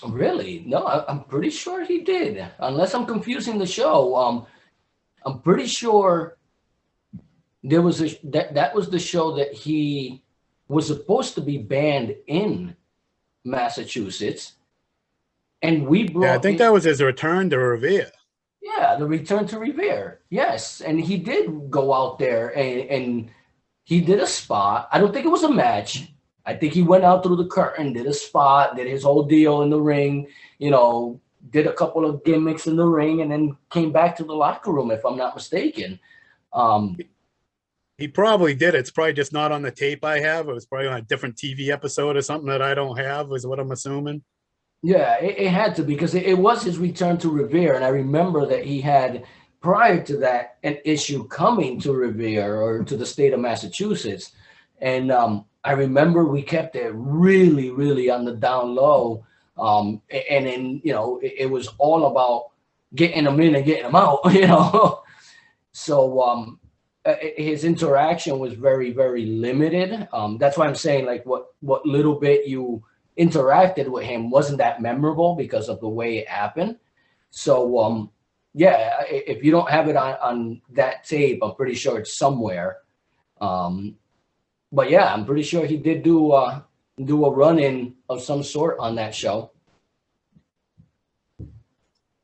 Really? No, I'm pretty sure he did. Unless I'm confusing the show. I'm pretty sure there was that was the show that he was supposed to be banned in Massachusetts, and we brought. Yeah, I think that was his return to Revere. Yeah, the return to Revere. Yes, and he did go out there and he did a spot. I don't think it was a match. I think he went out through the curtain, did a spot, did his whole deal in the ring, you know, did a couple of gimmicks in the ring, and then came back to the locker room, if I'm not mistaken. He probably did. It's probably just not on the tape I have. It was probably on a different TV episode or something that I don't have, is what I'm assuming. Yeah, it had to, because it was his return to Revere. And I remember that he had, prior to that, an issue coming to Revere or to the state of Massachusetts. And I remember we kept it really, really on the down low. And then, you know, it was all about getting them in and getting them out, you know. So his interaction was very, very limited. That's why I'm saying, like, what little bit you interacted with him wasn't that memorable because of the way it happened. So yeah, if you don't have it on that tape, I'm pretty sure it's somewhere. But yeah, I'm pretty sure he did do a run-in of some sort on that show.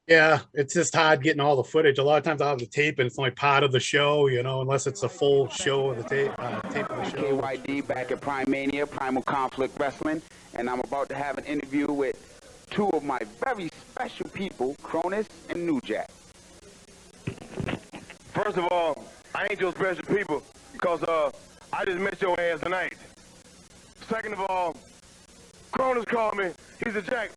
Yeah, it's just hard getting all the footage. A lot of times I'll have the tape and it's only part of the show, you know, unless it's a full show of the tape of the show. KYD back at Prime Mania, Primal Conflict Wrestling, and I'm about to have an interview with two of my very special people, Cronus and New Jack. First of all, I ain't your special people because I just met your ass tonight. Second of all, Cronus called me. He said, Jack,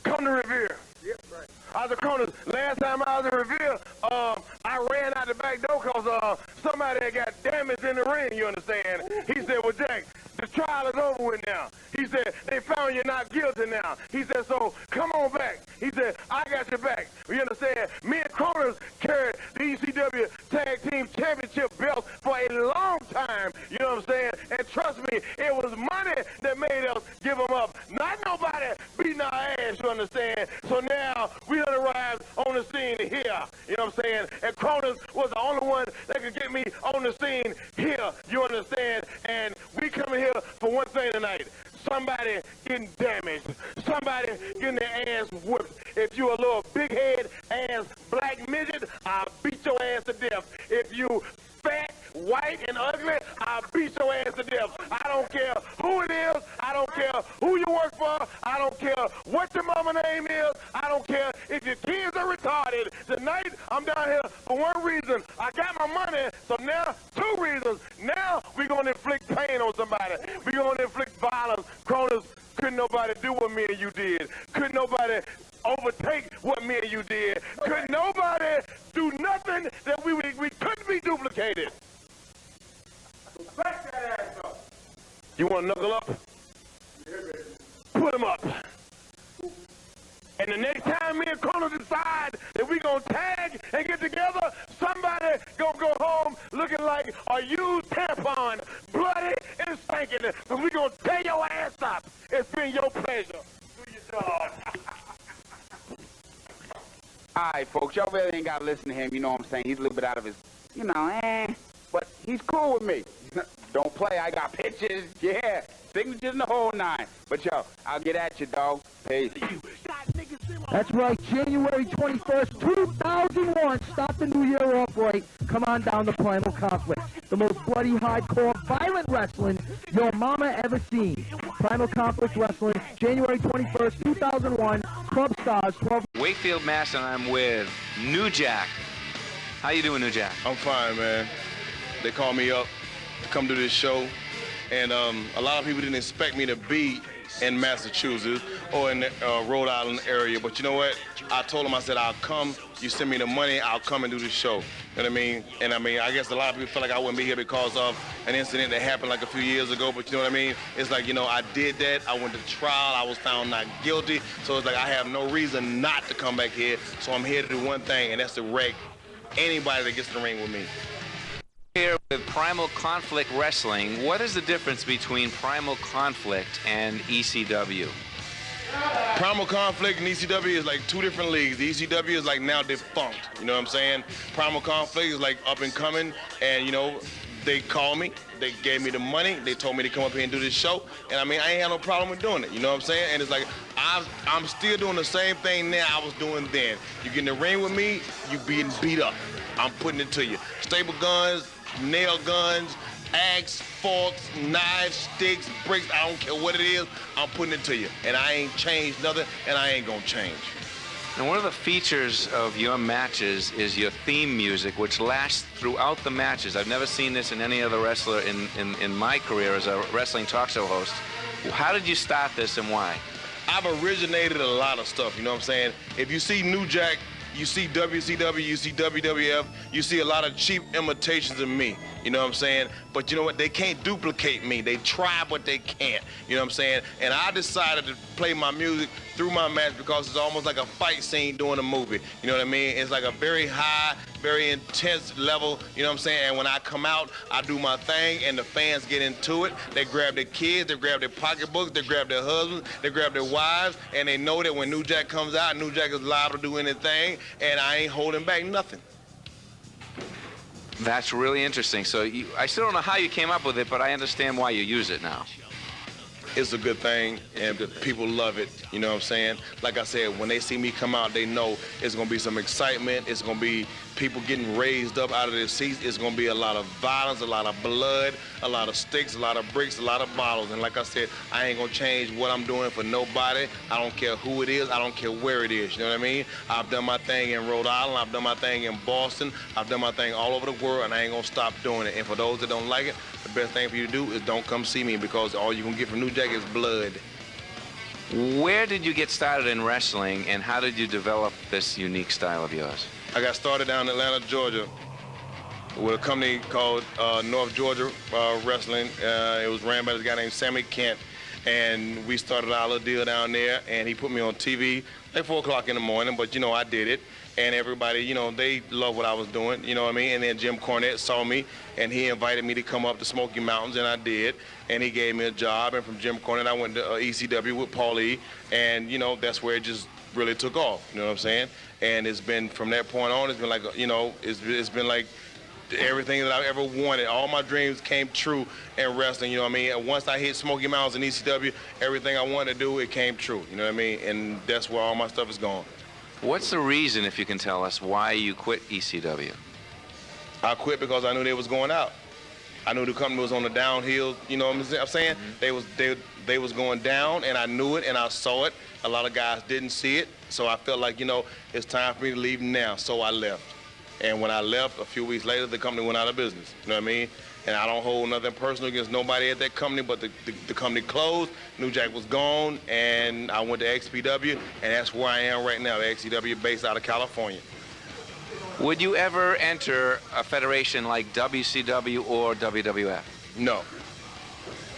come to Revere. Yep, right. I said, Cronus, last time I was in Revere, I ran out the back door because somebody had got damaged in the ring, you understand? He said, well, Jack, the trial is over with now. He said, they found you not guilty now. He said, so come on back. He said, I got your back. You understand? Me and Cronus carried the ECW Tag Team Championship belts for a long time, you know what I'm saying? And trust me, it was money that made us give them up. Not nobody beating our ass, you understand? So now we done arrived on the scene here, you know what I'm saying? And Cronus was the only one that could get me on the scene here, you understand? And we coming here for one thing tonight. Somebody getting damaged. Somebody getting their ass whipped. If you a little big head ass black midget, I'll beat your ass to death. If you fat, white, and ugly, I'll beat your ass to death. I don't care who it is. I don't care who you work for. I don't care what your mama name is. I don't care if your kids are retarded. Tonight, I'm down here for one reason. I got my money, so now, two reasons. Now, we're going to inflict pain on somebody. We're going to inflict violence. Cronus, couldn't nobody do what me and you did. Couldn't nobody overtake what me and you did. Couldn't nobody do nothing that we couldn't be duplicated. Back that ass up. You want to knuckle up? Put him up. And the next time me and Cronus decide that we gonna tag and get together, somebody gonna go home looking like a used tampon, bloody and stinking, because we gonna tear your ass up. It's been your pleasure. Do your job. All right, folks. Y'all really ain't gotta listen to him, you know what I'm saying? He's a little bit out of his, you know, but he's cool with me. Don't play, I got pictures, yeah, signatures in the whole 9. But yo, I'll get at you, dog. Peace. That's right, January 21st, 2001. Start the new year off right. Come on down to Primal Conflict. The most bloody, hardcore, violent wrestling your mama ever seen. Primal Conflict Wrestling, January 21st, 2001. Club Stars, 12. Wakefield, Mass, and I'm with New Jack. How you doing, New Jack? I'm fine, man. They called me up to come do this show, and a lot of people didn't expect me to be in Massachusetts or in the Rhode Island area, but you know what? I told them, I said, I'll come. You send me the money, I'll come and do this show. You know what I mean? And I mean, I guess a lot of people feel like I wouldn't be here because of an incident that happened like a few years ago, but you know what I mean? It's like, you know, I did that. I went to trial. I was found not guilty. So it's like I have no reason not to come back here. So I'm here to do one thing, and that's to wreck anybody that gets in the ring with me. Here with Primal Conflict Wrestling. What is the difference between Primal Conflict and ECW? Primal Conflict and ECW is like two different leagues. The ECW is like now defunct, you know what I'm saying? Primal Conflict is like up and coming, and you know, they called me, they gave me the money, they told me to come up here and do this show, and I mean, I ain't had no problem with doing it, you know what I'm saying? And it's like, I'm still doing the same thing now I was doing then. You get in the ring with me, you being beat up. I'm putting it to you. Staple guns, nail guns, axe, forks, knives, sticks, bricks, I don't care what it is, I'm putting it to you. And I ain't changed nothing, and I ain't gonna change. And one of the features of your matches is your theme music, which lasts throughout the matches. I've never seen this in any other wrestler in my career as a wrestling talk show host. How did you start this and why? I've originated a lot of stuff, you know what I'm saying? If you see New Jack, you see WCW, you see WWF, you see a lot of cheap imitations of me, you know what I'm saying? But you know what, they can't duplicate me. They try, but they can't, you know what I'm saying? And I decided to play my music through my match because it's almost like a fight scene during a movie, you know what I mean? It's like a very high, very intense level, you know what I'm saying? And when I come out, I do my thing, and the fans get into it. They grab their kids, they grab their pocketbooks, they grab their husbands, they grab their wives, and they know that when New Jack comes out, New Jack is liable to do anything, and I ain't holding back nothing. That's really interesting. So I still don't know how you came up with it, but I understand why you use it now. It's a good thing, and people love it, you know what I'm saying? Like I said, when they see me come out, they know it's gonna be some excitement, it's gonna be people getting raised up out of their seats, it's gonna be a lot of violence, a lot of blood, a lot of sticks, a lot of bricks, a lot of bottles. And like I said, I ain't gonna change what I'm doing for nobody. I don't care who it is, I don't care where it is, you know what I mean? I've done my thing in Rhode Island, I've done my thing in Boston, I've done my thing all over the world, and I ain't gonna stop doing it. And for those that don't like it, the best thing for you to do is don't come see me, because all you're gonna get from New Jack is blood. Where did you get started in wrestling, and how did you develop this unique style of yours? I got started down in Atlanta, Georgia, with a company called North Georgia Wrestling. It was ran by this guy named Sammy Kent, and we started our little deal down there, and he put me on TV like 4 o'clock in the morning, but you know, I did it, and everybody, you know, they loved what I was doing, you know what I mean? And then Jim Cornette saw me, and he invited me to come up to Smoky Mountains, and I did, and he gave me a job, and from Jim Cornette, I went to ECW with Paulie, and you know, that's where it just really took off, you know what I'm saying? And it's been, from that point on, it's been like, you know, it's been like everything that I've ever wanted. All my dreams came true in wrestling, you know what I mean? And once I hit Smoky Mountains and ECW, everything I wanted to do, it came true, you know what I mean? And that's where all my stuff is going. What's the reason, if you can tell us, why you quit ECW? I quit because I knew they was going out. I knew the company was on the downhill, you know what I'm saying? Mm-hmm. They was going down, and I knew it, and I saw it. A lot of guys didn't see it, so I felt like, you know, it's time for me to leave now, so I left. And when I left, a few weeks later, the company went out of business, you know what I mean? And I don't hold nothing personal against nobody at that company, but the company closed, New Jack was gone, and I went to XPW, and that's where I am right now, XPW based out of California. Would you ever enter a federation like WCW or WWF? No.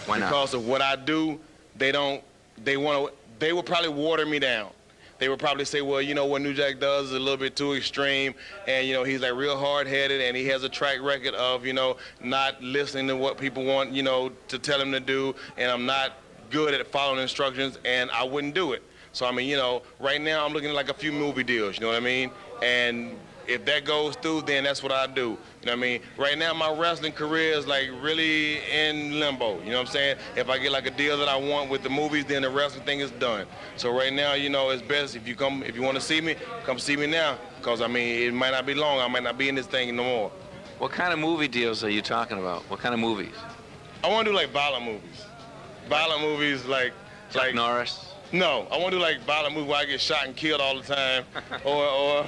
Why not? Because of what I do, they will probably water me down. They would probably say, well, you know, what New Jack does is a little bit too extreme, and, you know, he's like real hard-headed, and he has a track record of, you know, not listening to what people want, you know, to tell him to do, and I'm not good at following instructions, and I wouldn't do it. So, I mean, you know, right now I'm looking at like a few movie deals, you know what I mean? And if that goes through, then that's what I do. You know what I mean? Right now, my wrestling career is like really in limbo. You know what I'm saying? If I get like a deal that I want with the movies, then the wrestling thing is done. So right now, you know, it's best if you want to see me, come see me now. Because I mean, it might not be long. I might not be in this thing no more. What kind of movie deals are you talking about? What kind of movies? I want to do like violent movies. Violent movies like Chuck Norris. No, I want to do like violent movie where I get shot and killed all the time, or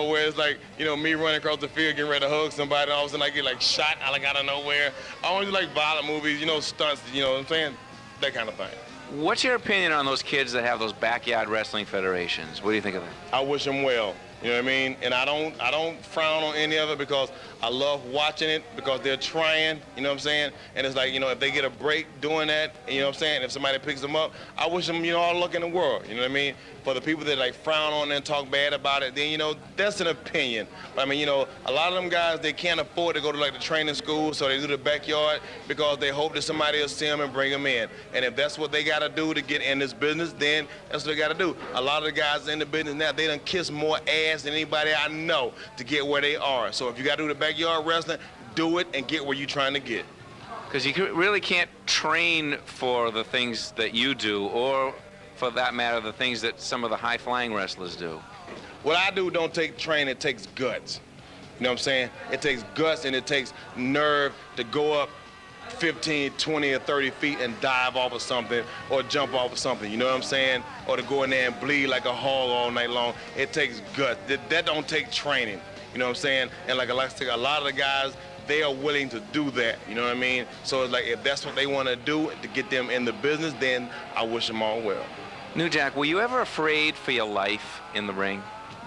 where it's like, you know, me running across the field getting ready to hug somebody, and all of a sudden I get like shot like out of nowhere. I want to do like violent movies, you know, stunts, you know what I'm saying, that kind of thing. What's your opinion on those kids that have those backyard wrestling federations? What do you think of that? I wish them well. You know what I mean? And I don't frown on any of it because I love watching it because they're trying, you know what I'm saying? And it's like, you know, if they get a break doing that, you know what I'm saying? If somebody picks them up, I wish them, you know, all the luck in the world, you know what I mean? For the people that like frown on it and talk bad about it, then, you know, that's an opinion. But I mean, you know, a lot of them guys, they can't afford to go to like the training school, so they do the backyard because they hope that somebody will see them and bring them in. And if that's what they got to do to get in this business, then that's what they got to do. A lot of the guys in the business now, they done kiss more ass than anybody I know to get where they are. So if you got to do the backyard wrestling, do it and get where you're trying to get. Because you really can't train for the things that you do, or for that matter, the things that some of the high-flying wrestlers do. What I do don't take training, it takes guts. You know what I'm saying? It takes guts and it takes nerve to go up 15, 20, or 30 feet and dive off of something or jump off of something, you know what I'm saying? Or to go in there and bleed like a hog all night long. It takes guts. That don't take training, you know what I'm saying? And like a lot of the guys, they are willing to do that, you know what I mean? So it's like if that's what they want to do to get them in the business, then I wish them all well. New Jack, were you ever afraid for your life in the ring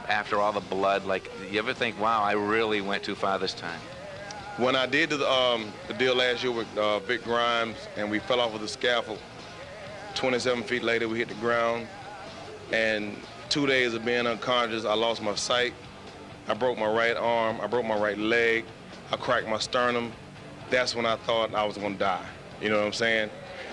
after all the blood? Like, you ever think, wow, I really went too far this time? When I did the deal last year with Vic Grimes and we fell off of the scaffold, 27 feet later we hit the ground, and 2 days of being unconscious, I lost my sight. I broke my right arm, I broke my right leg, I cracked my sternum. That's when I thought I was gonna die, you know what I'm saying?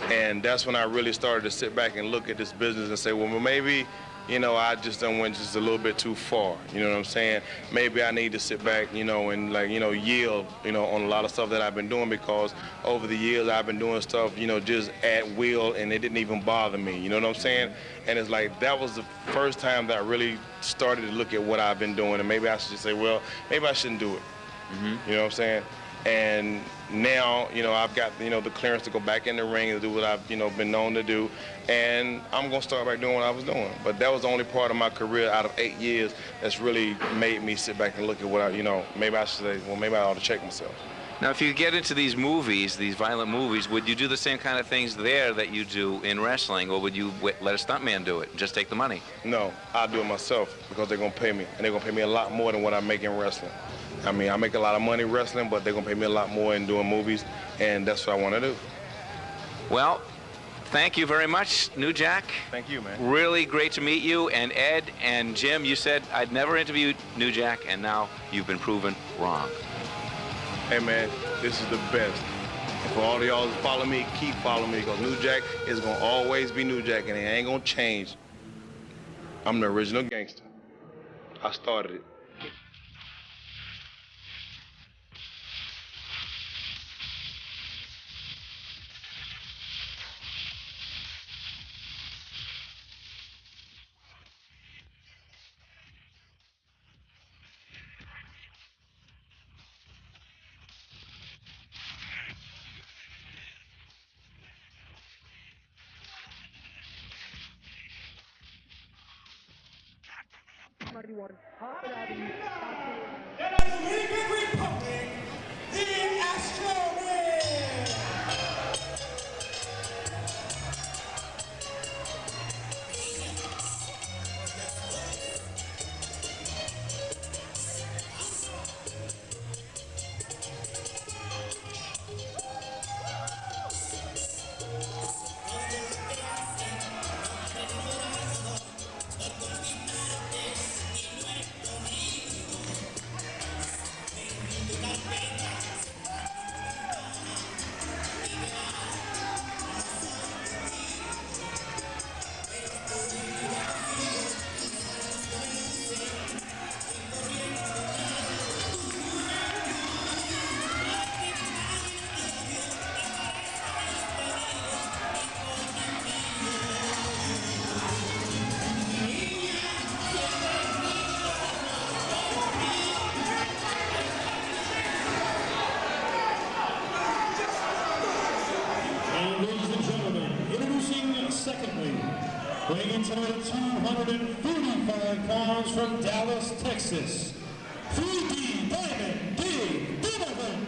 And that's when I really started to sit back and look at this business and say, well, maybe, you know, I just done went just a little bit too far, you know what I'm saying? Maybe I need to sit back, you know, and like, you know, yield, you know, on a lot of stuff that I've been doing, because over the years I've been doing stuff, you know, just at will, and it didn't even bother me, you know what I'm saying? And it's like, that was the first time that I really started to look at what I've been doing, and maybe I should just say, well, maybe I shouldn't do it, you know what I'm saying? And now, you know, I've got, you know, the clearance to go back in the ring and do what I've, you know, been known to do. And I'm going to start back doing what I was doing. But that was the only part of my career out of 8 years that's really made me sit back and look at what I, you know, maybe I should say, well, maybe I ought to check myself. Now, if you get into these movies, these violent movies, would you do the same kind of things there that you do in wrestling, or would you let a stuntman do it and just take the money? No, I'll do it myself because they're going to pay me. And they're going to pay me a lot more than what I make in wrestling. I mean, I make a lot of money wrestling, but they're going to pay me a lot more in doing movies, and that's what I want to do. Well, thank you very much, New Jack. Thank you, man. Really great to meet you. And Ed and Jim, you said I'd never interviewed New Jack, and now you've been proven wrong. Hey, man, this is the best. And for all of y'all that follow me, keep following me, because New Jack is going to always be New Jack, and it ain't going to change. I'm the original gangster. I started it. Weighing tonight at 245 pounds from Dallas, Texas, 3D Diamond Dave Donovan.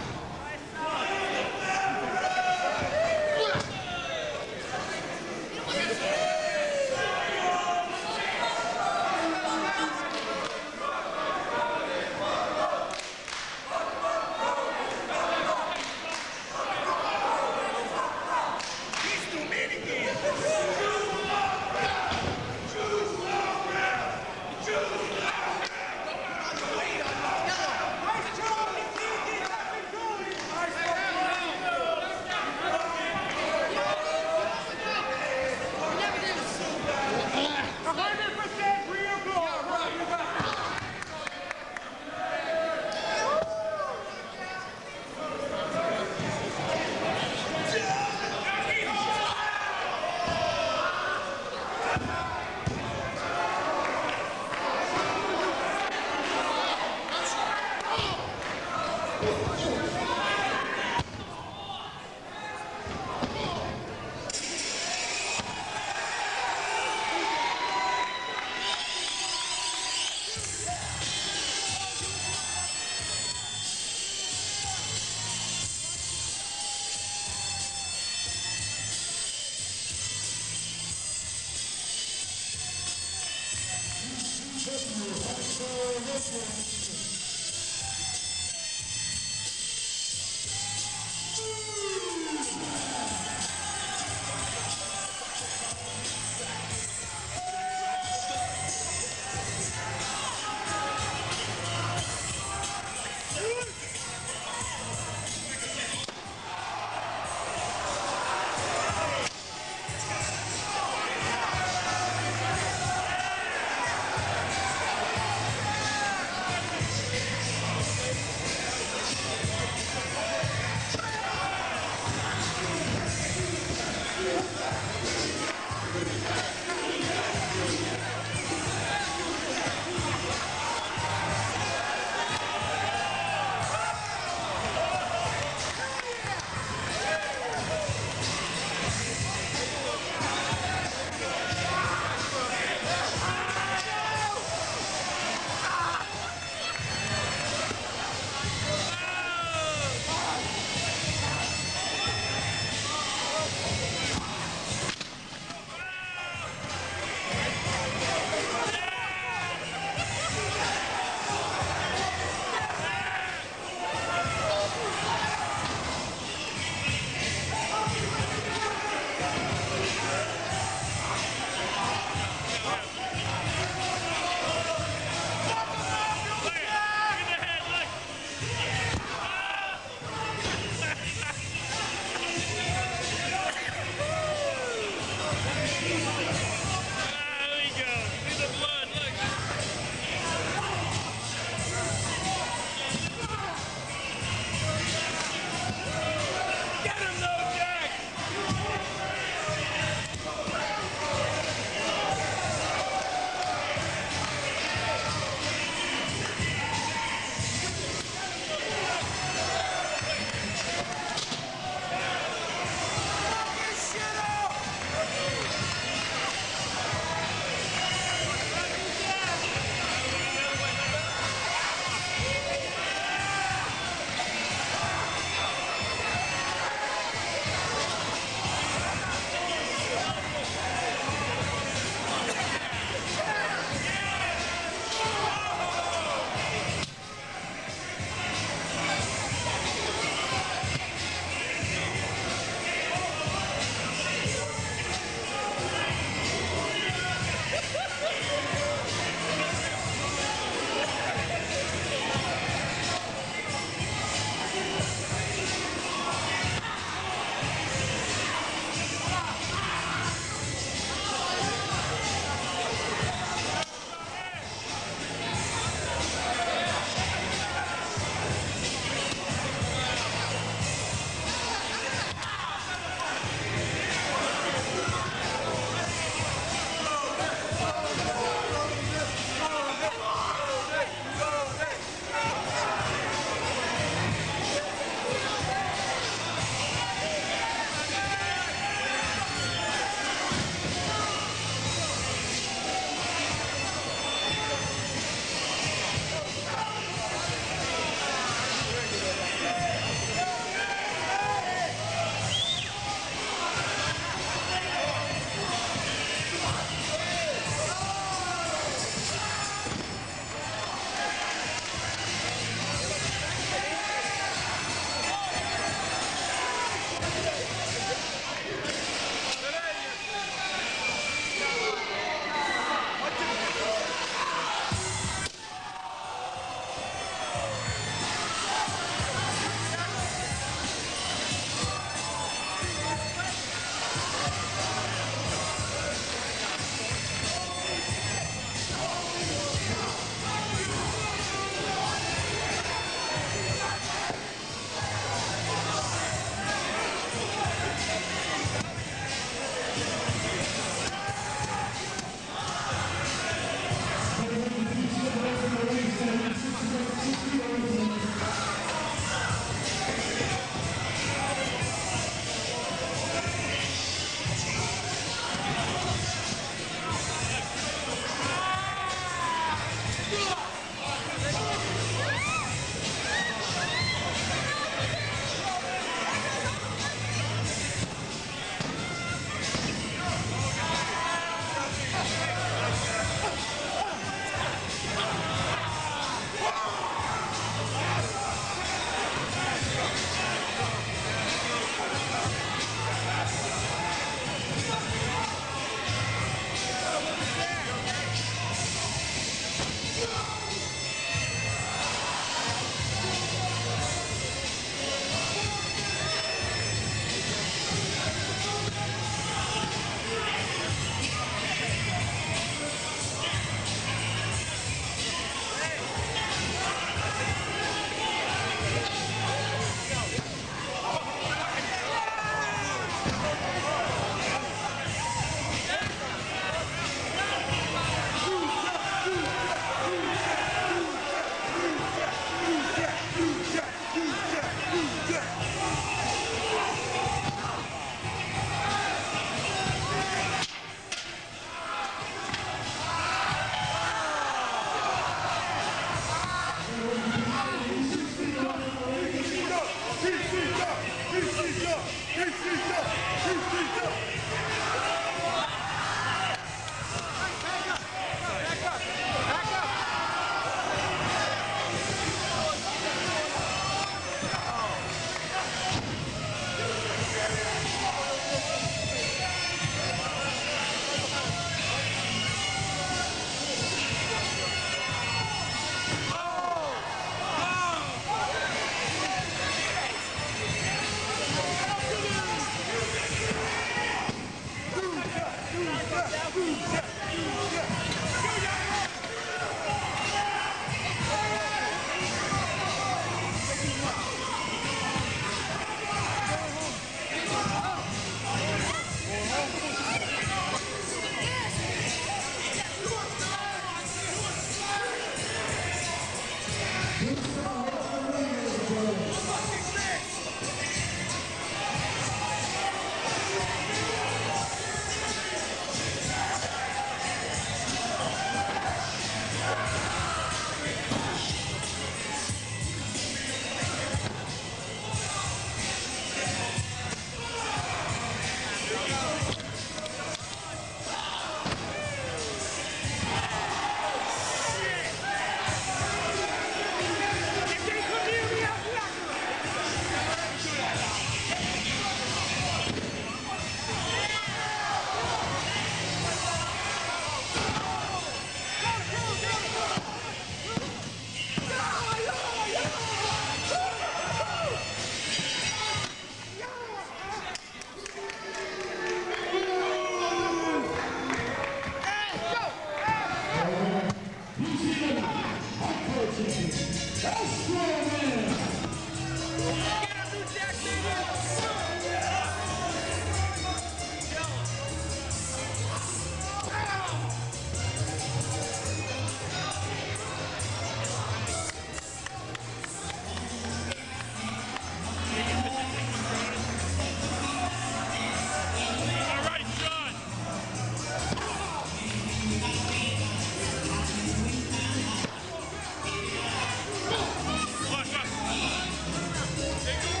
Take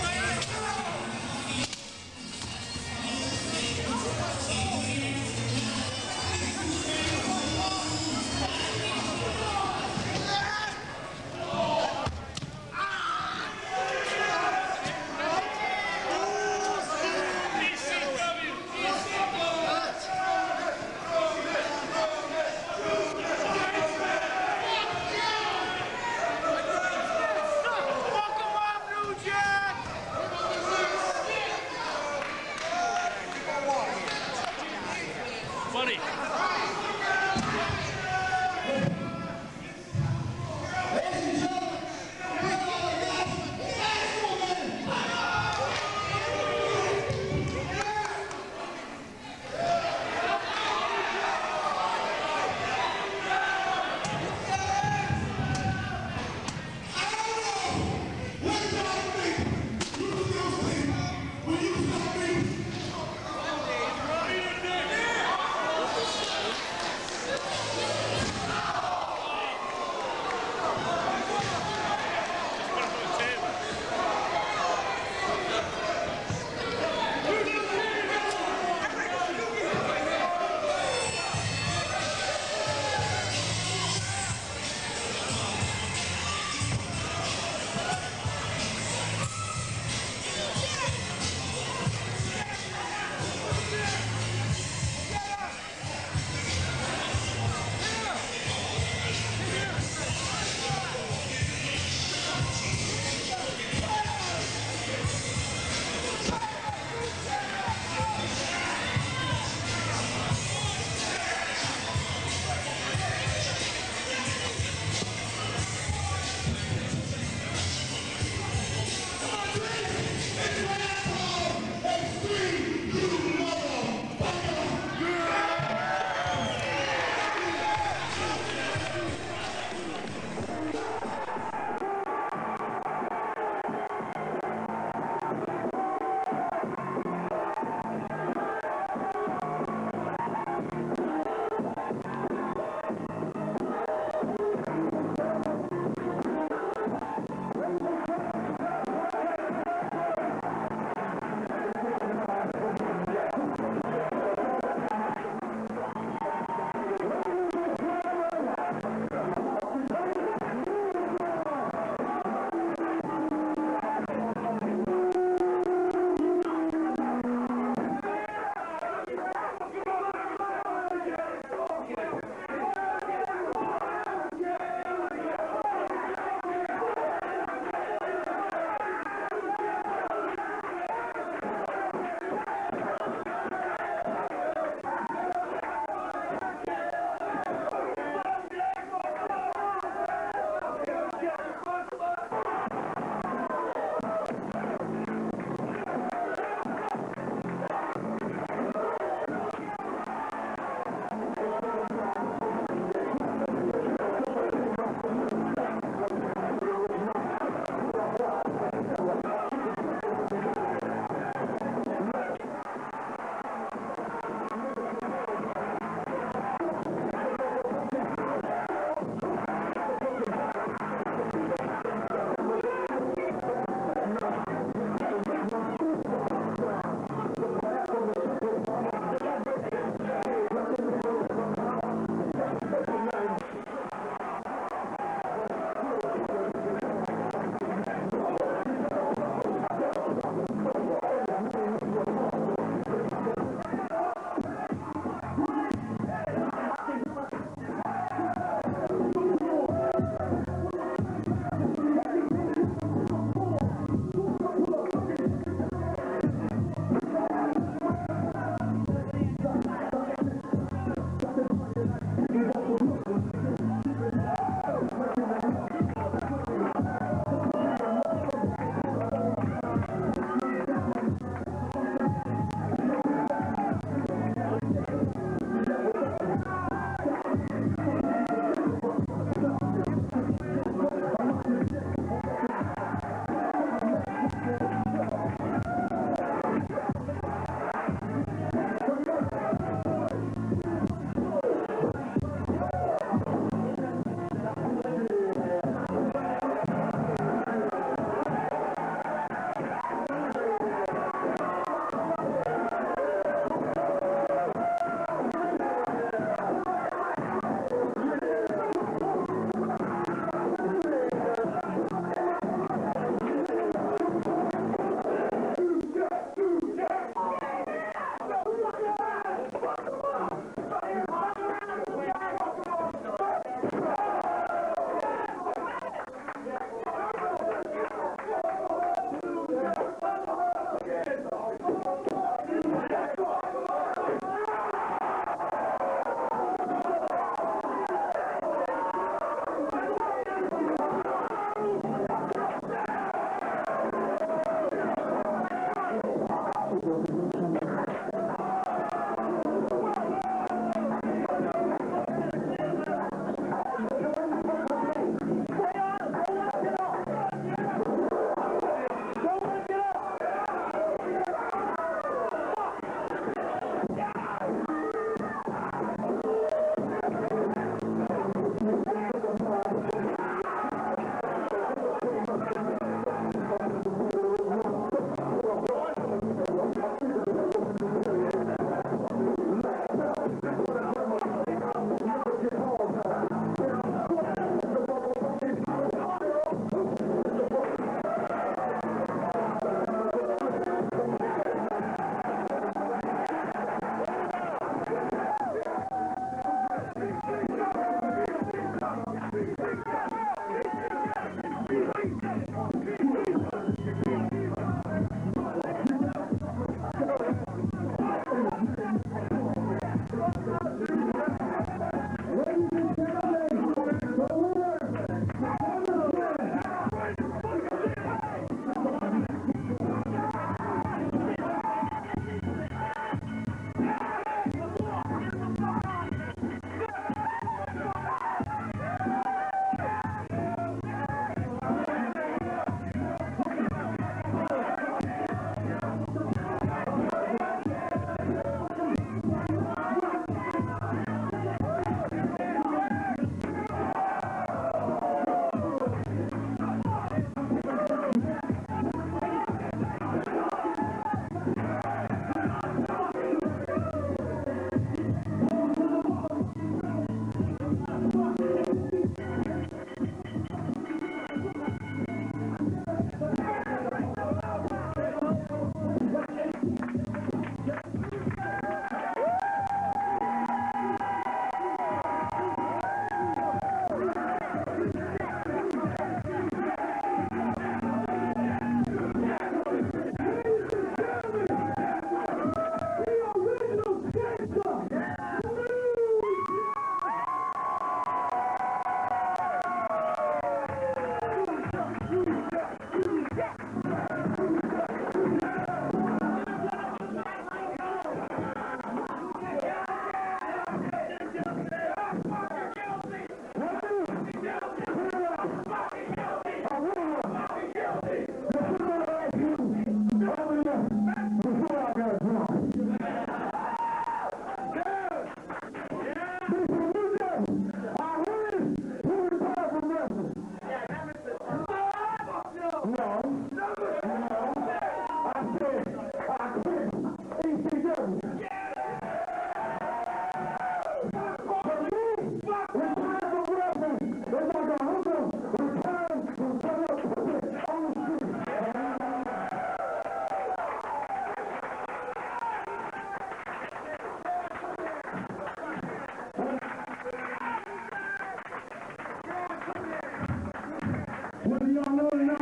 Whether y'all know it or not,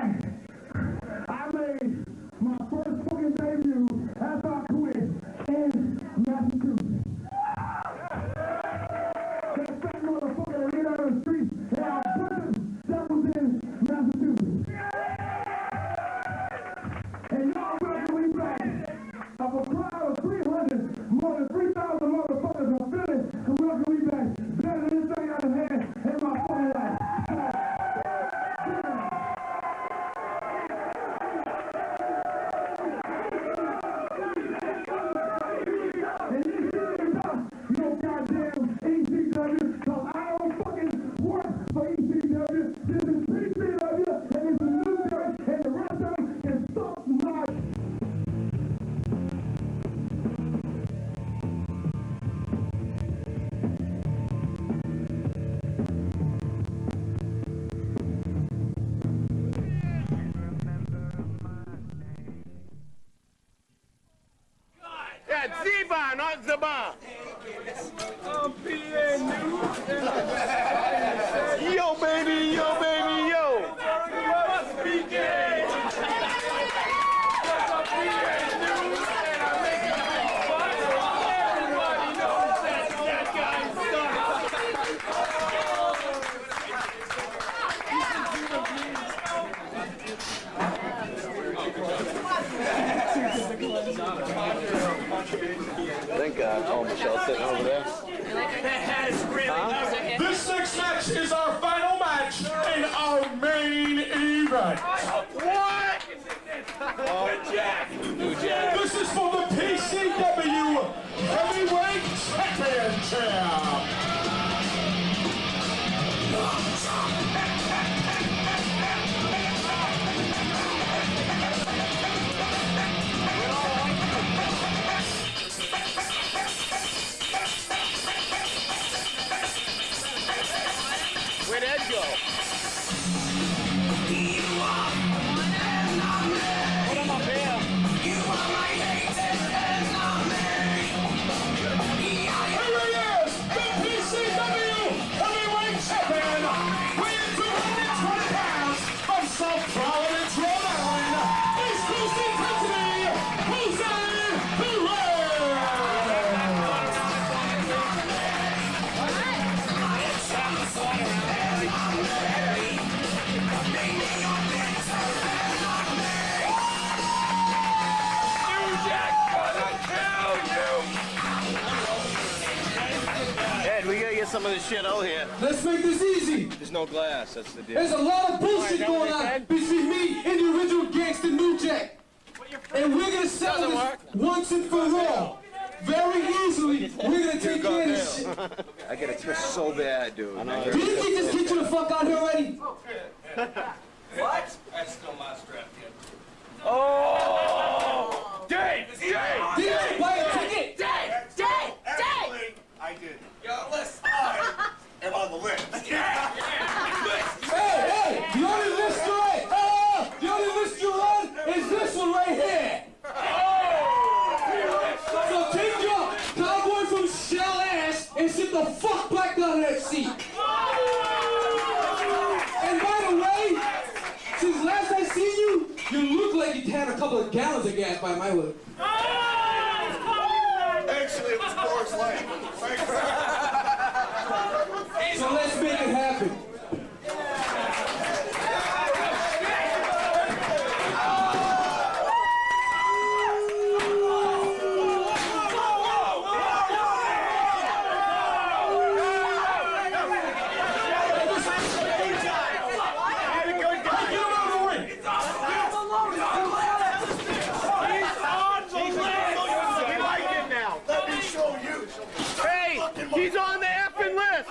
I made my first fucking debut after I quit in Massachusetts. That fat motherfucker that hit out on the street, and I put that was in Massachusetts. And y'all welcome me back. Of a crowd of 300, more than 3,000 motherfuckers are feeling to welcome me back. Better than anything I've had in my fucking life. And this shit ain't about no goddamn ECW, cause I don't fucking work for ECW. This is PCW, and it's a new day, and the rest of them can suck my. Yeah, Ziba, not Zaba. Yo, baby, yo, baby, yo. Must be gay. Everybody knows that Thank God. Oh, Michelle's sitting over there. This next match is our final match in our main event. What? Oh, Jack. This is for the PCW Heavyweight Championship. Where'd Ed go? Put him up here. Here he is, the PCW Heavyweight Champion, weighing 220 pounds from South Providence, Rhode Island, East Coast Intensity, Jose Perez. Ed, we gotta get some of this shit out here. Let's make this easy. There's no glass, that's the deal. There's a lot of bullshit going on between me and the original gangster New Jack. And we're gonna settle this once and for all. Very easily, we're gonna take care of this shit. I get a twist so bad, dude. Do you think this get you the fuck out here already? What? That's still my strap, kid. Oh! Dave! Did you buy a ticket? Dave! I did. Yo, listen. I am on the list. Hey! The only list you're on, the only list you're on is this one right here. So take your cowboy from shell ass and sit the fuck back down in that seat. And by the way, since last I seen you, you look like you had a couple of gallons of gas by my look. Actually, it was Boris Light. So let's make it happen. He's on the effing list!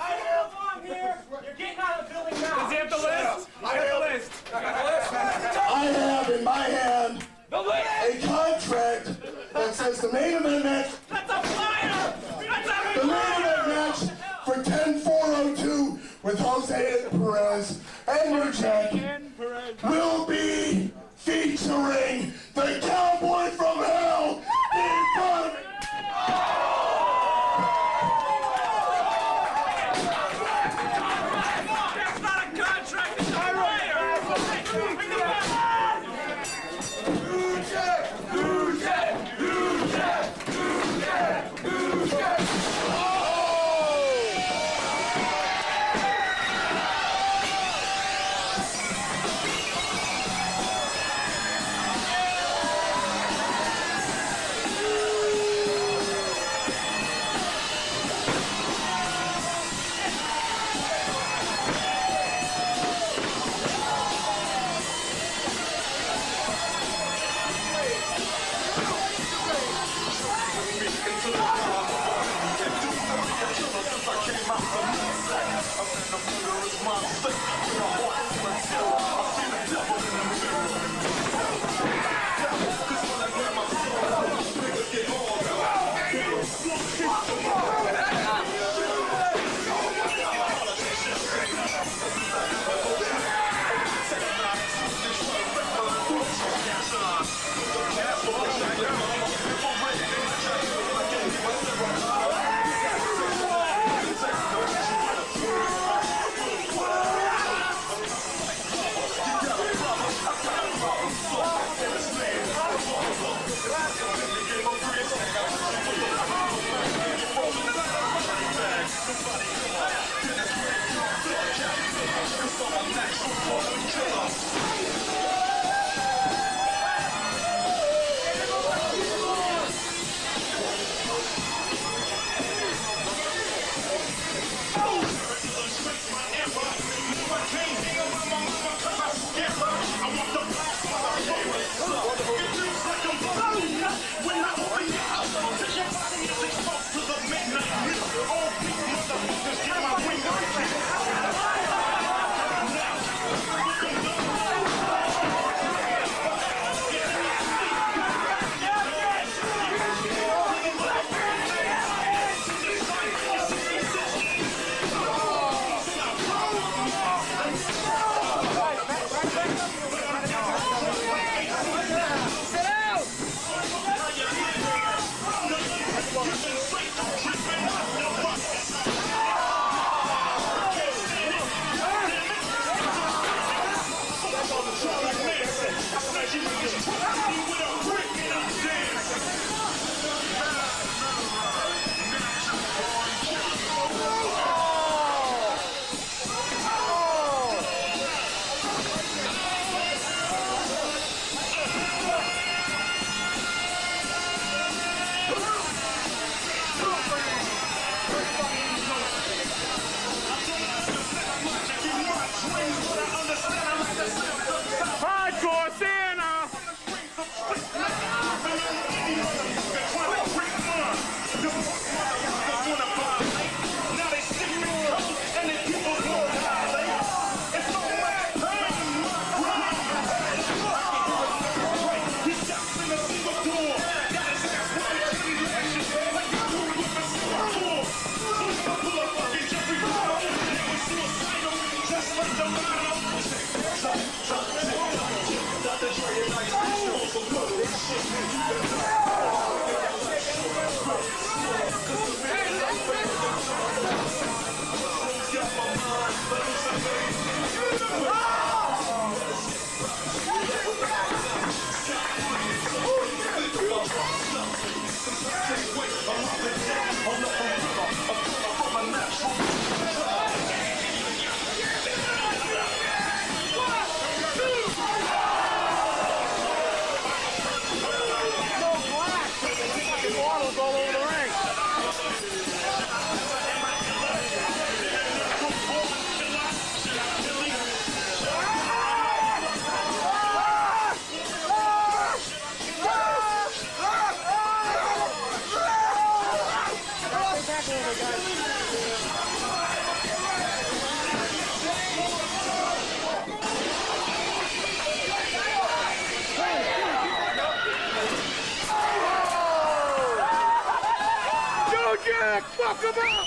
You're getting out of the building now. Does he have the list? I have the list. I have in my hand a contract that says the main event match. That's a flyer! The main event match for 10-402 with Jose Perez and New Jack will be featuring the Cowboy from Hell, Big Bun. That's not a contract, it's a flyer! New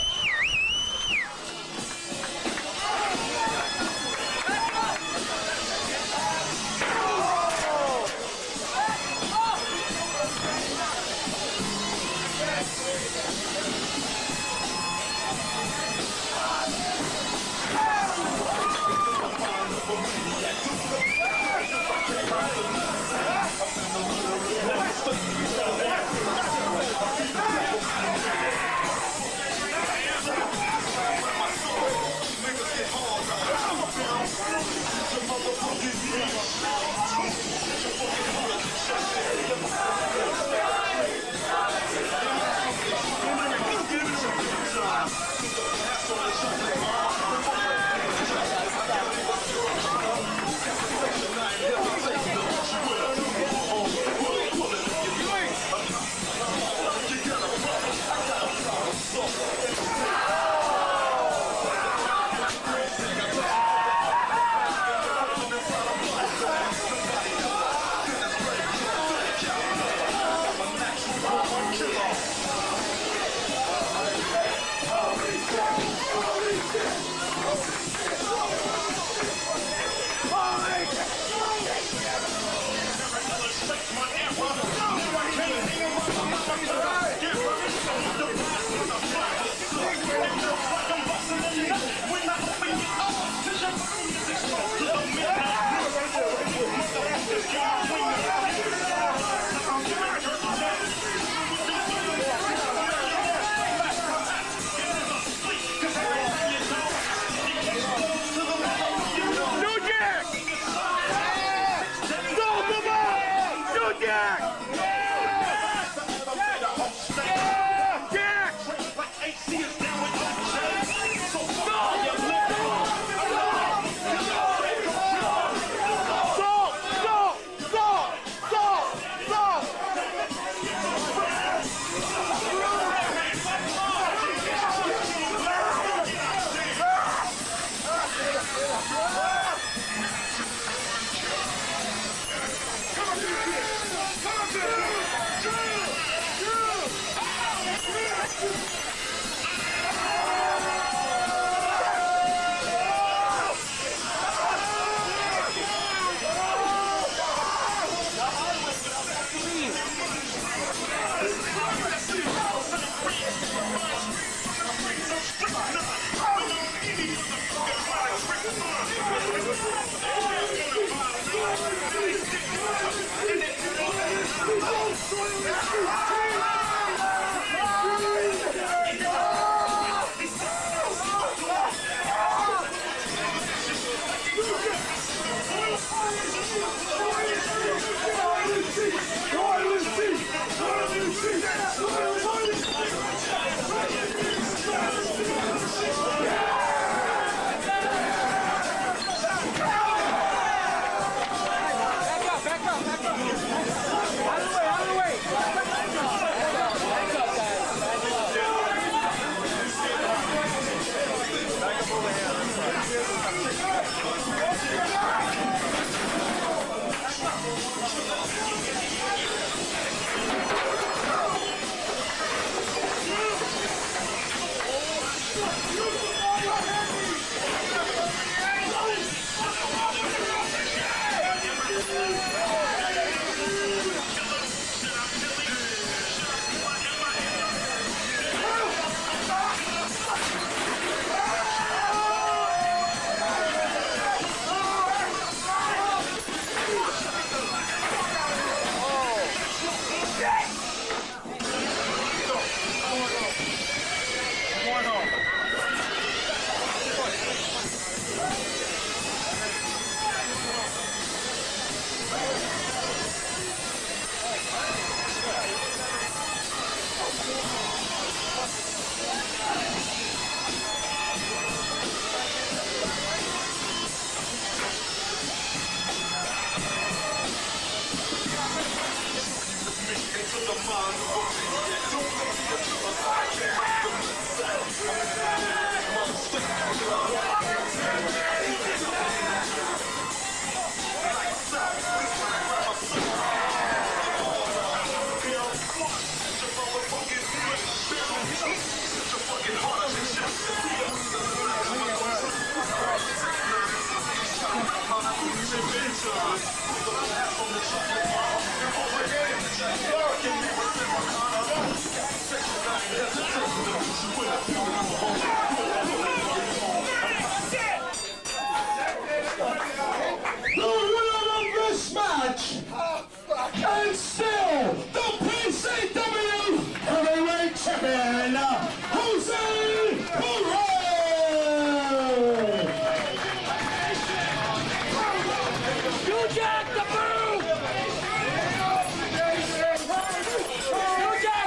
Jack! The winner of this match, and still the PCW Heavyweight Champion, Jose Perez! New Jack the Boo! New Jack the Boo! New Jack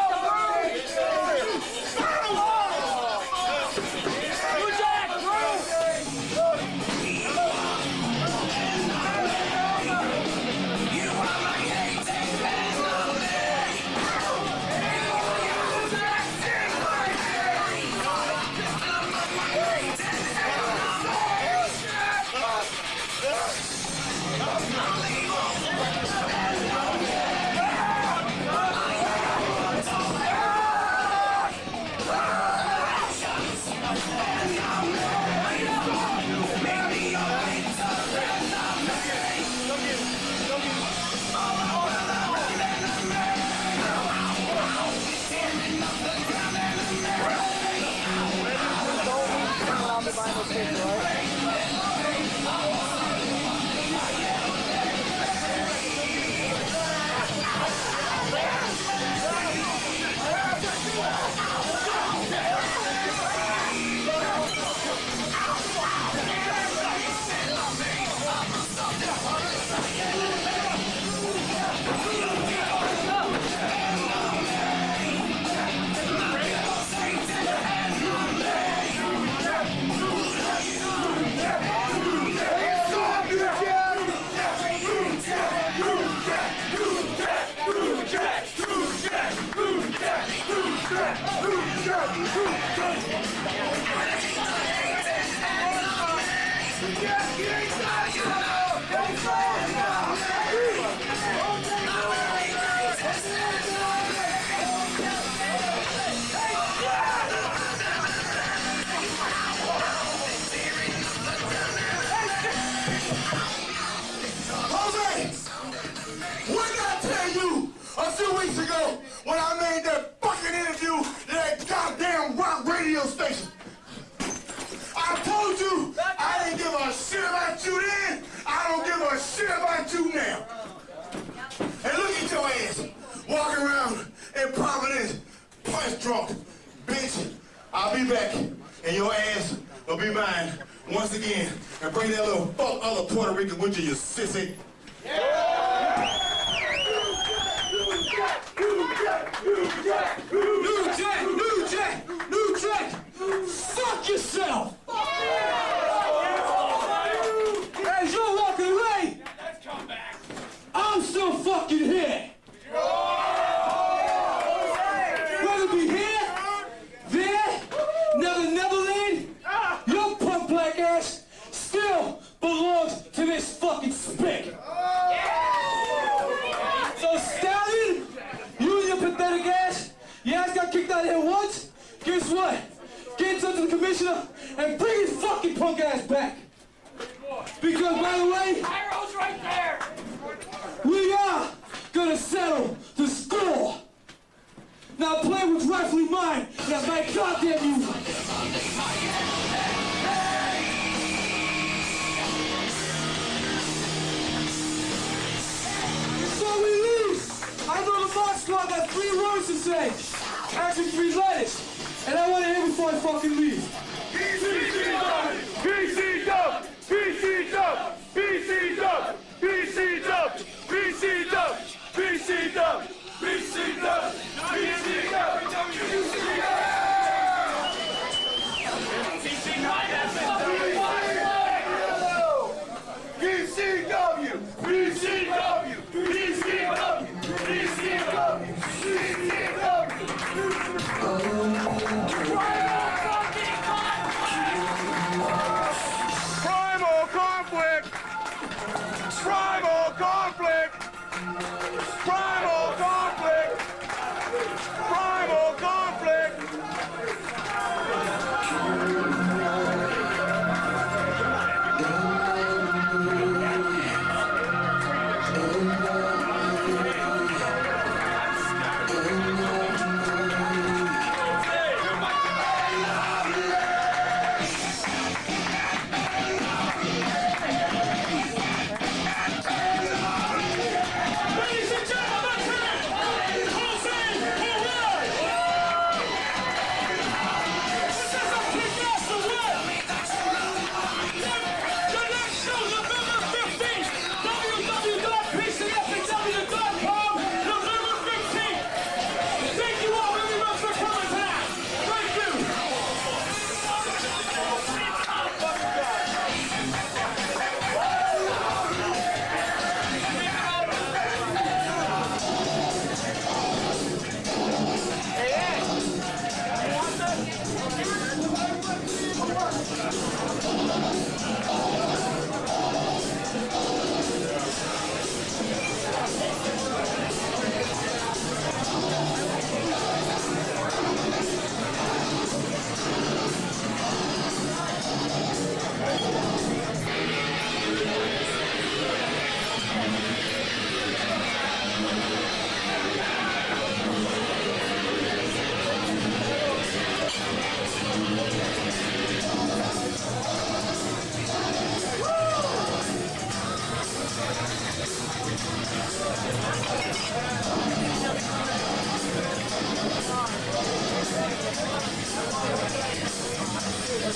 Jose, what did I tell you a few weeks ago when I made that fucking interview at that goddamn rock radio station? I told you I didn't give a shit about you then. I don't give a shit about you now. And look at your ass walking around in Providence, punch drunk, bitch. I'll be back, and your ass will be mine once again. And bring that little fuck other Puerto Rican with you, you sissy. New Jack, fuck yourself. As you're walking away, I'm still fucking here. Whether it be here, there, Neverland, your punk black ass still belongs to this fucking spick. So Stallion, you and your pathetic ass, your ass got kicked out of here once. Guess what? Get in touch with the commissioner and bring his fucking punk ass back. Because by the way, Arrow's right there! we are gonna settle the score. Now play what's rightfully mine. That's my goddamn music. So we leave. I know the Mod Squad got 3 words to say. Actually 3 letters. And I want to hear before I fucking leave. PC dub! PC dub! PC dub! PC dub! PC dub! PC dub! PC dub! PC dub! PC PCW! PCW! PCW! PCW! Primal conflict! Primal conflict! Primal conflict! Primal conflict!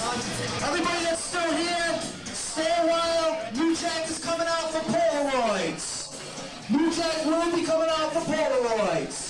Everybody that's still here, stay a while. New Jack is coming out for Polaroids. New Jack will be coming out for Polaroids.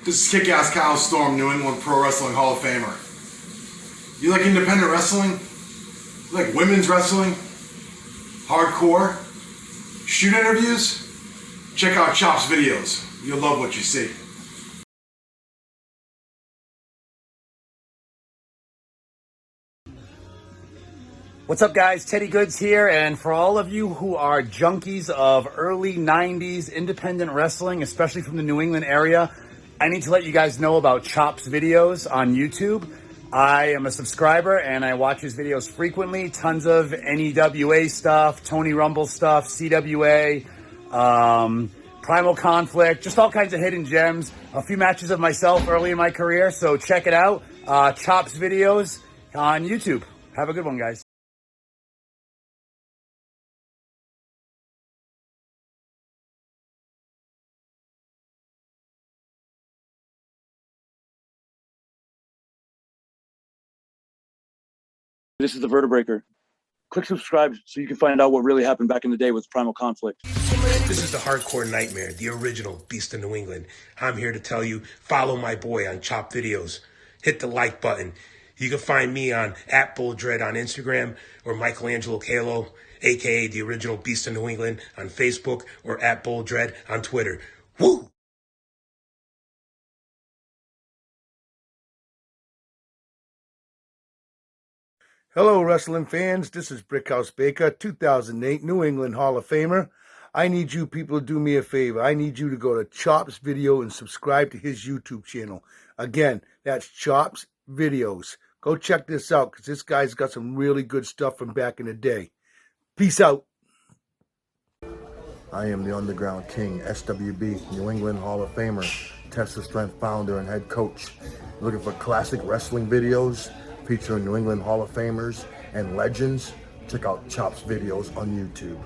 This is Kick-Ass Kyle Storm, New England Pro Wrestling Hall of Famer. You like independent wrestling? You like women's wrestling? Hardcore? Shoot interviews? Check out Chop's videos. You'll love what you see. What's up, guys? Teddy Goods here, and for all of you who are junkies of early 90s independent wrestling, especially from the New England area, I need to let you guys know about Chop's videos on YouTube. I am a subscriber, and I watch his videos frequently. Tons of NEWA stuff, Tony Rumble stuff, CWA, Primal Conflict, just all kinds of hidden gems. A few matches of myself early in my career, so check it out. Chop's videos on YouTube. Have a good one, guys. This is the Vertebreaker. Click subscribe so you can find out what really happened back in the day with Primal Conflict. This is the Hardcore Nightmare, the original Beast of New England. I'm here to tell you, follow my boy on Chop Videos. Hit the like button. You can find me on @BullDread on Instagram or Michelangelo Halo, aka the original Beast of New England, on Facebook or @BullDread on Twitter. Woo! Hello, wrestling fans. This is Brickhouse Baker, 2008 New England Hall of Famer. I need you people to do me a favor. I need you to go to Chop's Video and subscribe to his YouTube channel. Again, that's Chop's Videos. Go check this out because this guy's got some really good stuff from back in the day. Peace out. I am the Underground King, SWB, New England Hall of Famer, Tesla Strength founder and head coach. Looking for classic wrestling videos featuring New England Hall of Famers and legends? Check out Chop's Videos on YouTube.